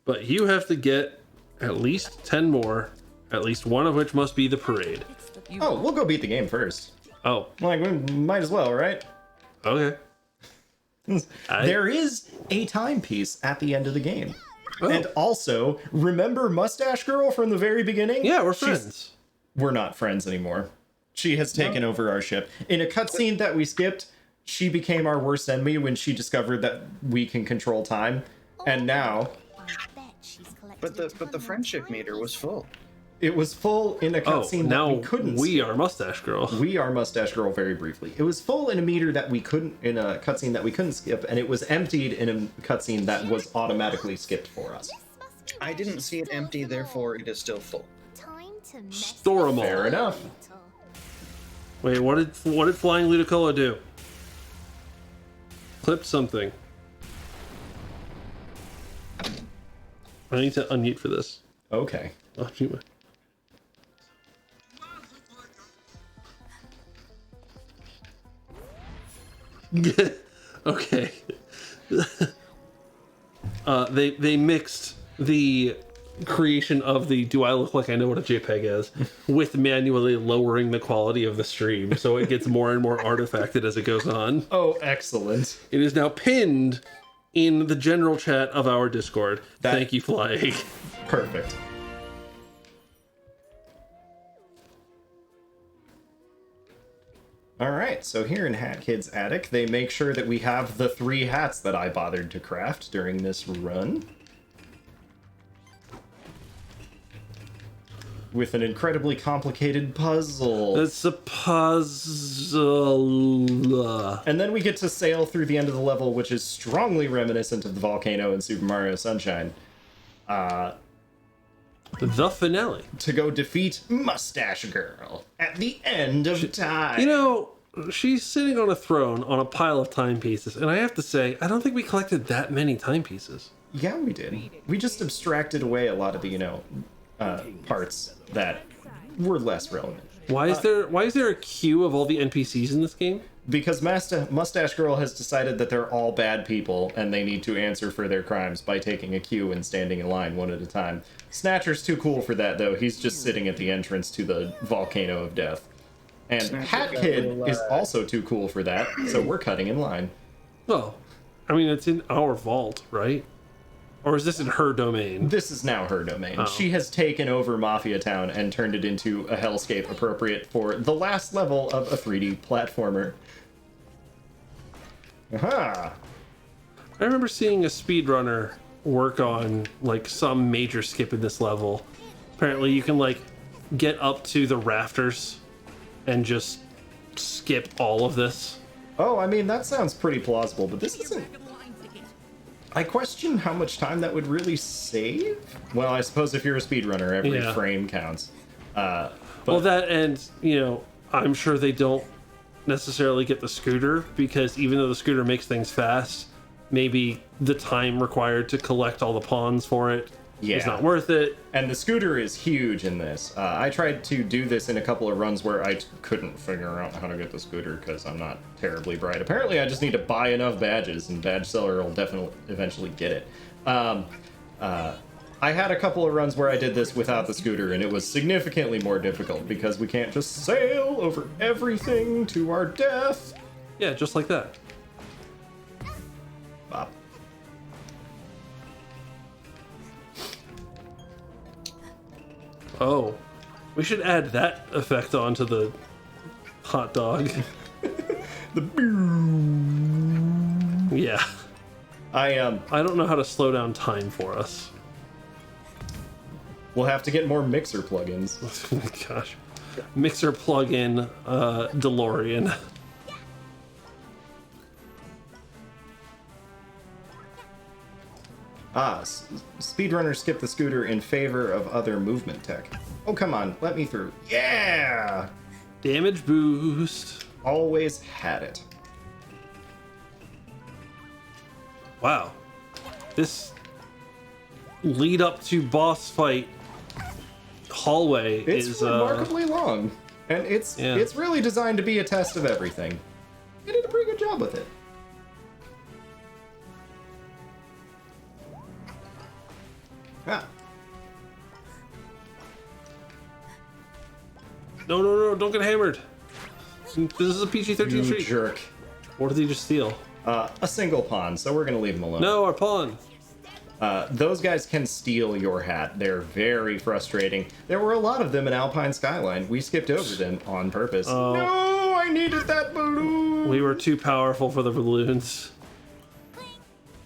But you have to get at least 10 more, at least one of which must be the parade. Oh, we'll go beat the game first. Oh. Like, we might as well, right? Okay. There is a timepiece at the end of the game. Oh. And also, remember Mustache Girl from the very beginning? Yeah, we're friends. We're not friends anymore. She has taken over our ship. In a cutscene that we skipped, she became our worst enemy when she discovered that we can control time. And now... But the friendship meter was full. It was full in a cutscene that we couldn't we skip. are Mustache Girl. We are Mustache Girl very briefly. It was full in a meter that we couldn't, in a cutscene that we couldn't skip, and it was emptied in a cutscene that was automatically skipped for us. I didn't see it empty, therefore it is still full. Store 'em all. Fair enough. Wait, what did Flying Ludicolo do? Clipped something. I need to unmute for this. Okay. Oh, shoot. Okay. They mixed the creation of the "Do I look like I know what a JPEG is?" with manually lowering the quality of the stream, so it gets more and more artifacted as it goes on. Oh, excellent! It is now pinned in the general chat of our Discord. Thank you, Flying. Perfect. Alright, so here in Hat Kid's attic, they make sure that we have the 3 hats that I bothered to craft during this run. With an incredibly complicated puzzle. It's a puzzle. And then we get to sail through the end of the level, which is strongly reminiscent of the volcano in Super Mario Sunshine. The finale. To go defeat Mustache Girl at the end of time. You know, she's sitting on a throne on a pile of timepieces, and I have to say, I don't think we collected that many timepieces. Yeah, we did. We just abstracted away a lot of the, parts that were less relevant. Why is there a queue of all the NPCs in this game? Because Mustache Girl has decided that they're all bad people and they need to answer for their crimes by taking a queue and standing in line one at a time. Snatcher's too cool for that, though. He's just sitting at the entrance to the volcano of death. And Hat Kid is also too cool for that, so we're cutting in line. Well, I mean, it's in our vault, right? Or is this in her domain? This is now her domain. Oh. She has taken over Mafia Town and turned it into a hellscape appropriate for the last level of a 3D platformer. Aha! I remember seeing a speedrunner work on, like, some major skip in this level. Apparently you can, like, get up to the rafters and just skip all of this. Oh, I mean, that sounds pretty plausible, but this isn't... I question how much time that would really save. Well, I suppose if you're a speedrunner, every frame counts. Well, that and, I'm sure they don't necessarily get the scooter, because even though the scooter makes things fast, maybe the time required to collect all the pawns for it is not worth it. And the scooter is huge in this. I tried to do this in a couple of runs where I couldn't figure out how to get the scooter because I'm not terribly bright. Apparently, I just need to buy enough badges, and Badge Seller will definitely eventually get it. I had a couple of runs where I did this without the scooter, and it was significantly more difficult because we can't just sail over everything to our death. Yeah, just like that. Bop. Oh, we should add that effect onto the hot dog. Yeah. I don't know how to slow down time for us. We'll have to get more mixer plugins. Gosh. Mixer plugin DeLorean. Speedrunners skip the scooter in favor of other movement tech. Oh, come on, let me through. Yeah! Damage boost. Always had it. Wow. This lead up to boss fight hallway is remarkably long. And it's really designed to be a test of everything. They did a pretty good job with it. Ah. No, don't get hammered. This is a PG-13 You street. jerk. What did he just steal? A single pawn, so we're gonna leave him alone. No, our pawn. Those guys can steal your hat. They're very frustrating. There were a lot of them in Alpine Skyline. We skipped over them on purpose. Oh. No, I needed that balloon. We were too powerful for the balloons.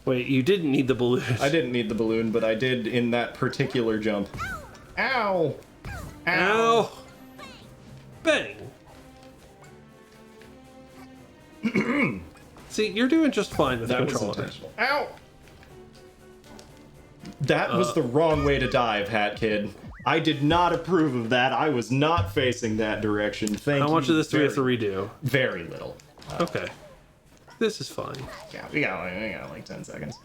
Wait, you didn't need the balloon. I didn't need the balloon, but I did in that particular jump. Ow! Ow! Ow! Bang! See, you're doing just fine with the That was controller. intentional. Ow! That was the wrong way to dive, Hat Kid. I did not approve of that. I was not facing that direction. Thank you. How much of this do we have to redo? Very little. Okay. This is fine. Yeah, we got like 10 seconds.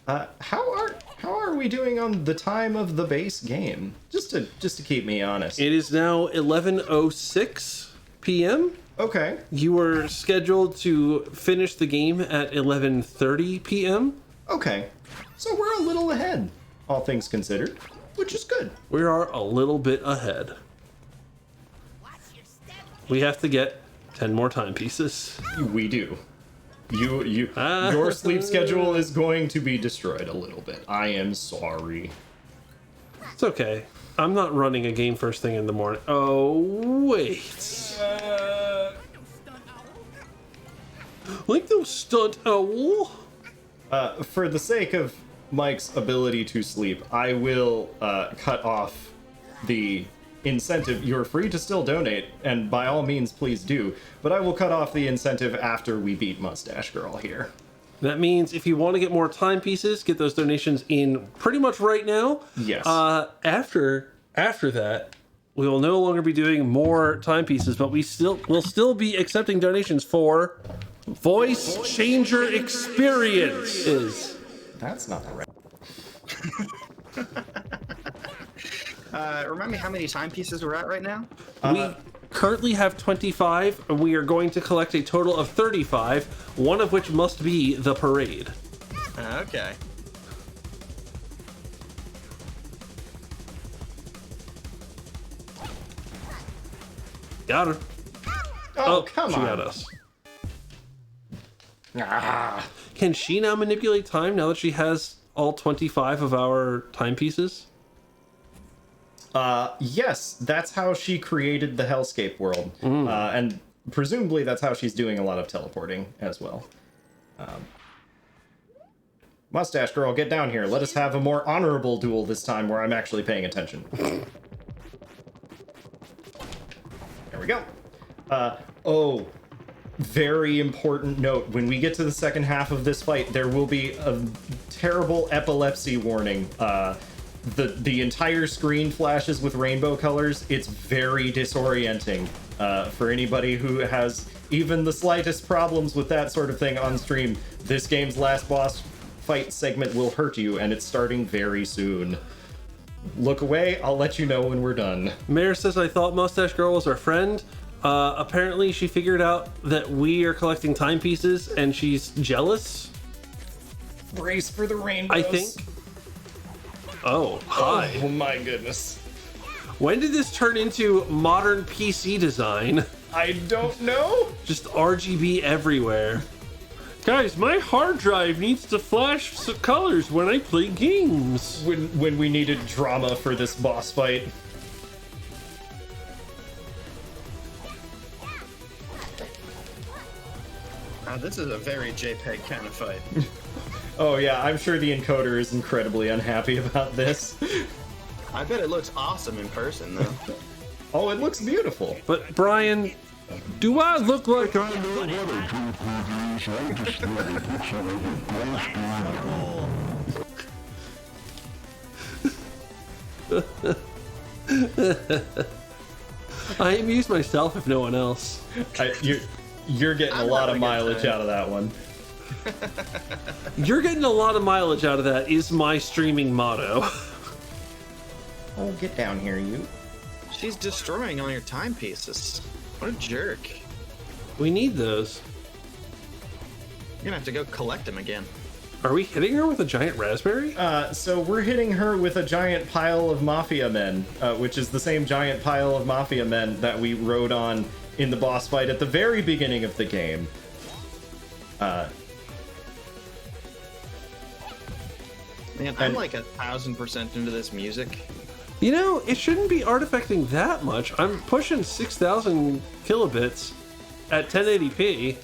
How are we doing on the time of the base game? Just to keep me honest. It is now 11:06 p.m. Okay. You were scheduled to finish the game at 11:30 p.m. Okay. So we're a little ahead, all things considered, which is good. We are a little bit ahead. We have to get 10 more timepieces. We do. Your sleep schedule is going to be destroyed a little bit. I am sorry. It's okay. I'm not running a game first thing in the morning. Oh, wait. Like those stunt owl. For the sake of Mike's ability to sleep, I will cut off the incentive. You're free to still donate, and by all means, please do. But I will cut off the incentive after we beat Mustache Girl here. That means if you want to get more timepieces, get those donations in pretty much right now. Yes. After that, we will no longer be doing more timepieces, but we'll still be accepting donations for voice changer experiences. That's not right. Remind me how many timepieces we're at right now? We currently have 25, and we are going to collect a total of 35, one of which must be the parade. Okay. Got her. Oh, come she on. got us. Ah. Can she now manipulate time now that she has all 25 of our timepieces? Yes, that's how she created the Hellscape world. And presumably that's how she's doing a lot of teleporting as well. Mustache Girl, get down here. Let us have a more honorable duel this time where I'm actually paying attention. There we go. Oh, very important note. When we get to the second half of this fight, there will be a terrible epilepsy warning. The entire screen flashes with rainbow colors. It's very disorienting for anybody who has even the slightest problems with that sort of thing on stream. This game's last boss fight segment will hurt you, and it's starting very soon. Look away, I'll let you know when we're done. Mayor says, I thought Mustache Girl was our friend. Apparently she figured out that we are collecting timepieces and she's jealous. Brace for the rainbows. I think. Oh, hi. Oh my goodness. When did this turn into modern PC design? I don't know. Just RGB everywhere. Guys, my hard drive needs to flash colors when I play games. When we needed drama for this boss fight. This is a very JPEG kind of fight. Oh yeah, I'm sure the encoder is incredibly unhappy about this. I bet it looks awesome in person, though. Oh, it looks beautiful. But Brian, do I look like I amuse myself if no one else. You're getting a lot of mileage out of that one. You're getting a lot of mileage out of that is my streaming motto. Oh, get down here, you. She's destroying all your timepieces. What a jerk. We need those. You're gonna have to go collect them again. Are we hitting her with a giant raspberry? So we're hitting her with a giant pile of Mafia men, which is the same giant pile of Mafia men that we rode on in the boss fight at the very beginning of the game. Man, I'm like 1,000% into this music. You know, it shouldn't be artifacting that much. I'm pushing 6,000 kilobits at 1080p.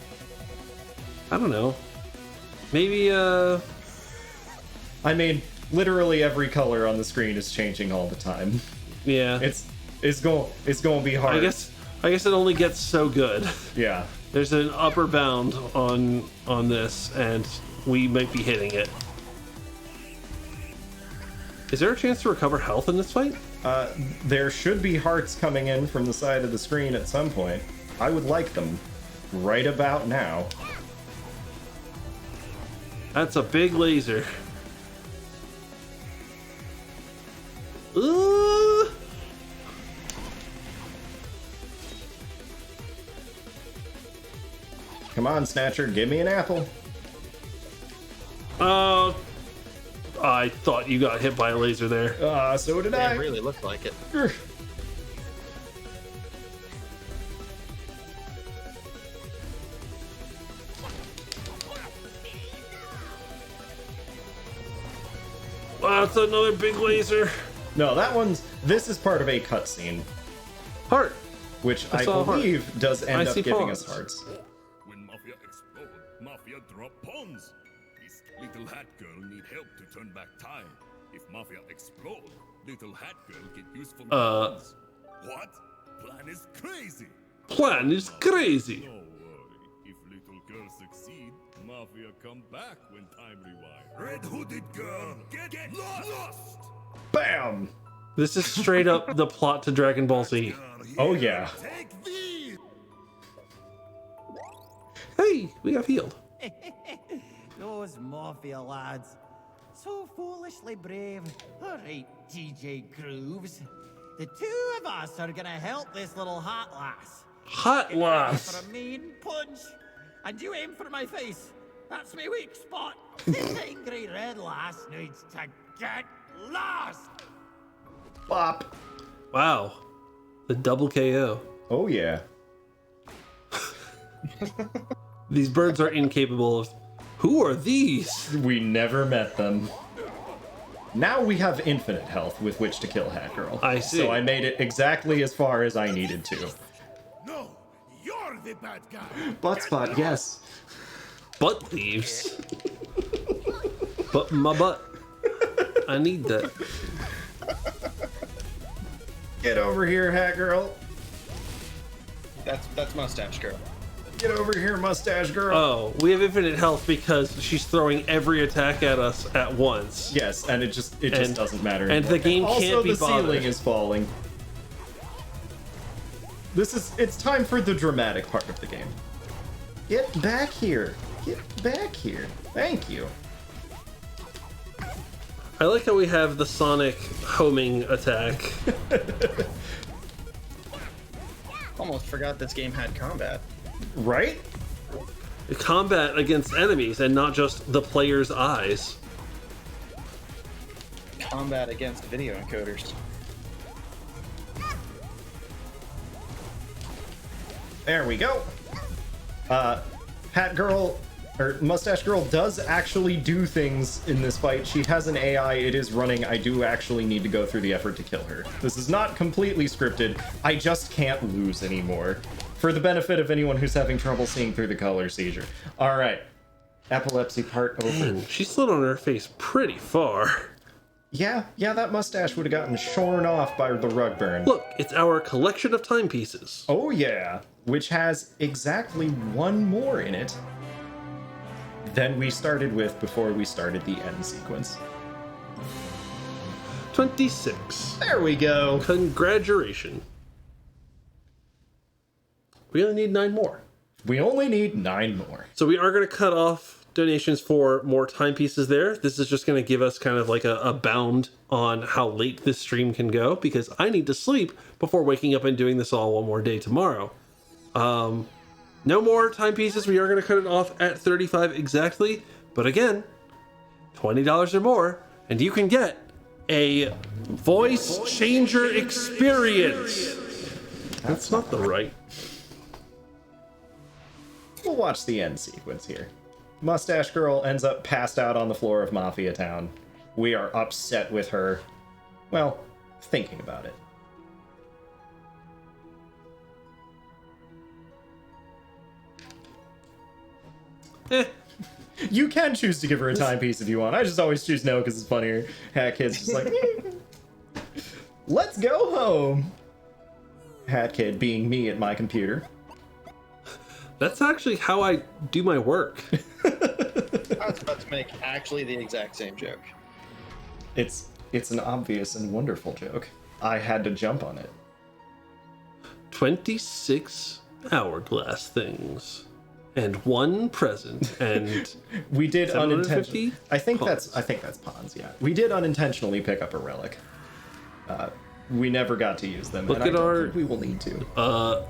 I don't know. Maybe, I mean, literally every color on the screen is changing all the time. Yeah. It's going to be hard. I guess it only gets so good. Yeah. There's an upper bound on this, and we might be hitting it. Is there a chance to recover health in this fight? There should be hearts coming in from the side of the screen at some point. I would like them right about now. That's a big laser. Ooh. Come on, Snatcher, give me an apple. I thought you got hit by a laser there. So did I. It really looked like it. That's another big laser. No, this is part of a cutscene. Heart. Which I saw a heart. believe does end I up see giving pawns. us hearts. When Mafia explodes, Mafia drop pawns. This little hat girl need help to turn back time. If Mafia explode, little hat girl get useful pawns. What? Plan is crazy. Plan is crazy. No worry. If little girl succeed, Mafia come back when time rewind. Red hooded girl, get lost. Bam! This is straight up the plot to Dragon Ball Z. Oh yeah. Take these. Hey, we got healed. Those Mafia lads. So foolishly brave. Alright, DJ Grooves. The two of us are gonna help this little hot lass. Hot lass. For a mean punch. And you aim for my face. That's my weak spot. This angry red lass needs to get lost. Bop. Wow. The double KO. Oh yeah. These birds are incapable of... Who are these? We never met them. Now we have infinite health with which to kill Hat Girl. I see. So I made it exactly as far as I needed to. No, you're the bad guy. Butt spot, yes. Butt thieves. But my butt. I need that. Get over here, Hat Girl. That's Mustache Girl. Get over here, Mustache Girl. Oh, we have infinite health because she's throwing every attack at us at once. Yes, and it just doesn't matter And anymore. the game also, can't be the bothered. ceiling is falling. It's time for the dramatic part of the game. Get back here. Get back here. Thank you. I like how we have the Sonic homing attack. Almost forgot this game had combat. Right? Combat against enemies and not just the player's eyes. Combat against video encoders. There we go. Hat Girl, or Mustache Girl, does actually do things in this fight. She has an AI, it is running. I do actually need to go through the effort to kill her. This is not completely scripted. I just can't lose anymore. For the benefit of anyone who's having trouble seeing through the color seizure. All right. Epilepsy part over. Dang, she slid on her face pretty far. Yeah, that mustache would have gotten shorn off by the rug burn. Look, it's our collection of timepieces. Oh yeah, which has exactly one more in it than we started with before we started the end sequence. 26. There we go. Congratulations. We only need 9 more. We only need 9 more. So we are going to cut off donations for more timepieces there. This is just going to give us kind of like a bound on how late this stream can go, because I need to sleep before waking up and doing this all one more day tomorrow. No more timepieces. We are going to cut it off at 35 exactly. But again, $20 or more, and you can get a voice changer experience. That's not the right. We'll watch the end sequence here. Mustache Girl ends up passed out on the floor of Mafia Town. We are upset with her. Well, thinking about it. You can choose to give her a timepiece if you want. I just always choose no because it's funnier. Hat Kid's just like, let's go home. Hat Kid being me at my computer. That's actually how I do my work. I was about to make actually the exact same joke. It's an obvious and wonderful joke. I had to jump on it. 26 hourglass things. And 1 present. And we did unintentionally. I think pawns. that's pawns, yeah. We did unintentionally pick up a relic. We never got to use them. Look and at I don't our think we will need to.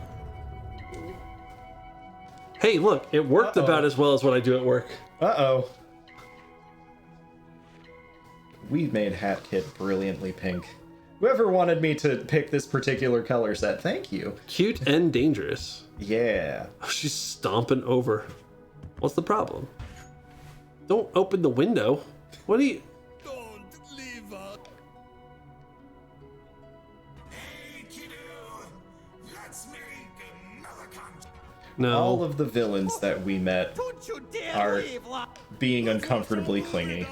Hey, look, it worked about as well as what I do at work. Uh-oh. We made Hat Kid brilliantly pink. Whoever wanted me to pick this particular color set, thank you. Cute and dangerous. Yeah. Oh, she's stomping over. What's the problem? Don't open the window. What do you... Don't leave us. Hey, kiddo. Let's make another contract. No. All of the villains that we met Don't you dare are leave, being uncomfortably clingy.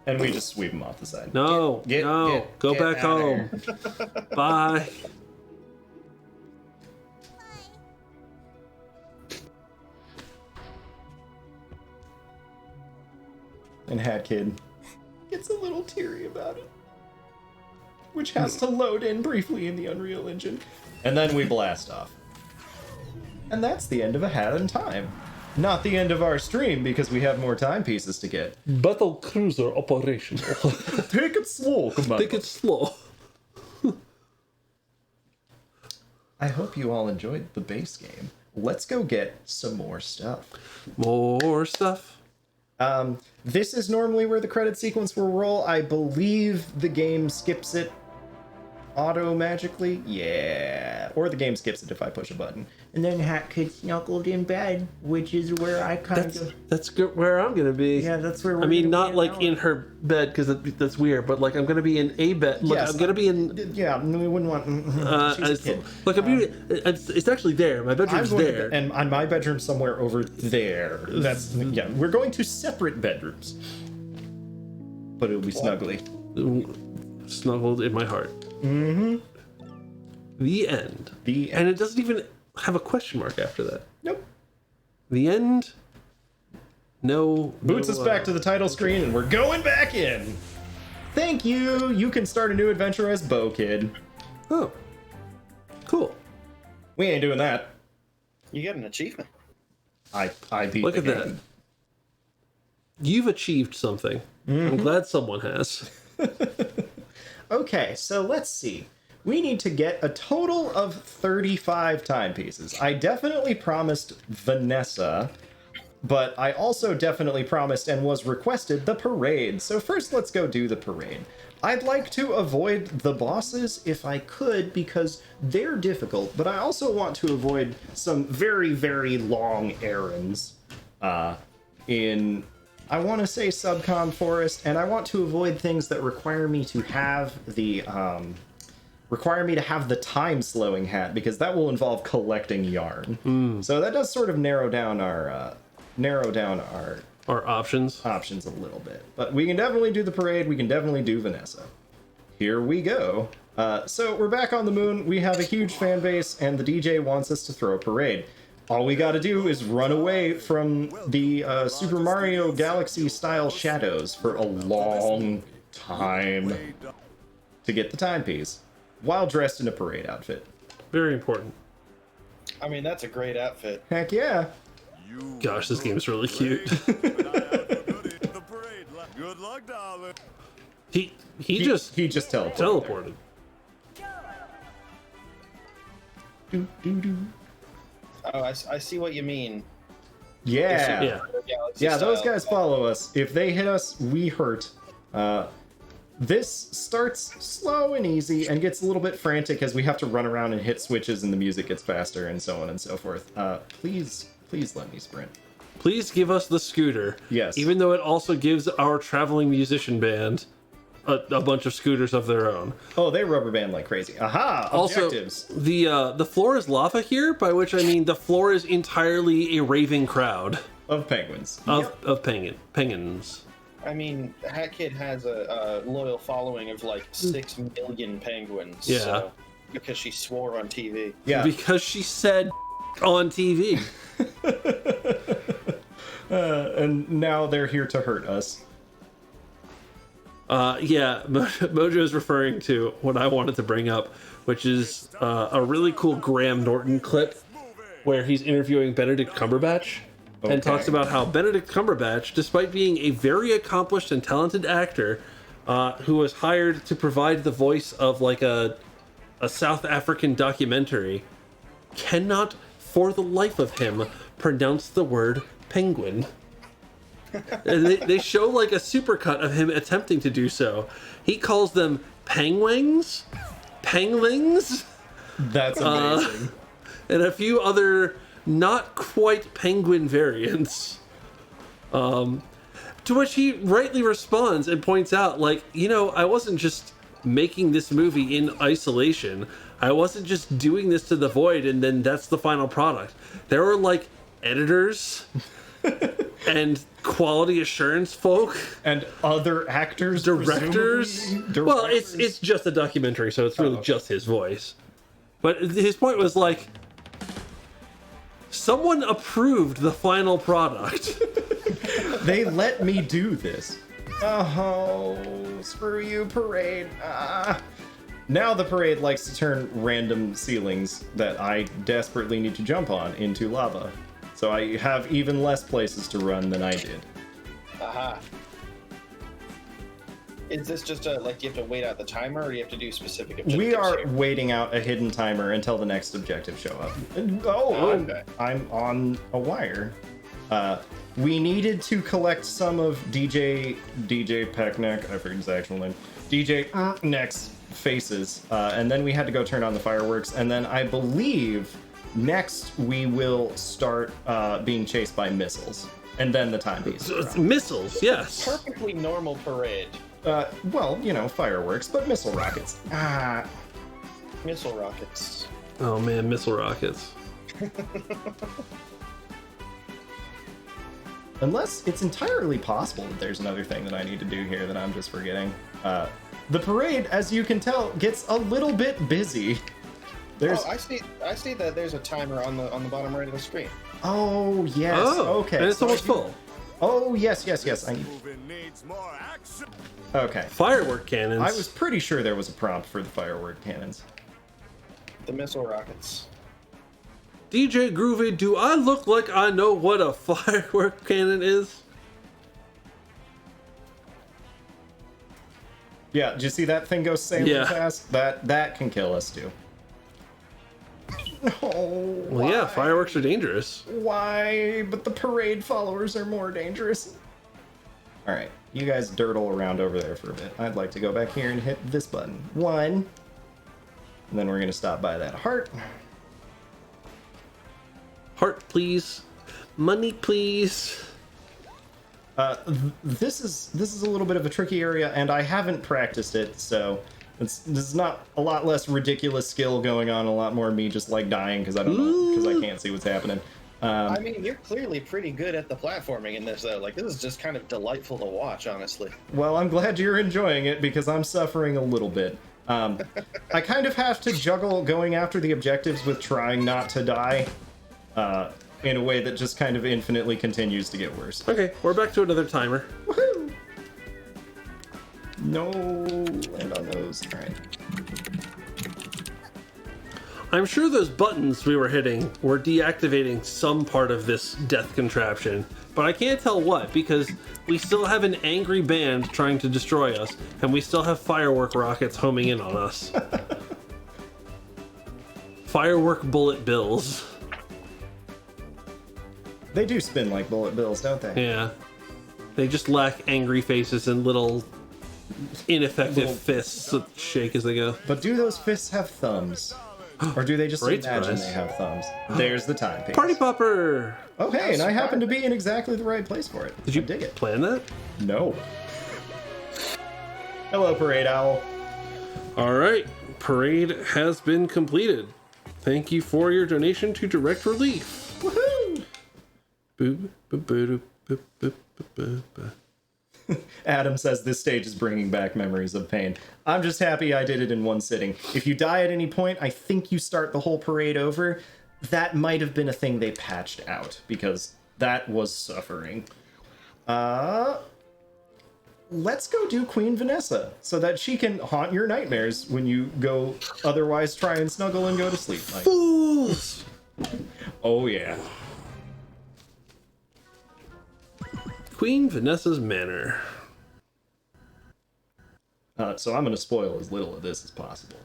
And we just sweep them off the side. No, go get back outta home. here. Bye. And Hat Kid gets a little teary about it, which has to load in briefly in the Unreal Engine. And then we blast off. And that's the end of A Hat in Time. Not the end of our stream, because we have more timepieces to get. Battle cruiser operational. Take it slow, Commander. Take it slow. I hope you all enjoyed the base game. Let's go get some more stuff. More stuff. This is normally where the credit sequence will roll. I believe the game skips it auto-magically. Yeah. Or the game skips it if I push a button. And then Hat Kid snuggled in bed, which is where I That's good where I'm gonna be. Yeah, that's where we're I mean, gonna not be like in her bed, because that's weird, but like I'm gonna be in a bed. Look, Yes, I'm gonna be in. Yeah, we wouldn't want... she's a kid. Look, it's actually there. My bedroom's there. And on my bedroom somewhere over there. That's... Yeah, we're going to separate bedrooms. But it'll be snuggly. Snuggled in my heart. Mm-hmm. The end. The end. And it doesn't even have a question mark after that. Nope. The end. No. Boots us back to the title screen, and we're going back in. Thank you. You can start a new adventure as Bo Kid. Oh. Cool. We ain't doing that. You get an achievement. I beat Look the at game. that. You've achieved something. I'm glad someone has. Okay, so let's see. We need to get a total of 35 timepieces. I definitely promised Vanessa, but I also definitely promised and was requested the parade. So first, let's go do the parade. I'd like to avoid the bosses if I could, because they're difficult, but I also want to avoid some very, very long errands in... I want to say Subcom Forest, and I want to avoid things that require me to have the time slowing hat, because that will involve collecting yarn. So that does sort of narrow down our options a little bit. But we can definitely do the parade. We can definitely do Vanessa. Here we go. So we're back on the moon. We have a huge fan base, and the DJ wants us to throw a parade. All we gotta do is run away from the Super Mario Galaxy style shadows for a long time to get the timepiece, while dressed in a parade outfit. Very important. I mean, that's a great outfit. Heck yeah. Gosh, this game is really cute. Good luck, darling. He just teleported. Oh, I see what you mean. Yeah. Yeah, those guys follow us. If they hit us, we hurt. This starts slow and easy and gets a little bit frantic as we have to run around and hit switches and the music gets faster and so on and so forth. Please let me sprint. Please give us the scooter. Yes. Even though it also gives our traveling musician band a bunch of scooters of their own. Oh, they rubber band like crazy. Aha! Objectives. Also, the floor is lava here, by which I mean the floor is entirely a raving crowd of penguins. Of penguins. I mean, Hat Kid has a loyal following of like 6 million penguins. Yeah. So, because she swore on TV. Yeah. Because she said on TV. And now they're here to hurt us. Yeah, Mojo is referring to what I wanted to bring up, which is a really cool Graham Norton clip where he's interviewing Benedict Cumberbatch and talks about how Benedict Cumberbatch, despite being a very accomplished and talented actor who was hired to provide the voice of like a South African documentary, cannot for the life of him pronounce the word penguin. And they show like a supercut of him attempting to do so. He calls them penguins, penglings. That's amazing. And a few other not quite penguin variants. To which he rightly responds and points out, like, you know, I wasn't just making this movie in isolation. I wasn't just doing this to the void and then that's the final product. There were like editors and quality assurance folk and other actors, directors. Well, it's just a documentary, so it's really just his voice. But his point was like, someone approved the final product. They let me do this. Oh, screw you, Parade. Now the Parade likes to turn random ceilings that I desperately need to jump on into lava. So I have even less places to run than I did. Aha. Is this just like you have to wait out the timer, or you have to do specific objectives? We are here? waiting out a hidden timer until the next objective show up. Okay. I'm on a wire. We needed to collect some of DJ Peckneck, I forget his actual name, DJ Neck's faces, and then we had to go turn on the fireworks, and then I believe next we will start being chased by missiles, and then the timepiece. Missiles, yes. Perfectly normal Parade. Well, you know, fireworks, but missile rockets. Missile rockets. Oh man, missile rockets. Unless it's entirely possible that there's another thing that I need to do here that I'm just forgetting. The Parade, as you can tell, gets a little bit busy. There's... Oh, I see that there's a timer on the bottom right of the screen. Oh, yes. Oh, okay. and it's almost full. Oh, yes. Okay. Firework cannons. I was pretty sure there was a prompt for the firework cannons. The missile rockets. DJ Groovy, do I look like I know what a firework cannon is? Yeah, did you see that thing go sailing fast? That can kill us too. No. Well, yeah, fireworks are dangerous. Why? But the Parade followers are more dangerous. All right, you guys dirtle around over there for a bit. I'd like to go back here and hit this button. 1. And then we're gonna stop by that heart. Heart, please. Money, please. This is a little bit of a tricky area, and I haven't practiced it, so this is not a lot less ridiculous skill going on, a lot more me just like dying because I don't know, because I can't see what's happening. I mean, you're clearly pretty good at the platforming in this, though. Like, this is just kind of delightful to watch, honestly. Well, I'm glad you're enjoying it because I'm suffering a little bit. I kind of have to juggle going after the objectives with trying not to die. In a way that just kind of infinitely continues to get worse. Okay, we're back to another timer. Woohoo! No, land on those. All right. I'm sure those buttons we were hitting were deactivating some part of this death contraption, but I can't tell what because we still have an angry band trying to destroy us, and we still have firework rockets homing in on us. Firework bullet bills. They do spin like bullet bills, don't they? Yeah. They just lack angry faces and little ineffective fists that shake as they go. But do those fists have thumbs? Or do they just Great imagine surprise. they have thumbs? There's the timepiece. Party popper! Okay, and I happen to be in exactly the right place for it. Did you dig it? plan that? No. Hello, Parade Owl. Alright, parade has been completed. Thank you for your donation to Direct Relief. Woohoo! Boop, boop, boop, boop, boop, boop, boop. Adam says this stage is bringing back memories of pain. I'm just happy I did it in one sitting. If you die at any point, I think you start the whole parade over. That might have been a thing they patched out, because that was suffering. Let's go do Queen Vanessa, so that she can haunt your nightmares when you go otherwise try and snuggle and go to sleep. Like, Fools! oh yeah. Queen Vanessa's Manor. So I'm going to spoil as little of this as possible.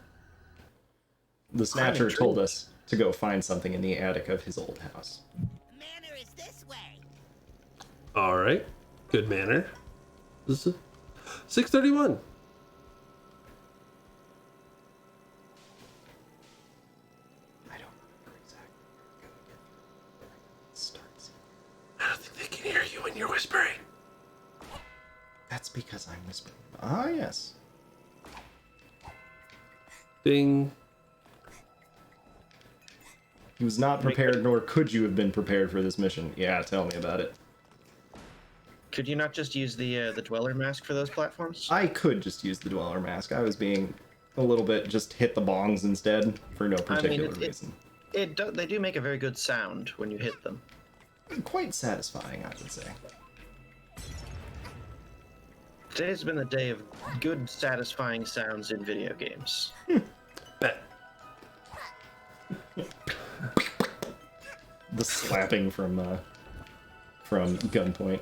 The Snatcher told us to go find something in the attic of his old house. The manor is this way. Alright. Good manor. This is 631. I don't remember exactly where we're going to get it starts. I don't think they can hear you when you're whispering. That's because I'm whispering. Ah, yes. Ding. He was not prepared, nor could you have been prepared for this mission. Yeah, tell me about it. Could you not just use the Dweller mask for those platforms? I could just use the Dweller mask. I was being a little bit just hit the bongs instead for no particular reason. They do make a very good sound when you hit them. Quite satisfying, I would say. Today's been the day of good, satisfying sounds in video games. Bet. The slapping from Gunpoint.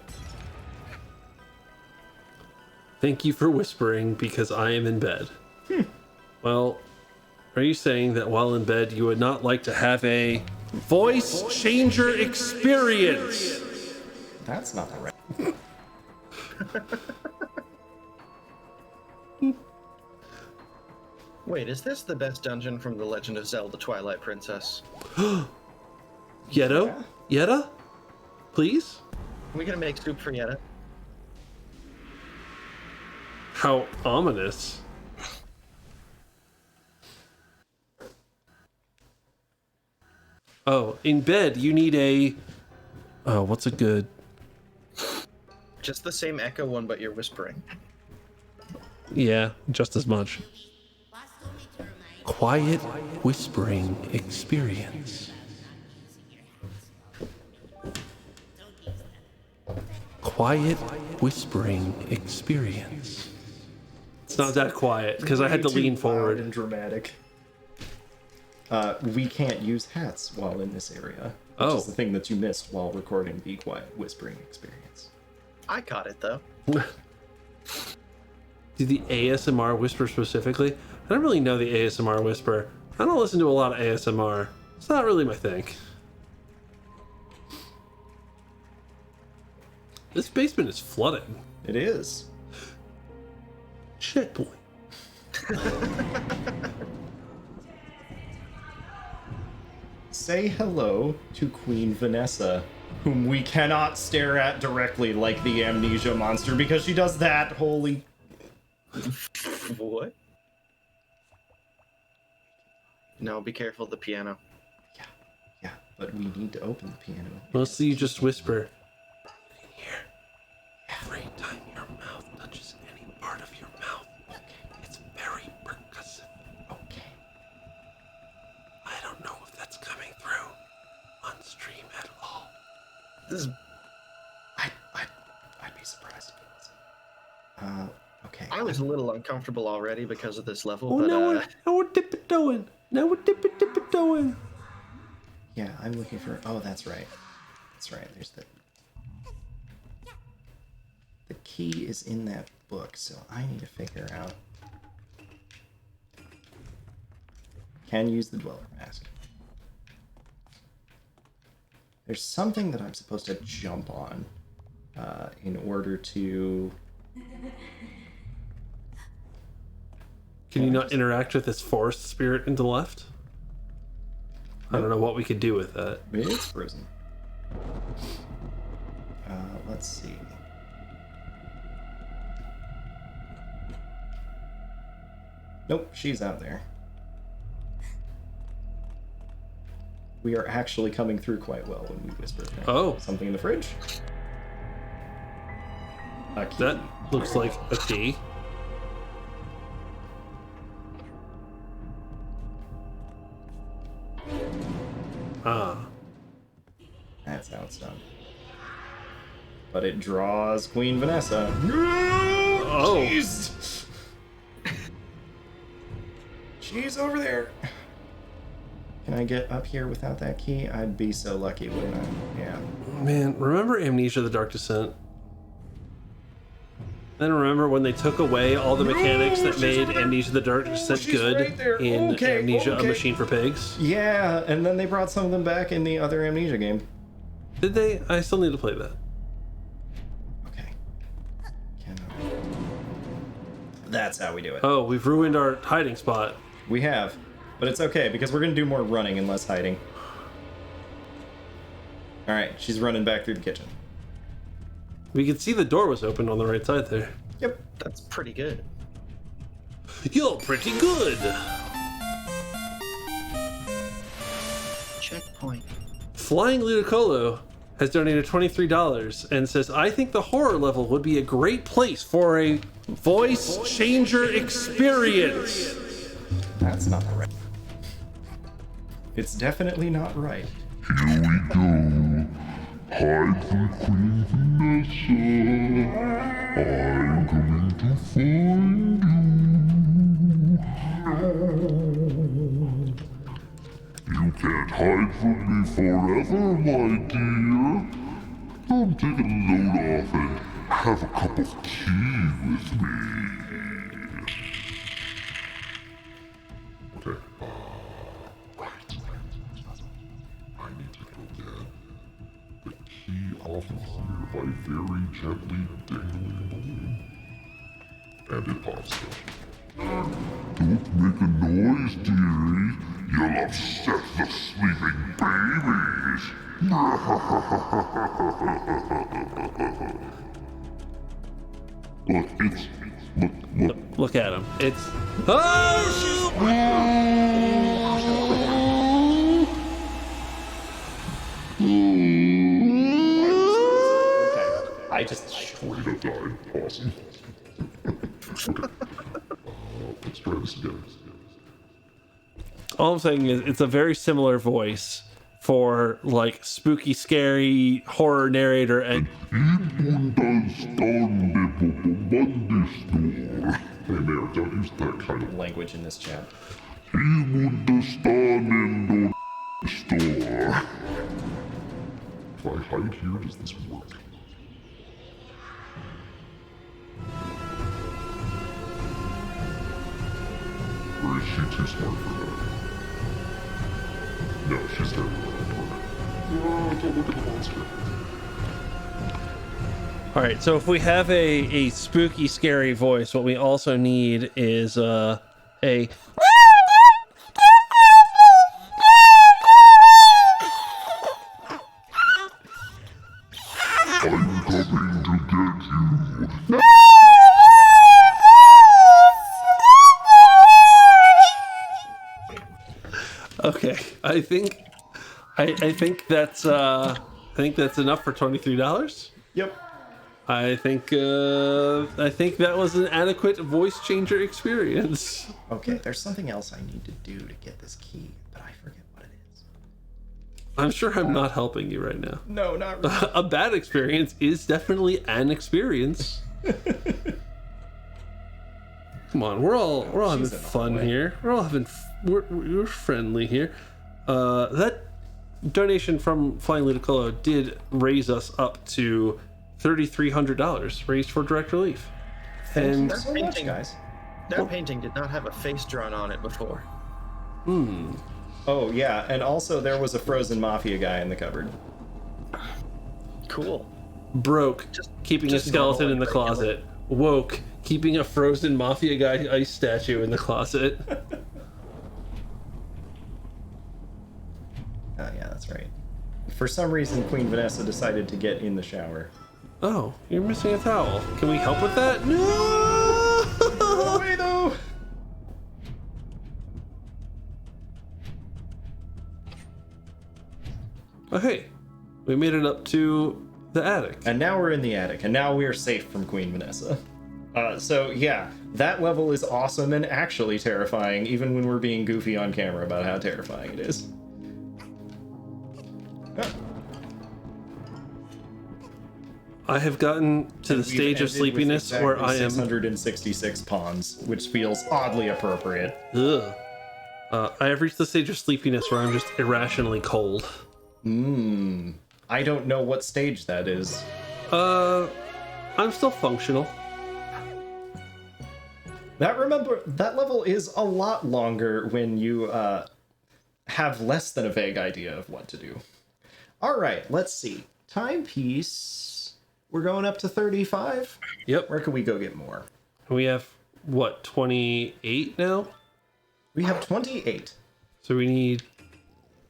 Thank you for whispering because I am in bed. Well, are you saying that while in bed you would not like to have a voice changer experience? That's not right. Wait, is this the best dungeon from The Legend of Zelda Twilight Princess? Yeto? Yetta? Please? Are we gonna make soup for Yetta? How ominous. Oh, in bed you need a... Oh, what's a good... Just the same echo one, but you're whispering. Yeah, just as much. Quiet whispering experience. Quiet whispering experience. It's not that quiet because I had to lean forward. And dramatic. We can't use hats while in this area. Which is the thing that you missed while recording the quiet whispering experience. I caught it though. Do the ASMR whisper specifically? I don't really know the ASMR whisper. I don't listen to a lot of ASMR. It's not really my thing. This basement is flooding. It is. Shit, boy. Say hello to Queen Vanessa, whom we cannot stare at directly like the amnesia monster because she does that. Holy... What? No, be careful of the piano. Yeah, but we need to open the piano. Mostly you just whisper. Here. Every time your mouth touches any part of your mouth, it's very percussive. Okay. I don't know if that's coming through on stream at all. This is... I'd be surprised if it wasn't. Okay. I was a little uncomfortable already because of this level, Oh, but now we're dip-it-doing. Now we're dip-it-doing. Yeah, I'm looking for... Oh, that's right. That's right. There's the... The key is in that book, so I need to figure out... Can use the Dweller mask. There's something that I'm supposed to jump on in order to... Can you not interact with this forest spirit in the left? I don't know what we could do with that. It's frozen. Let's see. Nope, she's out there. We are actually coming through quite well when we whisper. Oh. Something in the fridge? A key. That looks like a key. Ah. That's how it's done. But it draws Queen Vanessa. Oh. Jeez. She's over there. Can I get up here without that key? I'd be so lucky, wouldn't I? Yeah. Man, remember Amnesia: The Dark Descent? Then remember when they took away all the mechanics that made Amnesia: The Dark Descent good in Amnesia: A Machine for Pigs? Yeah, and then they brought some of them back in the other Amnesia game. Did they? I still need to play that. Okay. That's how we do it. Oh, we've ruined our hiding spot. We have. But it's okay, because we're going to do more running and less hiding. Alright, she's running back through the kitchen. We could see the door was open on the right side there. Yep. That's pretty good. You're pretty good. checkpoint. Flying Ludicolo has donated $23 and says, I think the horror level would be a great place for a voice changer experience. That's not right. It's definitely not right. Here we go. Hide from Queen Vanessa. I'm coming to find you. You can't hide from me forever, my dear. Come take a load off and have a cup of tea with me. Okay. Right. I need to go get the key off of here by very gently dangling a balloon. And it pops up. Don't make a noise, dearie. You'll upset the sleeping babies. Look, it's... Look. Look at him. It's... Oh! Okay. I just... Straight up died. Awesome. Okay. Let's try this again. All I'm saying is it's a very similar voice for like spooky, scary horror narrator and Hey Mayor, don't use that kind of language in this chat. Store. If I hide here, does this work? Or is she too smart for that? No, she's terrible. Don't look at the monster. all right, so if we have a spooky, scary voice, what we also need is a I'm coming to get you. okay. I think that's enough for $23. Yep. I think that was an adequate voice changer experience. Okay, there's something else I need to do to get this key, but I forget what it is. I'm sure I'm not helping you right now. No, not really. A bad experience is definitely an experience. Come on, we're all having fun here. We're friendly here. That donation from Flying Ludicolo did raise us up to $3,300 raised for direct relief. Thank That you so much, painting, guys. that painting did not have a face drawn on it before. Oh, yeah, and also there was a frozen mafia guy in the cupboard. Cool. Broke, keeping a skeleton normal in the and regular. closet. Woke, keeping a frozen mafia guy ice statue in the closet. Oh, yeah, that's right. For some reason, Queen Vanessa decided to get in the shower. Oh, you're missing a towel. Can we help with that? No! No way, though! Oh, hey. We made it up to the attic. And now we're in the attic, and now we're safe from Queen Vanessa. So, yeah, that level is awesome and actually terrifying, even when we're being goofy on camera about how terrifying it is. Oh. I have gotten to the stage of sleepiness where I am... 666 pawns, which feels oddly appropriate. Ugh. I have reached the stage of sleepiness where I'm just irrationally cold. I don't know what stage that is. I'm still functional. That level is a lot longer when you have less than a vague idea of what to do. All right, let's see. Timepiece. We're going up to 35. Yep. Where can we go get more? We have, what, 28 now? We have 28. So we need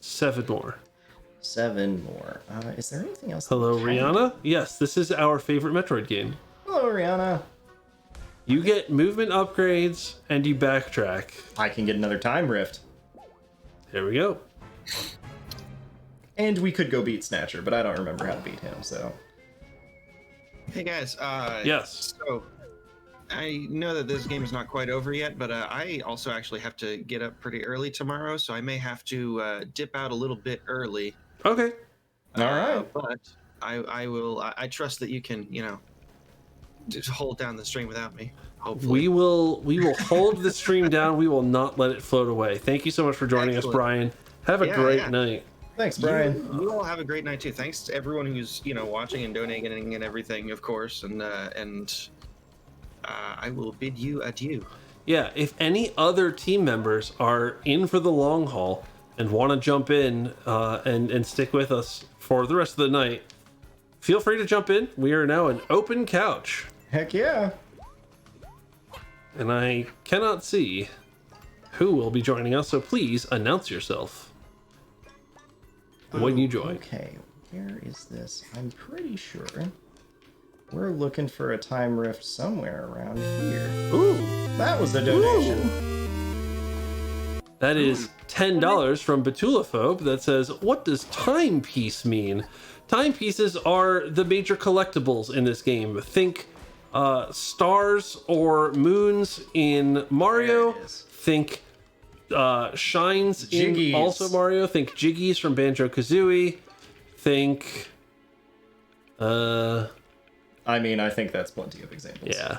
7 more. 7 more. Is there anything else? Hello, Rihanna? Yes, this is our favorite Metroid game. Hello, Rihanna. You get movement upgrades and you backtrack. I can get another time rift. There we go. And we could go beat Snatcher, but I don't remember how to beat him, so... Hey guys, Yes. so I know that this game is not quite over yet, but I also actually have to get up pretty early tomorrow, so I may have to dip out a little bit early. Okay. All right. But I will. I trust that you can, just hold down the stream without me. Hopefully, We will hold the stream down. We will not let it float away. Thank you so much for joining us, Brian. Have a great night. Thanks, Brian. You all have a great night too. Thanks to everyone who's watching and donating and everything, of course. And I will bid you adieu. Yeah, if any other team members are in for the long haul and want to jump in and stick with us for the rest of the night, feel free to jump in. We are now an open couch. Heck yeah. And I cannot see who will be joining us, so please announce yourself when you join. Okay, where is this? I'm pretty sure we're looking for a time rift somewhere around here. Ooh, that was a donation. That is $10 from Betulaphobe that says, what does timepiece mean? Timepieces are the major collectibles in this game. Think stars or moons in Mario. Think shines Jiggies. in also Mario. Think Jiggies from Banjo-Kazooie. Think... I mean, I think that's plenty of examples. Yeah.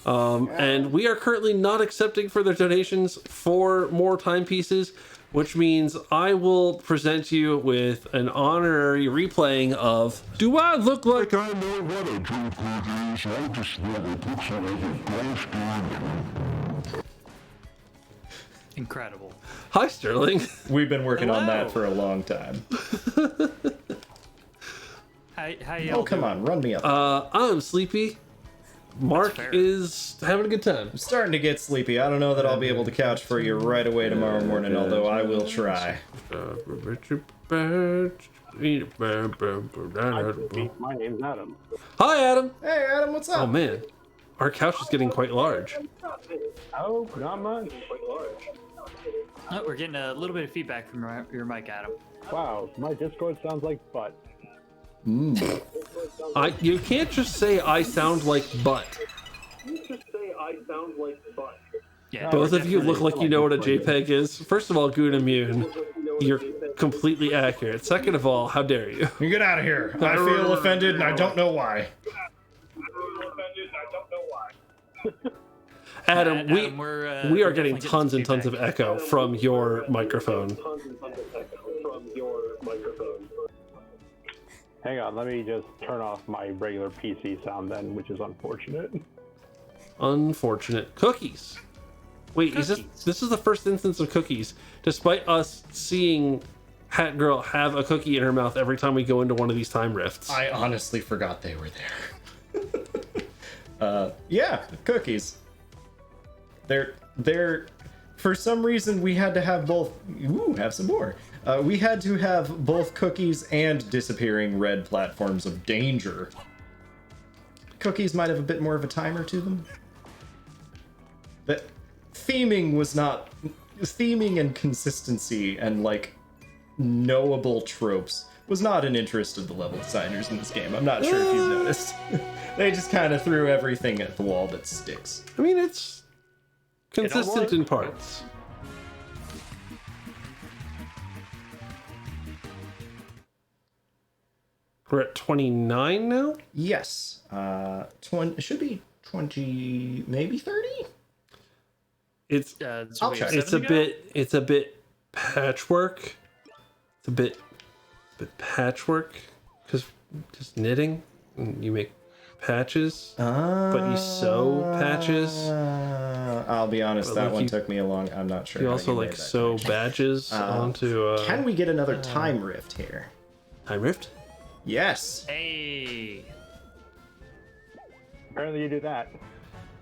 And we are currently not accepting further donations for more timepieces, which means I will present you with an honorary replaying of Do I Look Like I Know What a Joke Is? I just never took some of the Incredible. Hi, Sterling. We've been working on Hello. that for a long time. How y'all Oh, come doing? on, run me up. I'm sleepy. Mark is having a good time. I'm starting to get sleepy. I don't know that I'll be able to couch for you right away tomorrow morning, although I will try. My name's Adam. Hi, Adam. Hey, Adam, what's up? Oh, man. Our couch is getting quite large. Oh, not much. Oh, we're getting a little bit of feedback from your mic, Adam. Wow, my Discord sounds like butt. You can't just say I sound like butt. Yeah, Both of you look like you know what a JPEG is. First of all, Goon Immune, you're completely accurate. Second of all, how dare you? You get out of here. I feel offended and I don't know why. Adam, we we're are getting tons and tons of echo from your microphone. Hang on, let me just turn off my regular PC sound then, which is unfortunate. Unfortunate. Cookies. Wait, is this is the first instance of cookies, despite us seeing Hat Girl have a cookie in her mouth every time we go into one of these time rifts. I honestly forgot they were there. Yeah, cookies. They're for some reason we had to have both. Ooh, have some more. We had to have both cookies and disappearing red platforms of danger. Cookies might have a bit more of a timer to them. But theming was not... Theming and consistency and, like, knowable tropes was not an interest of the level designers in this game. I'm not sure if you've noticed. They just kind of threw everything at the wall that sticks. I mean, it's consistent in parts. We're at 29 now? Yes. 20, it should be 20, maybe 30? It's I'll check. it's a bit patchwork. It's a bit patchwork because just knitting and you make patches, but you sew patches. I'll be honest, But, that like, one you- took me a long. I'm not sure. You how also made like that sew connection. badges onto. Can we get another time rift here? Time rift? Yes. Hey. Apparently you do that.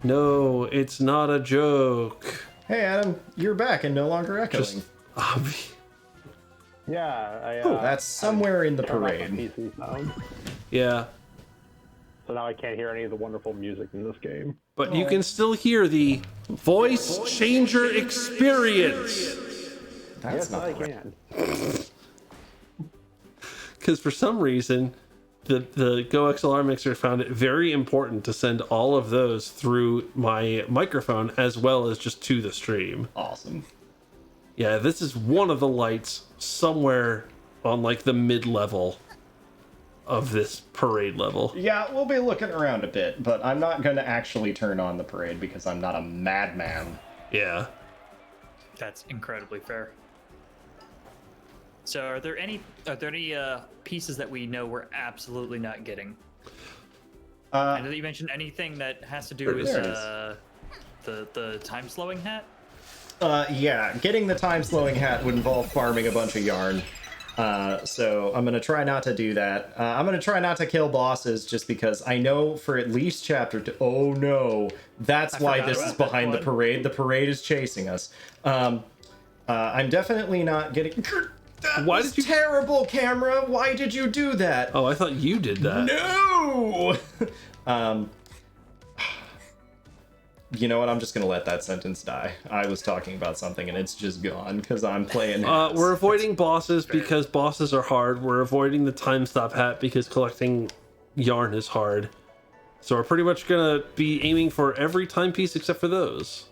No, it's not a joke. Hey Adam, you're back and no longer echoing. Yeah, Oh, that's somewhere in the turned off my parade. PC sound. Yeah, So now I can't hear any of the wonderful music in this game. but you can still hear the voice changer experience. That's yes, not I right. can. because for some reason the Go XLR mixer found it very important to send all of those through my microphone as well as just to the stream. Awesome. Yeah, this is one of the lights somewhere on like the mid-level of this parade level. Yeah, we'll be looking around a bit, but I'm not going to actually turn on the parade because I'm not a madman. Yeah. That's incredibly fair. So, are there any pieces that we know we're absolutely not getting? I know that you mentioned anything that has to do with the time slowing hat. Yeah, getting the time slowing hat would involve farming a bunch of yarn. So I'm gonna try not to do that. I'm gonna try not to kill bosses just because I know for at least chapter 2. Oh no, that's why this is behind the parade. The parade is chasing us. I'm definitely not getting. Why did you? Terrible camera. Why did you do that? Oh, I thought you did that. No. You know what? I'm just gonna let that sentence die. I was talking about something and it's just gone because I'm playing. We're avoiding bosses because bosses are hard. We're avoiding the time stop hat because collecting yarn is hard. So we're pretty much gonna be aiming for every timepiece except for those.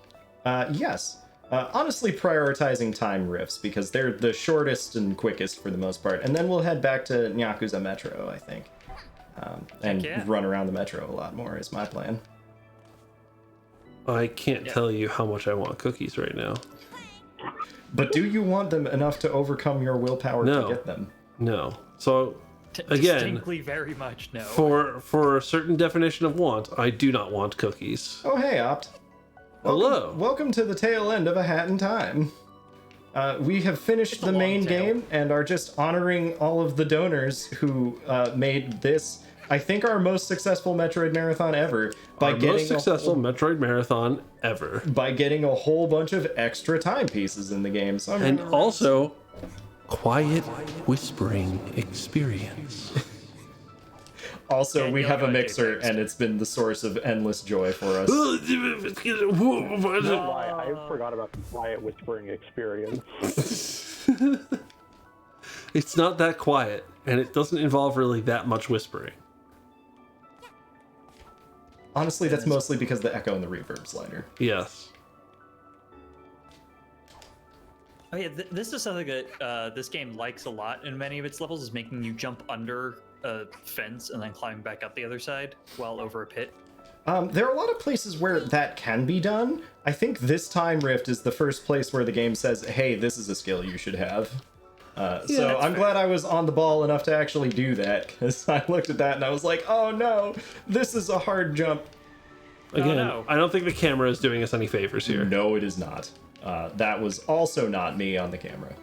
Yes. Honestly, prioritizing time rifts because they're the shortest and quickest for the most part. And then we'll head back to Nyakuza Metro, I think. And run around the metro a lot more is my plan. I can't tell you how much I want cookies right now. But do you want them enough to overcome your willpower to get them? No. So, again, Distinctly very much no. For a certain definition of want, I do not want cookies. Oh, hey, Opt. Hello. Welcome to the tail end of A Hat in Time. We have finished the main game and are just honoring all of the donors who made this, I think, our most successful Metroid marathon ever. By getting most successful Metroid marathon ever. By getting a whole bunch of extra timepieces in the game. So and also, quiet whispering experience. Also, we have a mixer, and it's been the source of endless joy for us. No, I forgot about the quiet whispering experience. It's not that quiet, and it doesn't involve really that much whispering. Honestly, that's mostly because the echo and the reverb slider. Yes. Oh yeah, this is something that this game likes a lot in many of its levels, is making you jump under a fence and then climbing back up the other side while over a pit. There are a lot of places where that can be done. I think this time rift is the first place where the game says, hey, this is a skill you should have. So I'm glad I was on the ball enough to actually do that, because I looked at that and I was like, oh no, this is a hard jump. Again, I don't think the camera is doing us any favors here. No, it is not. That was also not me on the camera.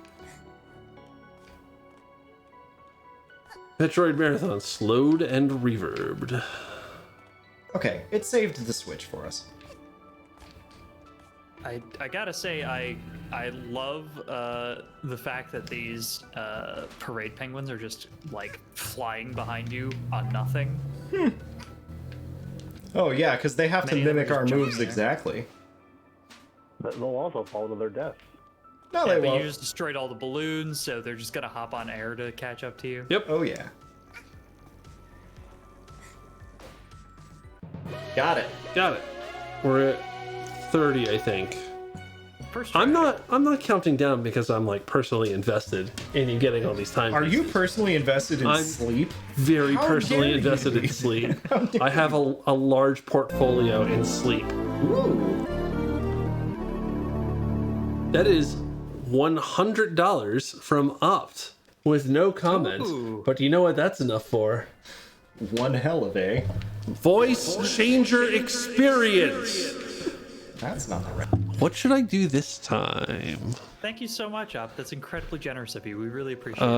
Metroid Marathon slowed and reverbed. Okay, it saved the Switch for us. I gotta say, I love the fact that these parade penguins are just like flying behind you on nothing. Oh yeah, because they have to mimic our moves exactly. They'll also fall to their death. No, yeah, they but won't. you just destroyed all the balloons, so they're just gonna hop on air to catch up to you. Yep. Oh yeah. Got it. Got it. We're at 30, I think. I'm not counting down because I'm like personally invested in you getting all these time. Are you personally invested in sleep? Very How personally dare invested you in be? sleep. I have a large portfolio in sleep. Ooh. That is $100 from Opt with no comment. Ooh. But you know what that's enough for? One hell of a voice changer experience. That's not right. What should I do this time? Thank you so much, Op. That's incredibly generous of you. We really appreciate it.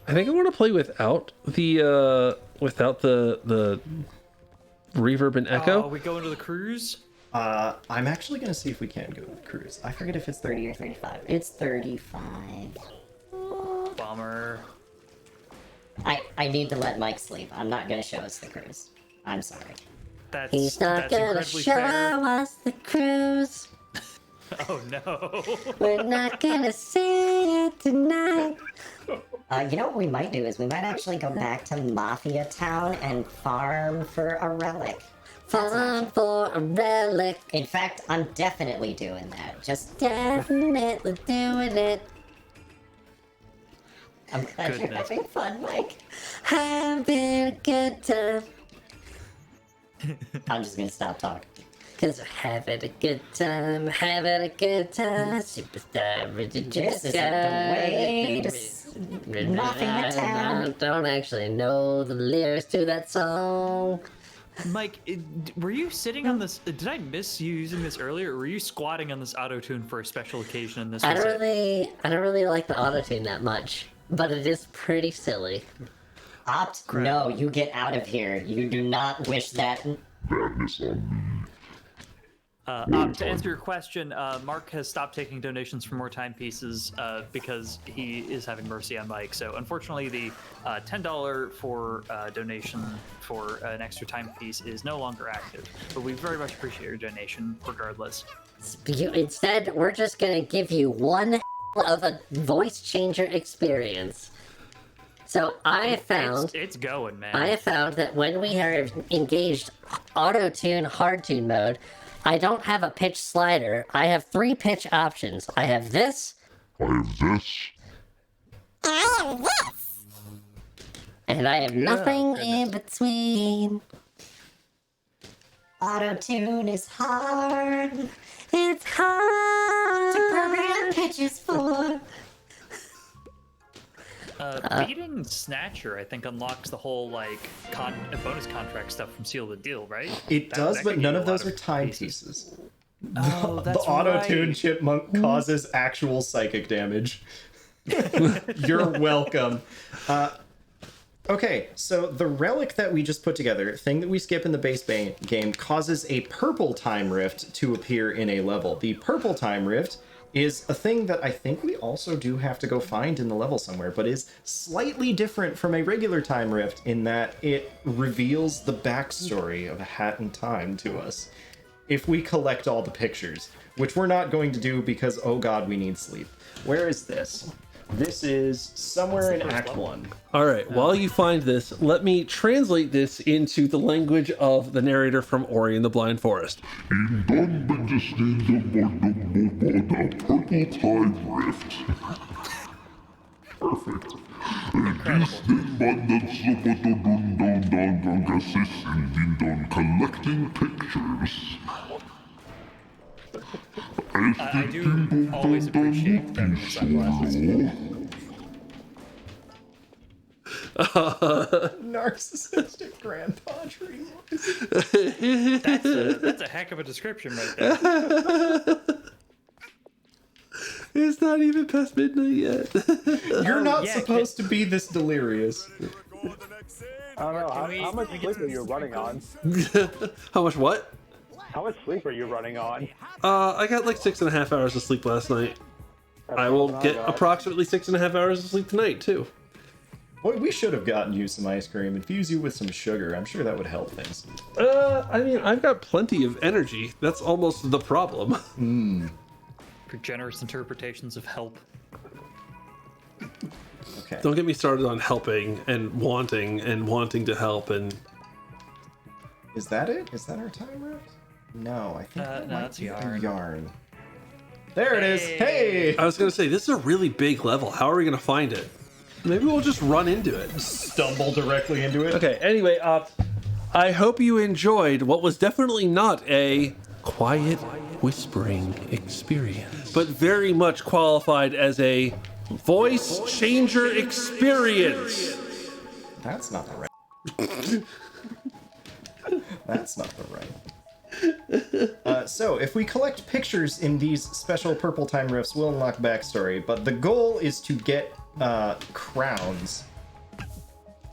I think I want to play without the reverb and echo. Are we going to the cruise? I'm actually gonna see if we can go to the cruise. I forget if it's 30 or 35. It's 35. Bummer. I need to let Mike sleep. I'm not gonna show us the cruise. I'm sorry. He's not gonna show us the cruise. Oh no. We're not gonna see it. tonight. You know what we might do is we might actually go back to Mafia Town and farm for a relic. Farm for a relic. In fact, I'm definitely doing that. Just Definitely doing it. I'm glad you're having fun, Mike. Having a good time. I'm just gonna stop talking. Cause we're having a good time, having a good time. Superstar Richard This isn't the way to Mafia Town. I don't actually know the lyrics to that song. Mike, were you sitting on this? Did I miss you using this earlier, or were you squatting on this auto tune for a special occasion? And this I don't really like the auto tune that much, but it is pretty silly. Opt, no, you get out of here. You do not wish that. Badness on me. To answer your question, Mark has stopped taking donations for more timepieces because he is having mercy on Mike. So unfortunately, the $10 for donation for an extra timepiece is no longer active. But we very much appreciate your donation, regardless. Instead, we're just gonna give you one of a voice changer experience. So I have found it's going, man. I have found that when we are engaged auto-tune hard-tune mode, I don't have a pitch slider. I have 3 pitch options. I have this. I have this. I have this. And I have nothing in between. Auto-tune is hard. It's hard to program pitches for. Beating Snatcher, I think, unlocks the whole bonus contract stuff from Seal the Deal, right? It does, but none of those are timepieces. Oh, the that's auto-tune right. chipmunk causes actual psychic damage. You're welcome. Okay, so the relic that we just put together, thing that we skip in the base game, causes a purple time rift to appear in a level. The purple time rift is a thing that I think we also do have to go find in the level somewhere, but is slightly different from a regular time rift in that it reveals the backstory of A Hat in Time to us if we collect all the pictures, which we're not going to do because, oh god, we need sleep. Where is this? This is somewhere in Act 1. All right, while you find this, let me translate this into the language of the narrator from Ori and the Blind Forest. Purple time rift. Perfect. Collecting pictures. I do always appreciate better sunglasses. Narcissistic grandpa dream. That's a heck of a description right there. It's not even past midnight yet. You're not supposed to be this delirious. I don't know. How much sleep are you running on? How much what? How much sleep are you running on? I got like 6.5 hours of sleep last night. I will get approximately 6.5 hours of sleep tonight, too. Boy, we should have gotten you some ice cream. Infuse you with some sugar. I'm sure that would help things. I mean, I've got plenty of energy. That's almost the problem. For generous interpretations of help. Okay. Don't get me started on helping and wanting to help and... Is that it? Is that our time rift? No, I think that no, might that's be yarn. a yarn. There it is. Hey! I was going to say, this is a really big level. How are we going to find it? Maybe we'll just run into it. Stumble directly into it. Okay, anyway, I hope you enjoyed what was definitely not a quiet whispering experience, but very much qualified as a voice changer experience. That's not the right. That's not the right. So, if we collect pictures in these special purple time rifts, we'll unlock backstory, but the goal is to get crowns.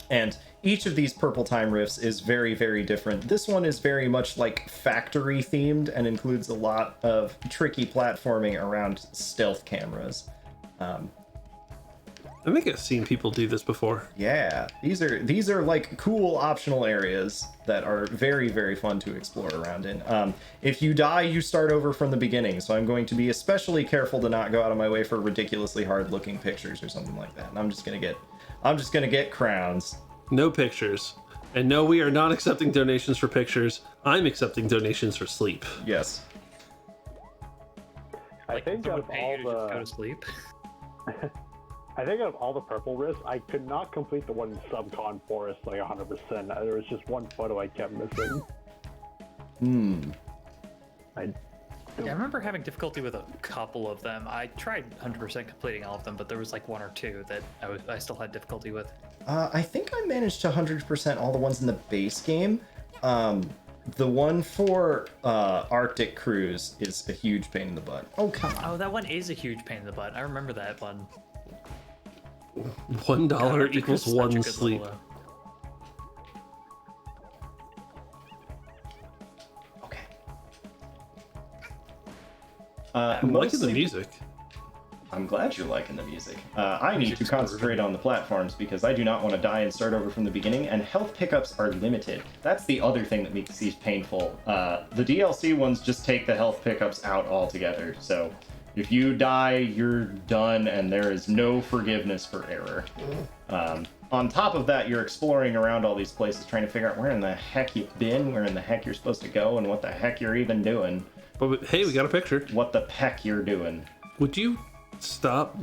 And each of these purple time rifts is very, very different. This one is very much like factory themed and includes a lot of tricky platforming around stealth cameras. I think I've seen people do this before. Yeah, these are like cool optional areas that are very, very fun to explore around in. If you die, you start over from the beginning, so I'm going to be especially careful to not go out of my way for ridiculously hard-looking pictures or something like that. And I'm just gonna get crowns. No pictures. And no, we are not accepting donations for pictures. I'm accepting donations for sleep. Yes. I think out of all to just go to sleep. I think out of all the purple risks, I could not complete the one in Subcon Forest like 100%. There was just one photo I kept missing. Yeah, I remember having difficulty with a couple of them. I tried 100% completing all of them, but there was like one or two that I still had difficulty with. I think I managed to 100% all the ones in the base game. The one for Arctic Cruise is a huge pain in the butt. Oh, come on. Oh, that one is a huge pain in the butt. I remember that one. $1 equals one sleep. Okay. I'm liking the music. I'm glad you're liking the music. I need to concentrate on the platforms because I do not want to die and start over from the beginning, and health pickups are limited. That's the other thing that makes these painful. The DLC ones just take the health pickups out altogether, so if you die, you're done, and there is no forgiveness for error. On top of that, you're exploring around all these places, trying to figure out where in the heck you've been, where in the heck you're supposed to go, and what the heck you're even doing. But hey, we got a picture. What the heck you're doing. Would you stop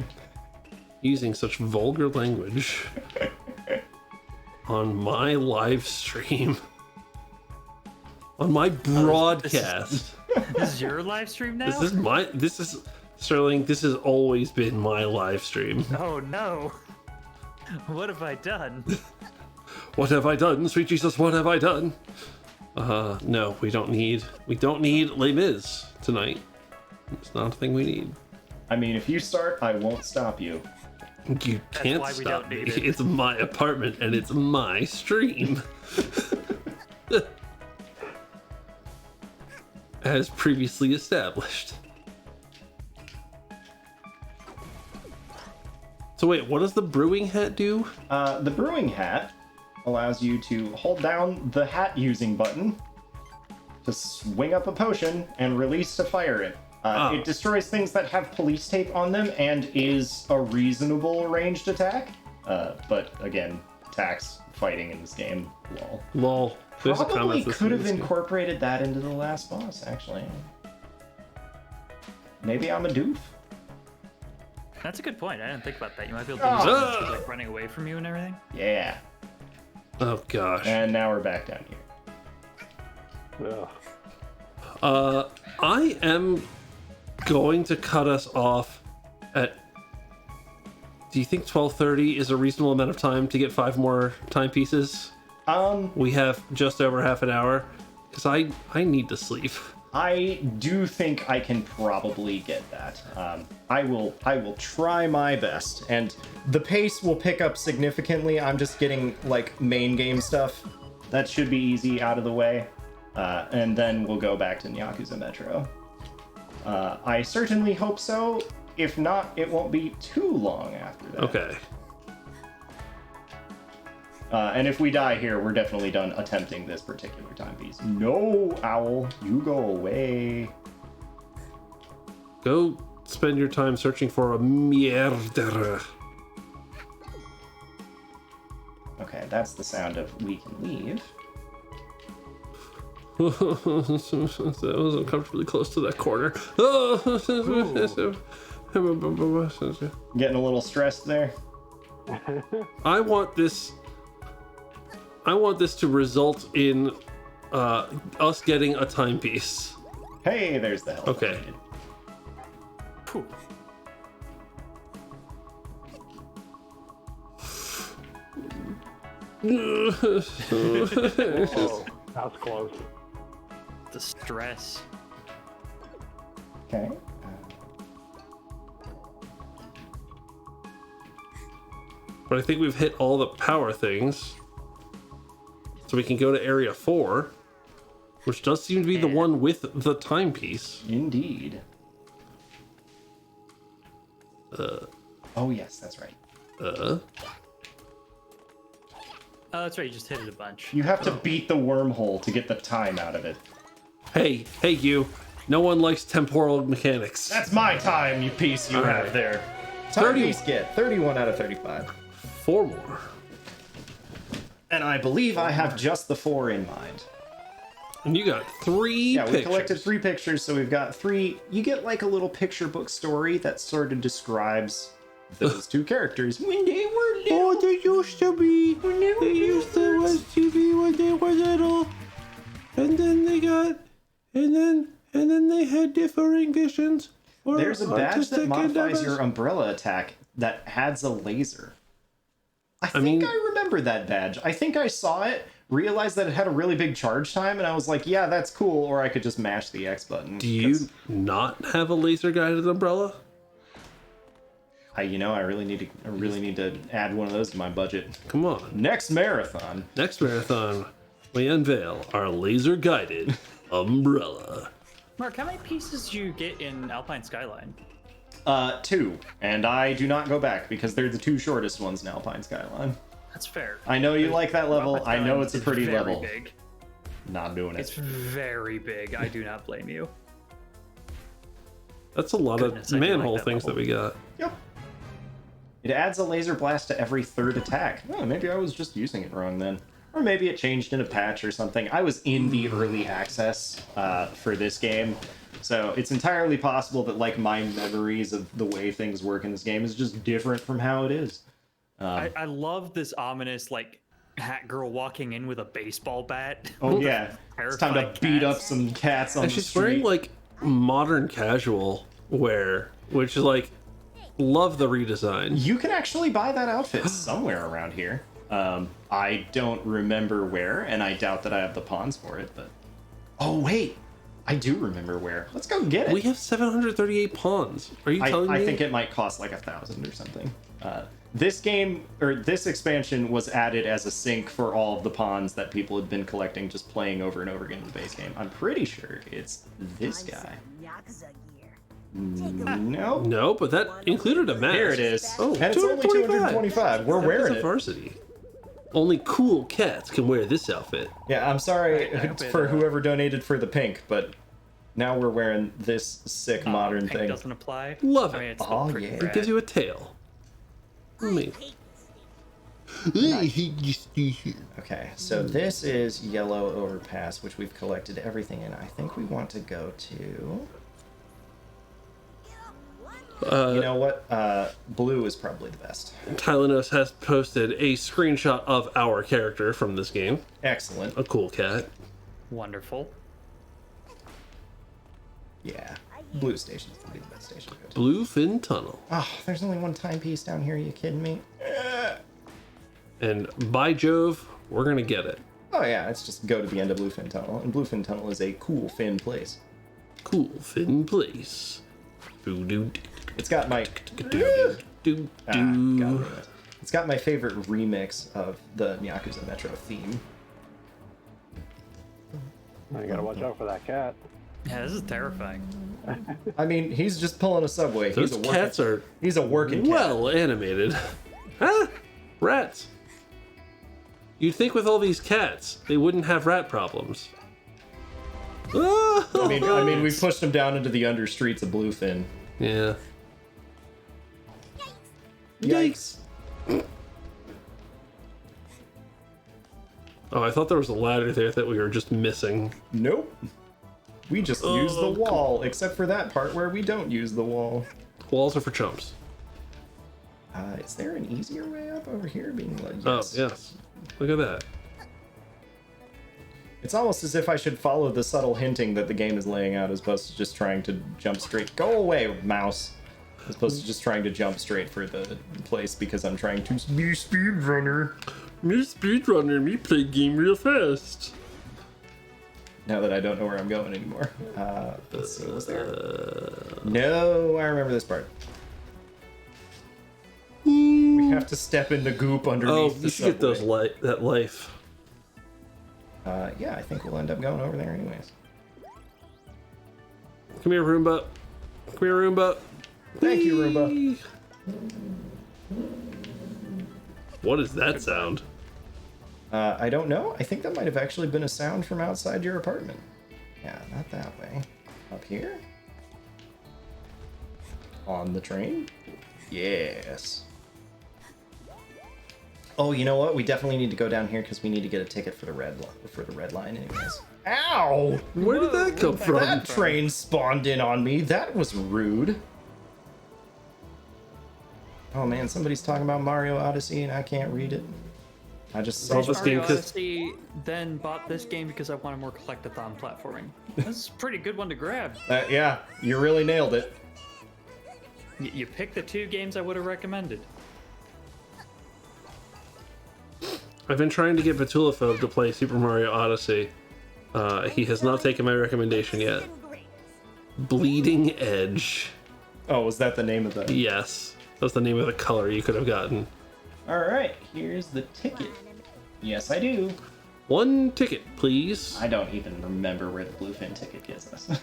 using such vulgar language on my live stream? On my broadcast. This is your live stream now? Sterling, this has always been my live stream. Oh no. What have I done? What have I done? Sweet Jesus, what have I done? No, we don't need Les Mis tonight. It's not a thing we need. I mean, if you start, I won't stop you. You can't stop me. It's my apartment and it's my stream. As previously established. So wait, what does the brewing hat do? The brewing hat allows you to hold down the hat using button to swing up a potion and release to fire it. It destroys things that have police tape on them and is a reasonable ranged attack. But again, attacks fighting in this game, lol. Lol. Probably could have incorporated that into the last boss, actually. Maybe I'm a doof. That's a good point. I didn't think about that. You might be able to use it like running away from you and everything. Yeah. Oh gosh. And now we're back down here. I am going to cut us off at. Do you think 12:30 is a reasonable amount of time to get 5 more timepieces? We have just over half an hour because I need to sleep. I do think I can probably get that. I will try my best, and the pace will pick up significantly. I'm just getting like main game stuff. That should be easy out of the way, and then we'll go back to Yakuza Metro. I certainly hope so. If not, it won't be too long after that. Okay. And if we die here, we're definitely done attempting this particular timepiece. No, Owl, you go away. Go spend your time searching for a mierder. Okay, that's the sound of we can leave. That was uncomfortably close to that corner. Getting a little stressed there. I want this to result in us getting a timepiece. Hey, there's the help. Okay. Whoa, that was close. The stress. Okay. But I think we've hit all the power things. So we can go to area 4, which does seem to be the one with the timepiece. Indeed. Oh yes, that's right. That's right. You just hit it a bunch. You have to beat the wormhole to get the time out of it. Hey, you. No one likes temporal mechanics. That's my time, you piece you All have right. there. Time piece get 31 out of 35. 4 more. And I believe I have just the 4 in mind. And you got 3 Yeah, pictures. we collected 3 pictures, so we've got 3. You get like a little picture book story that sort of describes those 2 characters when they were little. Oh, they used to be. They used to be when they were little. And then they got. And then they had differing visions. There's a badge that modifies your umbrella attack that adds a laser. I think I remember that badge. I think I saw it, realized that it had a really big charge time, and I was like, yeah, that's cool, or I could just mash the X button. Do you not have a laser guided umbrella? I really need to add one of those to my budget. Come on. Next marathon, we unveil our laser guided umbrella. Mark, how many pieces do you get in Alpine Skyline? 2, and I do not go back because they're the 2 shortest ones in Alpine Skyline. That's fair. I know you like that level. I know it's a pretty very level. Big. Not doing it. It's very big. I do not blame you. That's a lot of manhole things that we got. Yep. It adds a laser blast to every 3rd attack. Oh, maybe I was just using it wrong then. Or maybe it changed in a patch or something. I was in the early access for this game, so it's entirely possible that like my memories of the way things work in this game is just different from how it is. I love this ominous like hat girl walking in with a baseball bat. Oh yeah, it's time to beat up some cats on the street. She's wearing like modern casual wear, which is like, love the redesign. You can actually buy that outfit somewhere around here. I don't remember where, and I doubt that I have the pawns for it, but... Oh, wait! I do remember where. Let's go get it! We have 738 pawns. Are you telling me? I think it might cost like 1,000 or something. This game, or this expansion, was added as a sync for all of the pawns that people had been collecting, just playing over and over again in the base game. I'm pretty sure it's this guy. No. No, but that included a mask. Here it is. Oh, and it's only 225. We're wearing it. Varsity. Only cool cats can wear this outfit. Yeah, I'm sorry for whoever donated for the pink, but now we're wearing this sick modern pink thing. Doesn't apply. Love it. I mean, it's Oh, pretty yeah. It rad. gives you a tail. Okay, so this is Yellow Overpass, which we've collected everything in. I think we want to go to... you know what? Blue is probably the best. Tylenos has posted a screenshot of our character from this game. Excellent. A cool cat. Wonderful. Yeah, Blue Station's gonna be the best station to go to. Bluefin Tunnel. Oh, there's only one timepiece down here. Are you kidding me? And by Jove, we're gonna get it. Oh yeah, it's just go to the end of Bluefin Tunnel, and Bluefin Tunnel is a cool fin place. Cool fin place. It's got my it's got my favorite remix of the Yakuza Metro theme. You gotta watch out for that cat. Yeah, this is terrifying. I mean, he's just pulling a subway. Those cats are he's a working cat. well animated. Huh? Rats. You'd think with all these cats, they wouldn't have rat problems. I mean, we pushed him down into the under streets of Bluefin. Yeah. Yikes. Oh, I thought there was a ladder there that we were just missing. Nope. We just use the wall, except for that part where we don't use the wall. Walls are for chumps. Is there an easier way up over here? Being like, Yes. Oh, yes. Look at that. It's almost as if I should follow the subtle hinting that the game is laying out as opposed to just trying to jump straight. Go away, mouse. As opposed to just trying to jump straight for the place because I'm trying to be a speedrunner. Me speedrunner, me play game real fast. Now that I don't know where I'm going anymore. Let's see, what's there? No, I remember this part. We have to step in the goop underneath Oh, the you should get those subway. that life. Yeah, I think we'll end up going over there anyways. Come here, Roomba. Come here, Roomba. Thank you, Roomba. What is that sound? I don't know. I think that might have actually been a sound from outside your apartment. Yeah, not that way. Up here? On the train? Yes. Oh, you know what? We definitely need to go down here because we need to get a ticket for the red line anyways. Ow! Where did that come from? That train spawned in on me. That was rude. Oh man, somebody's talking about Mario Odyssey and I can't read it. I just saw this game Mario Odyssey, then bought this game because I wanted more collectathon platforming. This is a pretty good one to grab. Yeah, you really nailed it. You picked the 2 games I would have recommended. I've been trying to get Vatulophobe to play Super Mario Odyssey. He has not taken my recommendation yet. Bleeding Edge. Oh, was that the name of the... Yes. That's the name of the color you could have gotten. Alright, here's the ticket. Yes, I do. 1 ticket, please. I don't even remember where the bluefin ticket gets us.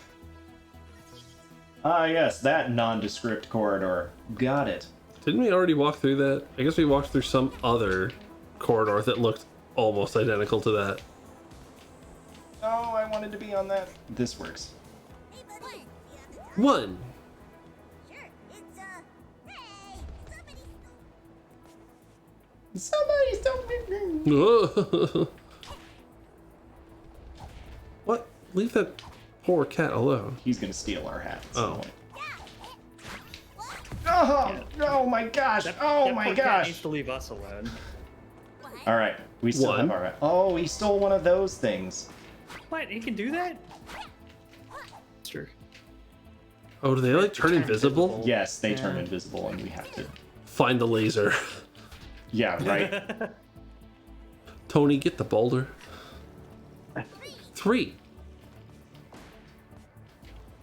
Ah, yes, that nondescript corridor. Got it. Didn't we already walk through that? I guess we walked through some other corridor that looked almost identical to that. Oh, I wanted to be on that. This works. 1. Somebody stop me. What? Leave that poor cat alone. He's gonna steal our hat. Oh. Oh my gosh! Oh my poor cat gosh! needs to leave us alone. All right, we still 1. have our. Oh, he stole one of those things. What? He can do that? Sure. Oh, do they like turn invisible? Yes, they turn invisible, and we have to find the laser. Yeah, right. Tony, get the boulder. 3.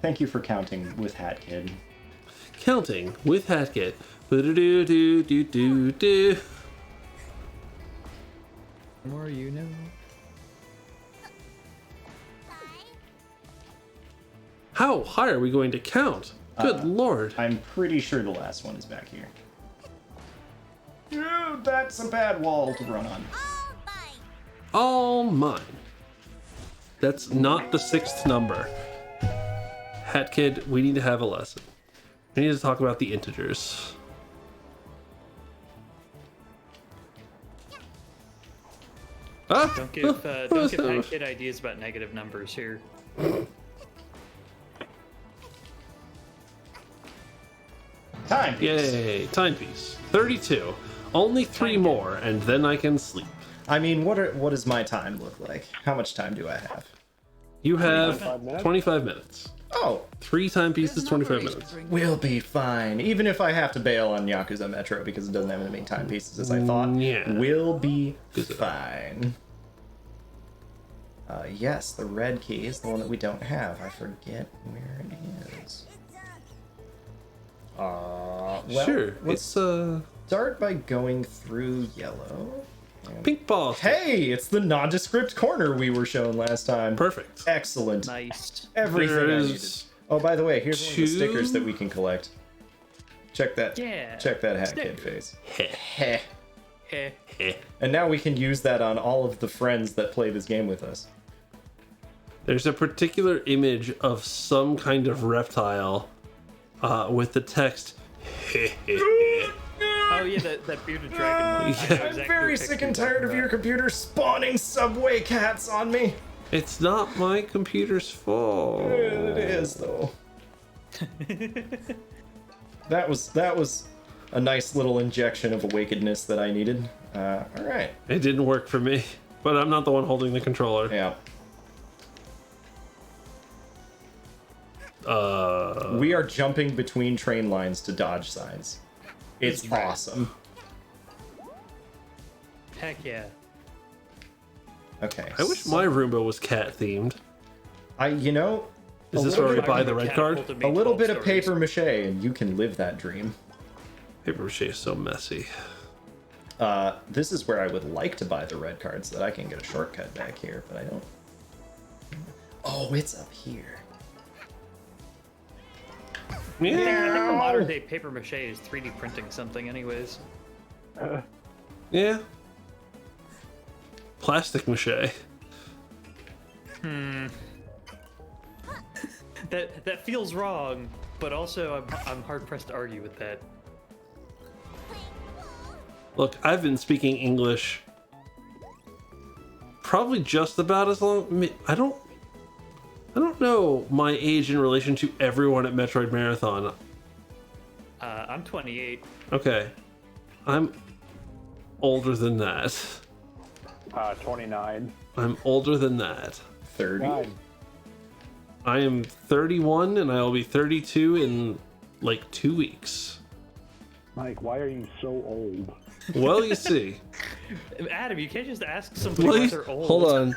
Thank you for counting with Hat Kid. Counting with Hat Kid. Do-do-do-do-do-do. The more you know. How high are we going to count? Good lord. I'm pretty sure the last one is back here. Dude, that's a bad wall to run on. All mine. That's not the 6th number. Hat Kid, we need to have a lesson. We need to talk about the integers. Ah! Don't give Hat Kid ideas about negative numbers here. Time. Yay, timepiece. 32. Only 3 more, and then I can sleep. I mean, what does my time look like? How much time do I have? You have 25 minutes. Oh. 3 timepieces, 25 minutes. We'll be fine. Even if I have to bail on Yakuza Metro because it doesn't have as many timepieces as I thought. Yeah. We'll be fine. Yes, the red key is the one that we don't have. I forget where it is. Well, sure. Let's It's start by going through yellow. Pink ball. Hey, it's the nondescript corner we were shown last time. Perfect. Excellent. Nice. Everything I needed. Oh, by the way, here's one of the 2. stickers that we can collect. Check that. Yeah. Check that Hat Kid Stickers. face. Heh. Heh. And now we can use that on all of the friends that play this game with us. There's a particular image of some kind of reptile with the text. Oh yeah, that bearded dragon one. Yeah. I'm very sick and tired of your computer spawning subway cats on me. It's not my computer's fault. It is though. That was a nice little injection of awakenedness that I needed. All right. It didn't work for me, but I'm not the one holding the controller. Yeah. We are jumping between train lines to dodge signs. It's awesome. Heck yeah. Okay. I wish my Roomba was cat themed. You know, Is this where we buy the red card? a little bit of paper mache and you can live that dream. Paper mache is so messy. This is where I would like to buy the red card so that I can get a shortcut back here, but I don't. Oh, it's up here. I think the modern day paper mache is 3D printing something anyways. Yeah. Plastic mache. That feels wrong, but also I'm hard pressed to argue with that. Look, I've been speaking English probably just about as long. I don't know my age in relation to everyone at Metroid Marathon. I'm 28. Okay, I'm older than that. 29. I'm older than that. 30. I am 31 and I will be 32 in like 2 weeks. Mike, why are you so old? Well, you see. Adam, you can't just ask somebody why they're old. Hold on.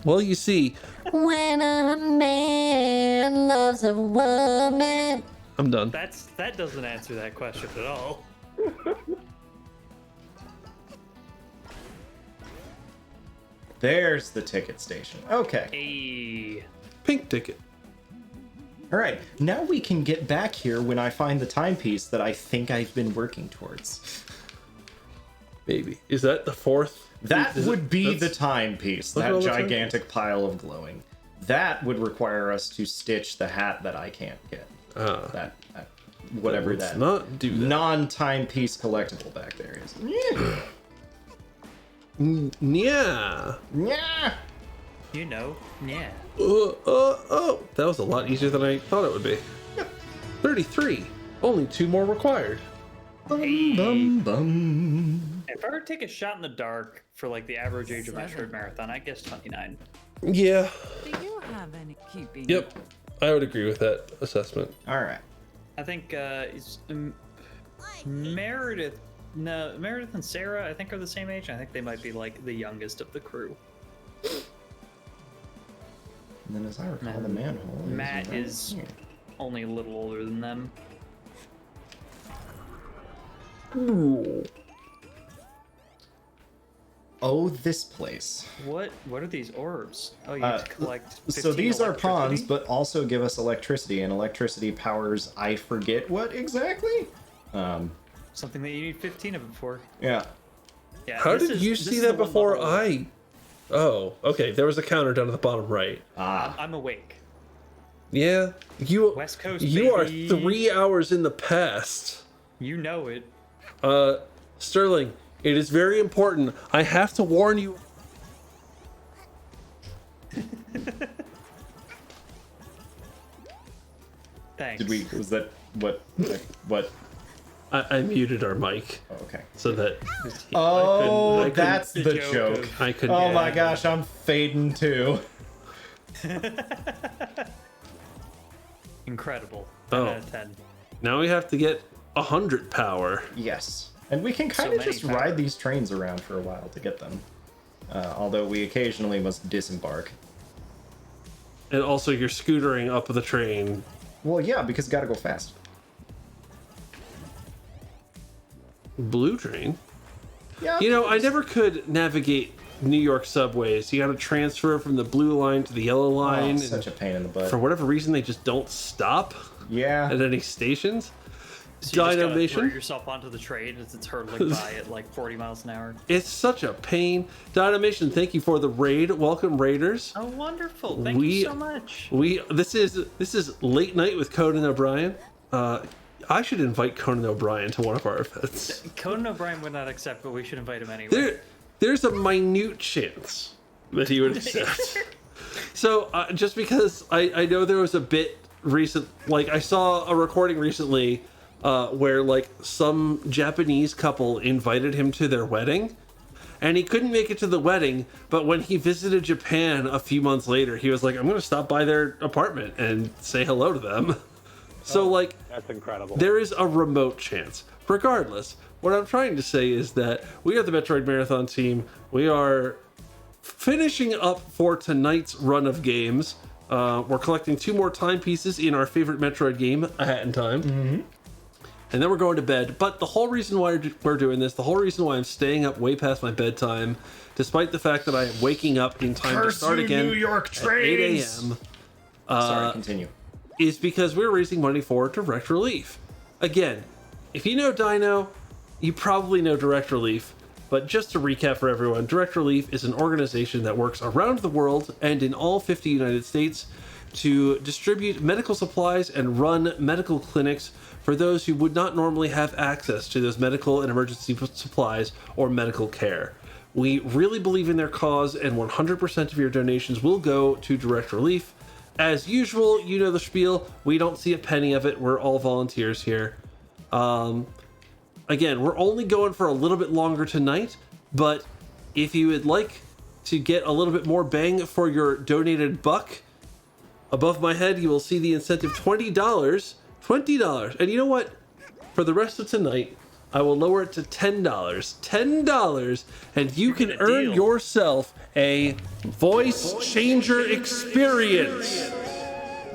Well, you see. When a man loves a woman. I'm done. That doesn't answer that question at all. There's the ticket station. Okay. Hey. Pink ticket. All right. Now we can get back here when I find the timepiece that I think I've been working towards. Maybe. Is that the fourth? That would be the timepiece. That gigantic pile of glowing. That would require us to stitch the hat that I can't get. That whatever Let's that not do that. non-timepiece collectible back there is. Yeah. Yeah. You know, yeah. That was a lot easier than I thought it would be. 33. Only 2 more required. Bum, bum. If I were to take a shot in the dark for like the average age of Metroid Marathon, I guess 29. Yeah. Do you have any keeping? Yep. I would agree with that assessment. All right. I think Meredith and Sarah, I think, are the same age. I think they might be like the youngest of the crew. And then, as I recall, the manhole. Matt is only a little older than them. Ooh. Oh, this place. What are these orbs? Oh, you have to collect 15 So these are pawns, electricity? but also give us electricity, and electricity powers, I forget what exactly. Something that you need 15 of them for. Yeah. Yeah. How this did is- you this see is that the one before level- I... Oh, okay. There was a counter down at the bottom right. I'm awake. Yeah. You West Coast, You baby. are 3 hours in the past. You know it. Sterling, it is very important. I have to warn you. Thanks. Was that what? I muted our mic. Oh, okay. So that. Oh, I couldn't- that's the joke. I couldn't. Oh my gosh, I'm fading too. Incredible. 10 Oh. out of 10. Now we have to get 100 power. Yes. And we can kind So of many just power. ride these trains around for a while to get them. Although we occasionally must disembark. And also, you're scootering up the train. Well, yeah, because gotta go fast. Blue train? Yeah. You know, I never could navigate New York subways. You gotta transfer from the blue line to the yellow line. Oh, such a pain in the butt. For whatever reason, they just don't stop Yeah. at any stations. So you just gotta throw Dynamation. yourself onto the train as it's hurtling by at like 40 miles an hour. It's such a pain. Dynamation, thank you for the raid. Welcome, raiders. Oh, wonderful! Thank you so much. This is late night with Conan O'Brien. I should invite Conan O'Brien to one of our events. Conan O'Brien would not accept, but we should invite him anyway. There's a minute chance that he would accept. So just because I know there was a bit recent, like I saw a recording recently where like some Japanese couple invited him to their wedding, and he couldn't make it to the wedding. But when he visited Japan a few months later, he was like, "I'm going to stop by their apartment and say hello to them." So like, That's incredible. there is a remote chance. Regardless, what I'm trying to say is that we are the Metroid Marathon team. We are finishing up for tonight's run of games. We're collecting 2 more timepieces in our favorite Metroid game, A Hat in Time. Mm-hmm. And then we're going to bed. But the whole reason why we're doing this, the whole reason why I'm staying up way past my bedtime, despite the fact that I am waking up in time to Curse start you, again New York at 8 trains! a.m., Sorry, continue. is because we're raising money for Direct Relief. Again, if you know Dino, you probably know Direct Relief, but just to recap for everyone, Direct Relief is an organization that works around the world and in all 50 United States to distribute medical supplies and run medical clinics for those who would not normally have access to those medical and emergency supplies or medical care. We really believe in their cause, and 100% of your donations will go to Direct Relief. As usual, you know the spiel. We don't see a penny of it. We're all volunteers here. Again, we're only going for a little bit longer tonight, but if you would like to get a little bit more bang for your donated buck, above my head, you will see the incentive $20. $20. And you know what? For the rest of tonight, I will lower it to $10. $10, and you can earn yourself a voice changer experience.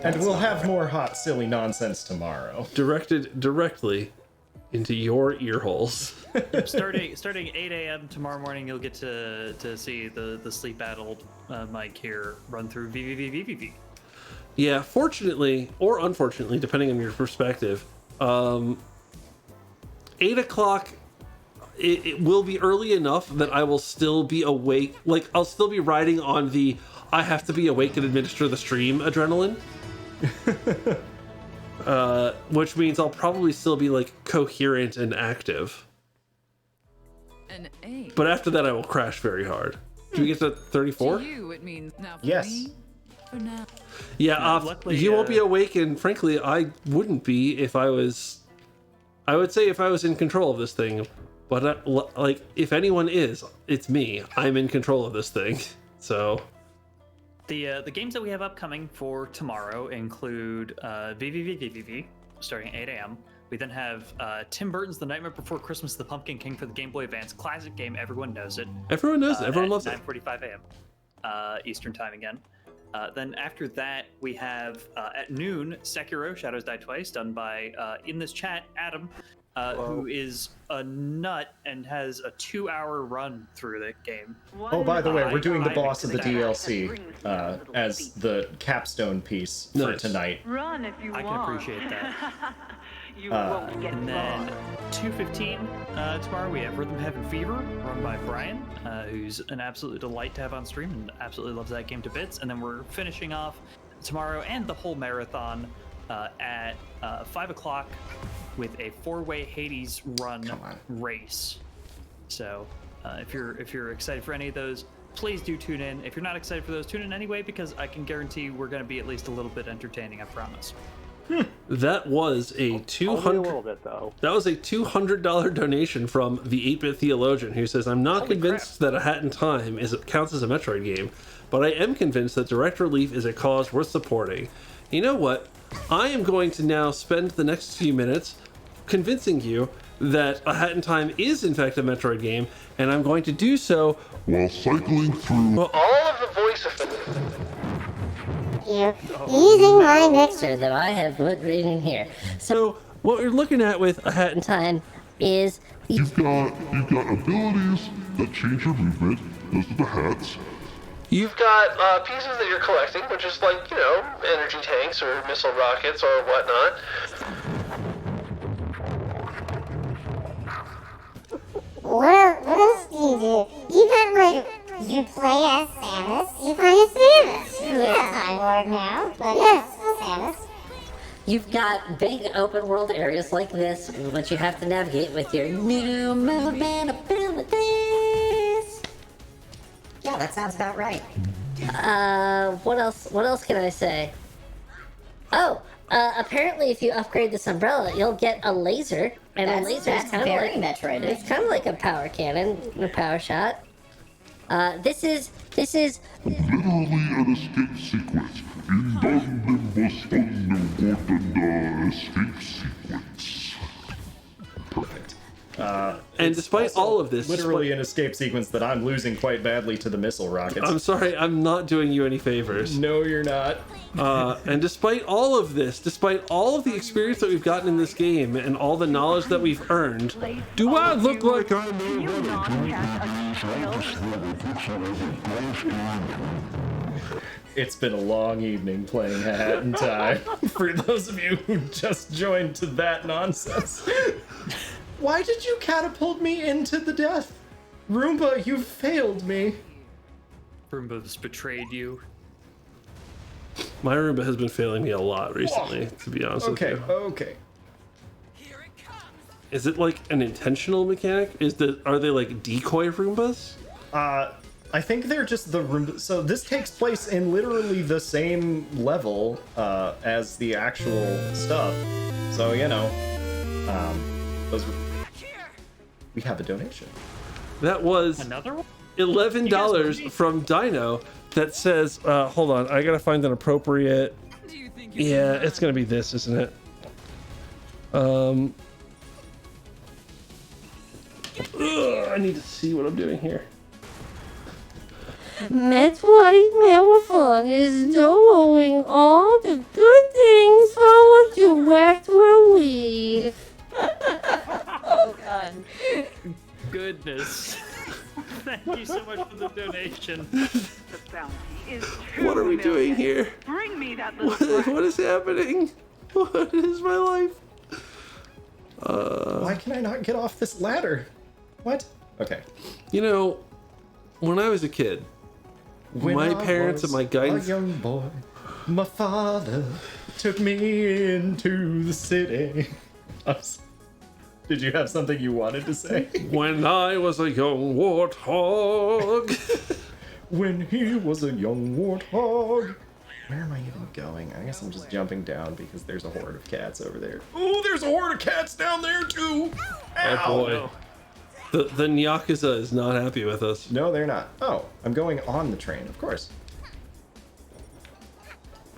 And we'll have more hot, silly nonsense tomorrow. Directed directly into your ear holes. starting 8 a.m. tomorrow morning, you'll get to see the sleep-addled Mike here run through VVVVVV. Yeah, fortunately, or unfortunately, depending on your perspective, 8 o'clock, it will be early enough that I will still be awake. Like, I'll still be riding on the I have to be awake and administer the stream adrenaline. Which means I'll probably still be, like, coherent and active. An A. But after that, I will crash very hard. Do we get to 34? To you, it means now for Yes. me, for now. Yeah, luckily, you won't be awake, and frankly, I wouldn't be if I was... I would say if I was in control of this thing, but like, if anyone is, it's me. I'm in control of this thing, so... The games that we have upcoming for tomorrow include VVVVVV, starting at 8 a.m. We then have Tim Burton's The Nightmare Before Christmas, The Pumpkin King for the Game Boy Advance. Classic game, everyone knows it. Everyone knows it, everyone loves it. 9:45 a.m. Eastern Time again. Then after that, we have at noon, Sekiro Shadows Die Twice, done by, in this chat, Adam, who is a nut and has a 2-hour run through the game. Oh, by the way, we're doing the I'm boss of the excited. DLC as the capstone piece for tonight. Run if you I want. can appreciate that. You won't get And then lost. 2:15 tomorrow, we have Rhythm Heaven Fever, run by Brian, who's an absolute delight to have on stream and absolutely loves that game to bits. And then we're finishing off tomorrow and the whole marathon at 5 o'clock with a 4-way Hades run race. So if you're excited for any of those, please do tune in. If you're not excited for those, tune in anyway, because I can guarantee we're going to be at least a little bit entertaining, I promise. That was a $200 donation from the 8-Bit Theologian, who says, I'm not convinced that A Hat in Time counts as a Metroid game, but I am convinced that Direct Relief is a cause worth supporting. You know what? I am going to now spend the next few minutes convincing you that A Hat in Time is in fact a Metroid game, and I'm going to do so while cycling through all of the voice effects. Using my mixer that I have put in here. So what we're looking at with A Hat in Time is You've got abilities that change your movement. Those are the hats. You've got pieces that you're collecting, which is like, you know, energy tanks or missile rockets or whatnot. What else do you do? You got like, you play as Samus. You play as Samus. Who is Time Lord now, but yes, Samus. You've got big open world areas like this, which you have to navigate with your new movement abilities. Yeah, that sounds about right. What else can I say? Oh, apparently if you upgrade this umbrella, you'll get a laser, and a laser is kind of very like Metroid. It's kind of like a power cannon, a power shot. This is Literally an escape sequence. In escape sequence. Perfect. And despite all of this, literally an escape sequence that I'm losing quite badly to the missile rockets. I'm sorry, I'm not doing you any favors. No, you're not. And despite all of this, despite all of the experience that we've gotten in this game and all the knowledge that we've earned, do I look like I It's been a long evening playing A Hat in Time. For those of you who just joined to that nonsense. Why did you catapult me into the death? Roomba, you failed me. Roomba's betrayed you. My Roomba has been failing me a lot recently, to be honest with you. Okay. Is it like an intentional mechanic? Are they like decoy Roombas? I think they're just the Roomba. So this takes place in literally the same level as the actual stuff. So, you know, we have a donation. That was another one? $11 from Dino that says, hold on, I gotta find an appropriate. Yeah, it's gonna be this, isn't it? I need to see what I'm doing here. Metroid Marathon is doing all the good things for a direct release. Oh god. Goodness. Thank you so much for the donation. The bounty is What are we doing here? Bring me that little What is happening? What is my life? Why can I not get off this ladder? What? Okay. You know, when I was a kid, my parents and my guidance. A young boy, my father took me into the city. Did you have something you wanted to say? When I was a young warthog. When he was a young warthog. Where am I even going? I guess I'm just jumping down because there's a horde of cats over there. Oh, there's a horde of cats down there too! Oh boy. The Yakuza is not happy with us. No, they're not. Oh, I'm going on the train, of course.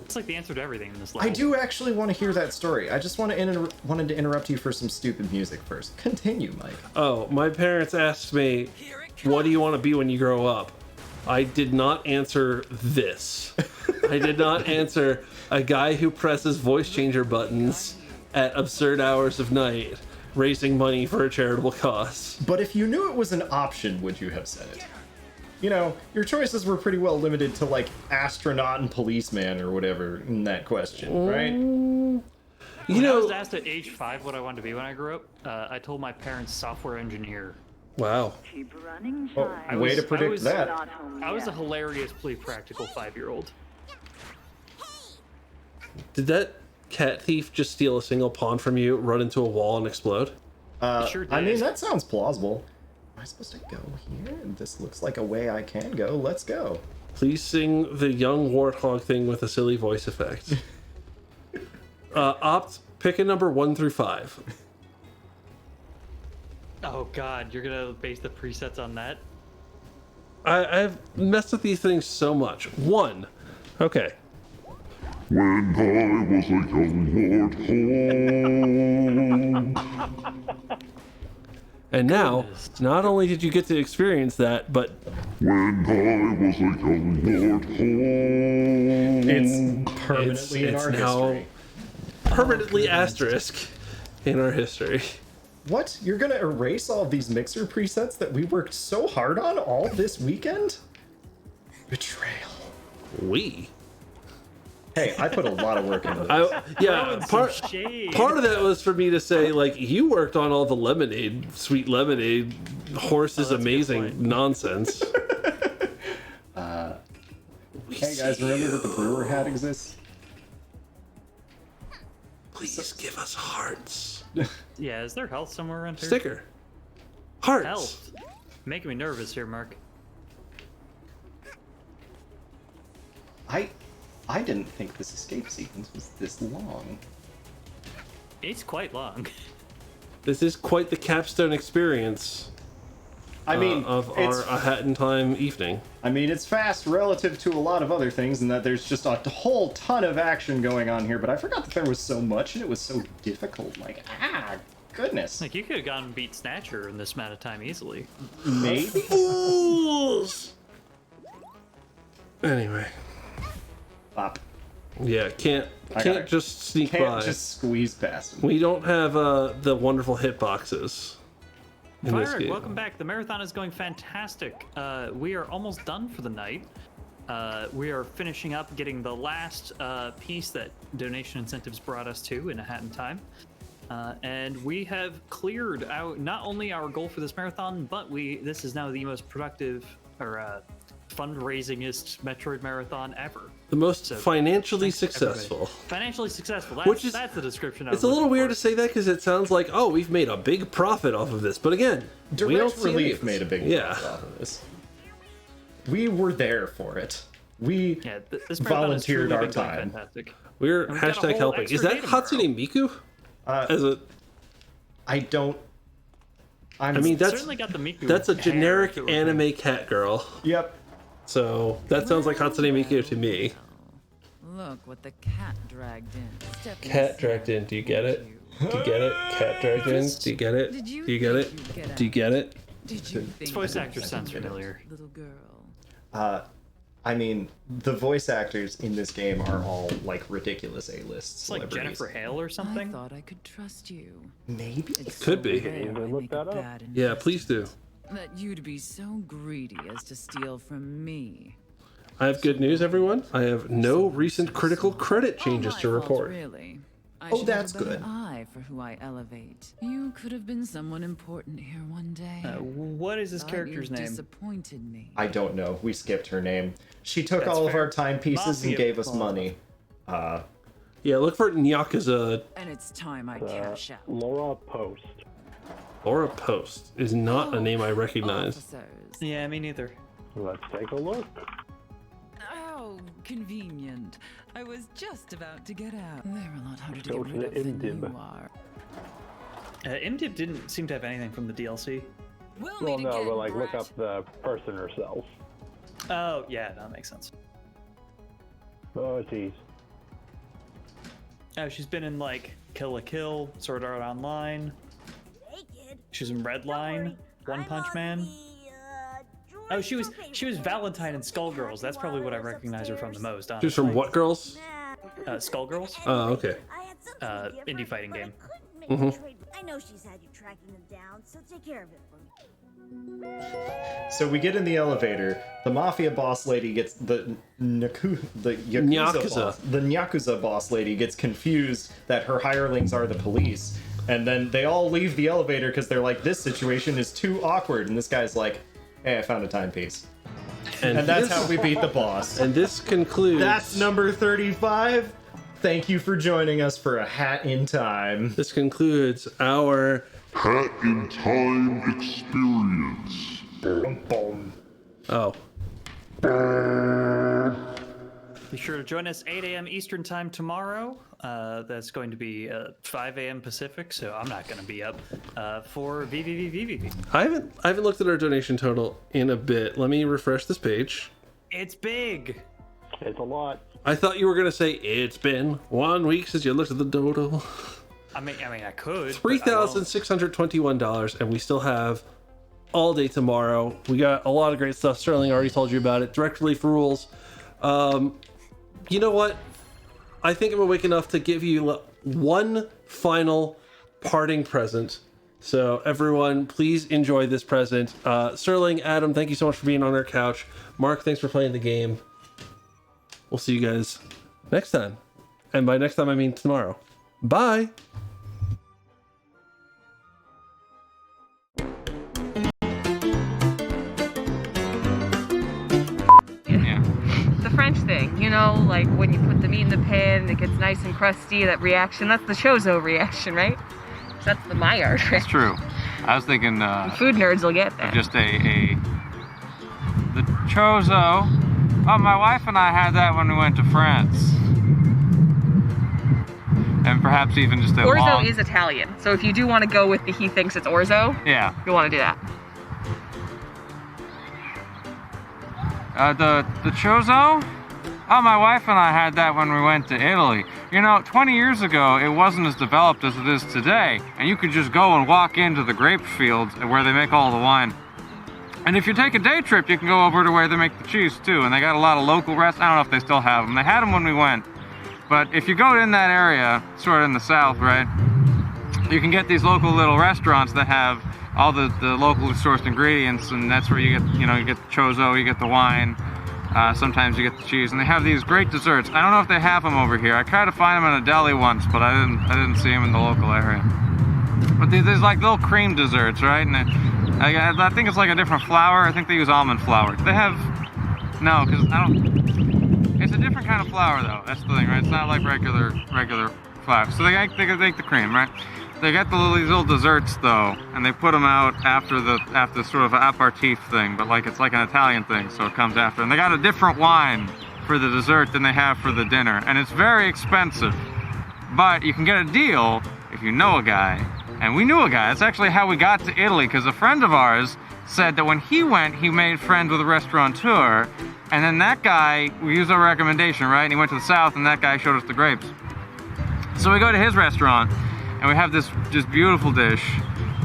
It's like the answer to everything in this level. I do actually want to hear that story. I just wanted to interrupt you for some stupid music first. Continue, Mike. Oh, my parents asked me, what do you want to be when you grow up? I did not answer this. I did not answer a guy who presses voice changer buttons at absurd hours of night, raising money for a charitable cause. But if you knew it was an option, would you have said it? You know, your choices were pretty well limited to, like, astronaut and policeman or whatever in that question, right? When I was asked at age 5 what I wanted to be when I grew up, I told my parents software engineer. Wow. Keep running, Way to predict that. I was a hilariously practical 5-year-old. Did that cat thief just steal a single pawn from you, run into a wall, and explode? Sure did. I mean, that sounds plausible. Am I supposed to go here? This looks like a way I can go. Let's go. Please sing the young warthog thing with a silly voice effect. Pick a number 1 through 5. Oh god, you're gonna base the presets on that? I've messed with these things so much. 1. Okay. When I was a young warthog. And now, not only did you get to experience that, but when I was a young warthog. It's permanently in our history. Permanently asterisk in our history. What? You're gonna erase all these mixer presets that we worked so hard on all this weekend? Betrayal. Hey, I put a lot of work into this. Part of that was for me to say, like, you worked on all the lemonade, sweet lemonade, horse is amazing nonsense. Hey guys, remember that the brewer hat exists? Please give us hearts. Yeah, is there health somewhere around here? Sticker. Hearts. Health. Making me nervous here, Mark. I didn't think this escape sequence was this long. It's quite long. This is quite the capstone experience. I mean, of our A Hat in Time evening. I mean, it's fast relative to a lot of other things, in that there's just a whole ton of action going on here. But I forgot that there was so much, and it was so difficult. Like, goodness. Like, you could have gone and beat Snatcher in this amount of time easily. Maybe. Fools. Anyway. Pop. Yeah, can't just sneak by. Can't just squeeze past them. We don't have the wonderful hitboxes. Fire, welcome back. The marathon is going fantastic. We are almost done for the night. We are finishing up getting the last piece that donation incentives brought us to in A Hat in Time. And we have cleared not only our goal for this marathon, but this is now the most productive or fundraisingest Metroid marathon ever. The most So, financially thanks to everybody. successful. Financially successful. That's the description of it. It's a little weird to say that because it sounds like, oh, we've made a big profit off of this. But again, we don't Direct see any Relief of this. made a big profit off of this. We were there for it. We this marathon has truly volunteered our been going time. fantastic. We're And we've got a hashtag whole helping. extra Is that day tomorrow. Hatsune Miku? As a, I don't. I mean, that's certainly got the Miku that's a hair generic to it. anime cat girl. Yep. So that sounds like Hatsune Miku to me. Look what the cat dragged in. Step Cat dragged in. Do you get it? Do you get it? Cat dragged in. Do you get it? Did you Do you get it? think you'd get Do you get it? Did you This think voice you actor could sounds get it? familiar. Little girl. I mean, the voice actors in this game are all like ridiculous A-list It's like celebrities. Jennifer Hale or something. I thought I could trust you. Maybe. It's Could so be. rare I Look make a that up. bad Yeah, please do. that you'd be so greedy as to steal from me. I have good news, everyone. I have no recent critical credit changes to report. Really. I Oh, should that's have a better good. eye for who I elevate. You could have been someone important here one day. What is this But character's you name? Disappointed me. I don't know. We skipped her name. She took That's all of fair. our timepieces and Mafia gave us Club. money. Yeah, look for Nyakuza. And it's time I cash out. Laura Post. Laura Post is not a name I recognize. Officers. Yeah, me neither. Let's take a look. Oh, convenient. I was just about to get out. They're a lot harder to Go get to rid the of than IMDb. you are. Imdib didn't seem to have anything from the DLC. We'll Well, meet no, again, but like look brat. up the person herself. Oh, yeah, that makes sense. Oh, jeez. Oh, she's been in like Kill la Kill, Sword Art Online. She's in Redline, One Punch Man. Oh, she was Valentine in Skullgirls. That's probably what I recognize her from the most. She's from honestly. what girls? Skullgirls. Oh, okay. Indie fighting game. I know she's had you tracking them down, so take care of it for me. So we get in the elevator. The mafia boss lady gets the Yakuza boss lady gets confused that her hirelings are the police, and then they all leave the elevator because they're like, this situation is too awkward. And this guy's like, hey, I found a timepiece. And that's how we beat the boss. And this concludes. That's number 35. Thank you for joining us for a Hat in Time. This concludes our Hat in Time experience. Oh. Be sure to join us 8 a.m. Eastern Time tomorrow. That's going to be 5 a.m. Pacific, so I'm not going to be up for VVVVVV. I haven't looked at our donation total in a bit. Let me refresh this page. It's big. It's a lot. I thought you were gonna say it's been 1 week since you looked at the total. I mean, I could. $3,621, and we still have all day tomorrow. We got a lot of great stuff. Sterling already told you about it. Direct Relief rules. You know what? I think I'm awake enough to give you one final parting present. So everyone, please enjoy this present. Sterling, Adam, thank you so much for being on our couch. Mark, thanks for playing the game. We'll see you guys next time. And by next time, I mean tomorrow. Bye. Yeah. The French thing, you know, like when you put the meat in the pan, it gets nice and crusty, that reaction, that's the chozo reaction, right? That's the Maillard. That's true. I was thinking Food nerds will get that. just the chozo. Oh, my wife and I had that when we went to France. And perhaps even just a Orzo long... is Italian, so if you do want to go with the he thinks it's orzo, Yeah. you'll want to do that. The chozo? Oh, my wife and I had that when we went to Italy. You know, 20 years ago, it wasn't as developed as it is today. And you could just go and walk into the grape fields where they make all the wine. And if you take a day trip, you can go over to where they make the cheese too. And they got a lot of local restaurants. I don't know if they still have them. They had them when we went. But if you go in that area, sort of in the south, right, you can get these local little restaurants that have all the locally sourced ingredients, and that's where you get, you know, you get the chozo, you get the wine. Sometimes you get the cheese, and they have these great desserts. I don't know if they have them over here. I tried to find them in a deli once, but I didn't see them in the local area. But there's like little cream desserts, right? And I think it's like a different flour. I think they use almond flour. They have no, because I don't. It's a different kind of flour though. That's the thing, right? It's not like regular flour. So they make the cream, right? They get these little desserts though, and they put them out after sort of an aperitif thing, but like it's like an Italian thing, so it comes after. And they got a different wine for the dessert than they have for the dinner, and it's very expensive. But you can get a deal if you know a guy, and we knew a guy. That's actually how we got to Italy, because a friend of ours said that when he went, he made friends with a restaurateur, and then that guy, we used our recommendation, right? And he went to the south, and that guy showed us the grapes. So we go to his restaurant, and we have this just beautiful dish,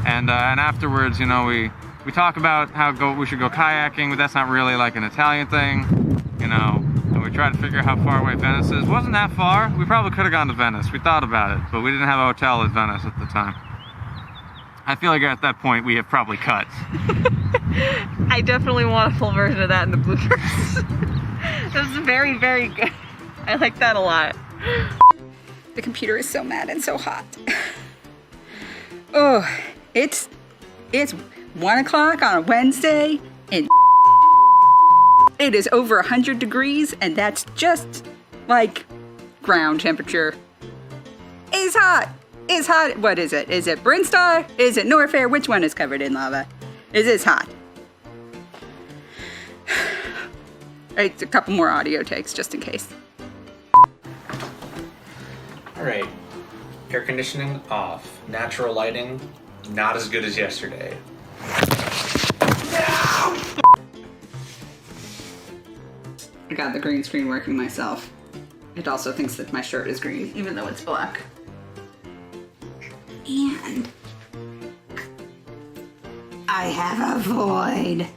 and afterwards, you know, we talk about how we should go kayaking, but that's not really like an Italian thing, you know. And we try to figure out how far away Venice is. Wasn't that far. We probably could have gone to Venice. We thought about it, but we didn't have a hotel in Venice at the time. I feel like at that point we have probably cut. I definitely want a full version of that in the bloopers. That was very, very good. I like that a lot. The computer is so mad and so hot. Oh, it's 1 o'clock on a Wednesday and it is over 100 degrees, and that's just like ground temperature. It's hot. It's hot. What is it? Is it Brinstar? Is it Norfair? Which one is covered in lava? It's hot. It's a couple more audio takes just in case. Alright, air conditioning off. Natural lighting, not as good as yesterday. I got the green screen working myself. It also thinks that my shirt is green, even though it's black. And I have a void.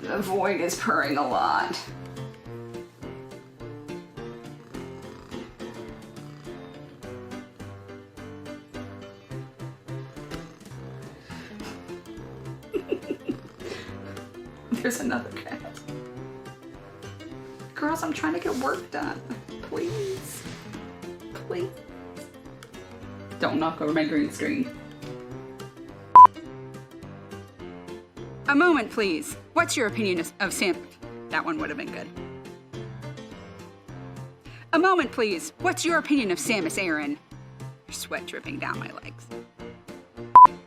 The void is purring a lot. There's another cat. Girls, I'm trying to get work done. Please. Please. Don't knock over my green screen. A moment, please. What's your opinion of Sam? That one would have been good. A moment, please. What's your opinion of Samus Aran? There's sweat dripping down my legs.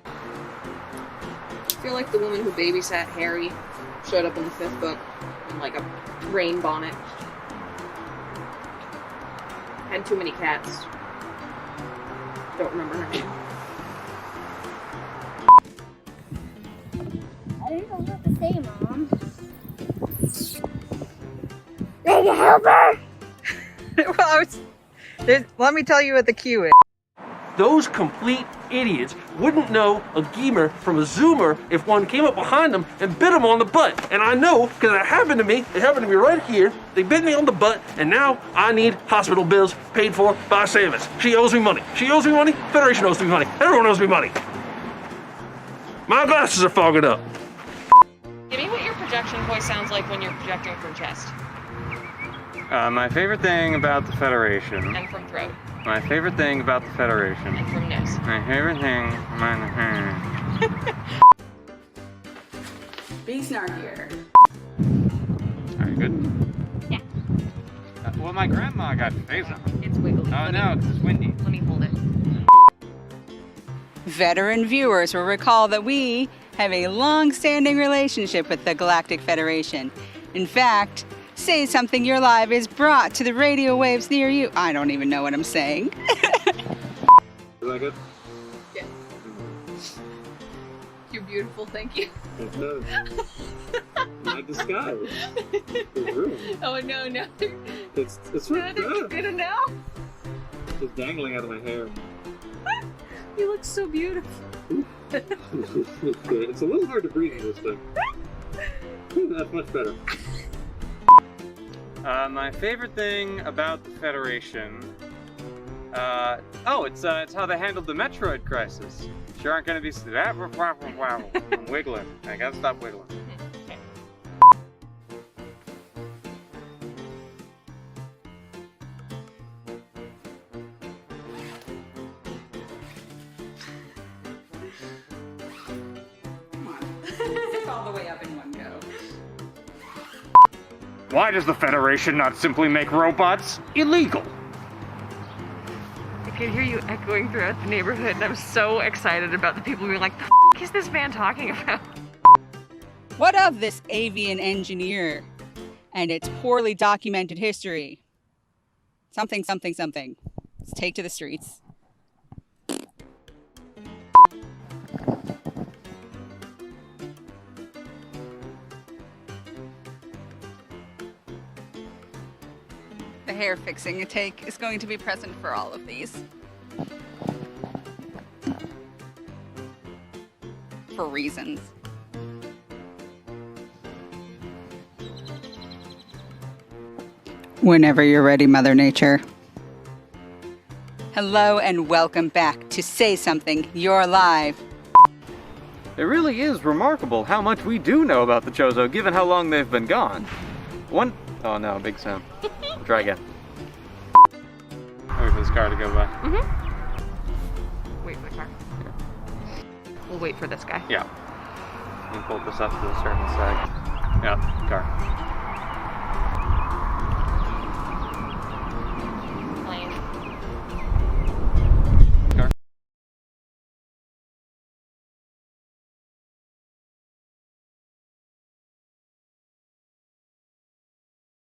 I feel like the woman who babysat Harry showed up in the 5th book in like a rain bonnet. Had too many cats. Don't remember her name. I think I'm not the same, Mom. Can you help her? Well, let me tell you what the cue is. Those complete idiots wouldn't know a gamer from a zoomer if one came up behind them and bit them on the butt. And I know, because it happened to me. It happened to me right here. They bit me on the butt, and now I need hospital bills paid for by Samus. She owes me money. She owes me money. Federation owes me money. Everyone owes me money. My glasses are fogging up. Give me what your projection voice sounds like when you're projecting from chest. My favorite thing about the Federation. And from throat. My favorite thing about the Federation. And from nose. My favorite thing. Be snarkier. Are you good? Yeah. Well, my grandma got phase on. It's wiggly. Oh no, it's windy. Let me hold it. Veteran viewers will recall that we have a long-standing relationship with the Galactic Federation. In fact, Say Something You're Live is brought to the radio waves near you. I don't even know what I'm saying. Is that good? Yeah. You're beautiful, thank you. It does. My disguise. It's ruined. Oh no, no. It's No, it's good enough. It's dangling out of my hair. You look so beautiful. It's a little hard to breathe in this thing. That's much better. My favorite thing about the Federation, it's how they handled the Metroid crisis. Sure aren't gonna be I'm wiggling. I gotta stop wiggling. Why does the Federation not simply make robots illegal? I could hear you echoing throughout the neighborhood, and I'm so excited about the people being like, the f is this man talking about? What of this avian engineer and its poorly documented history? Something, something, something. Let's take to the streets. The hair fixing take is going to be present for all of these. For reasons. Whenever you're ready, Mother Nature. Hello and welcome back to Say Something, You're Live. It really is remarkable how much we do know about the Chozo, given how long they've been gone. Oh no, big sound. Try again. Wait for this car to go by. Wait for the car. We'll wait for this guy. Yeah. Let me pull this up to a certain side. Yeah, car.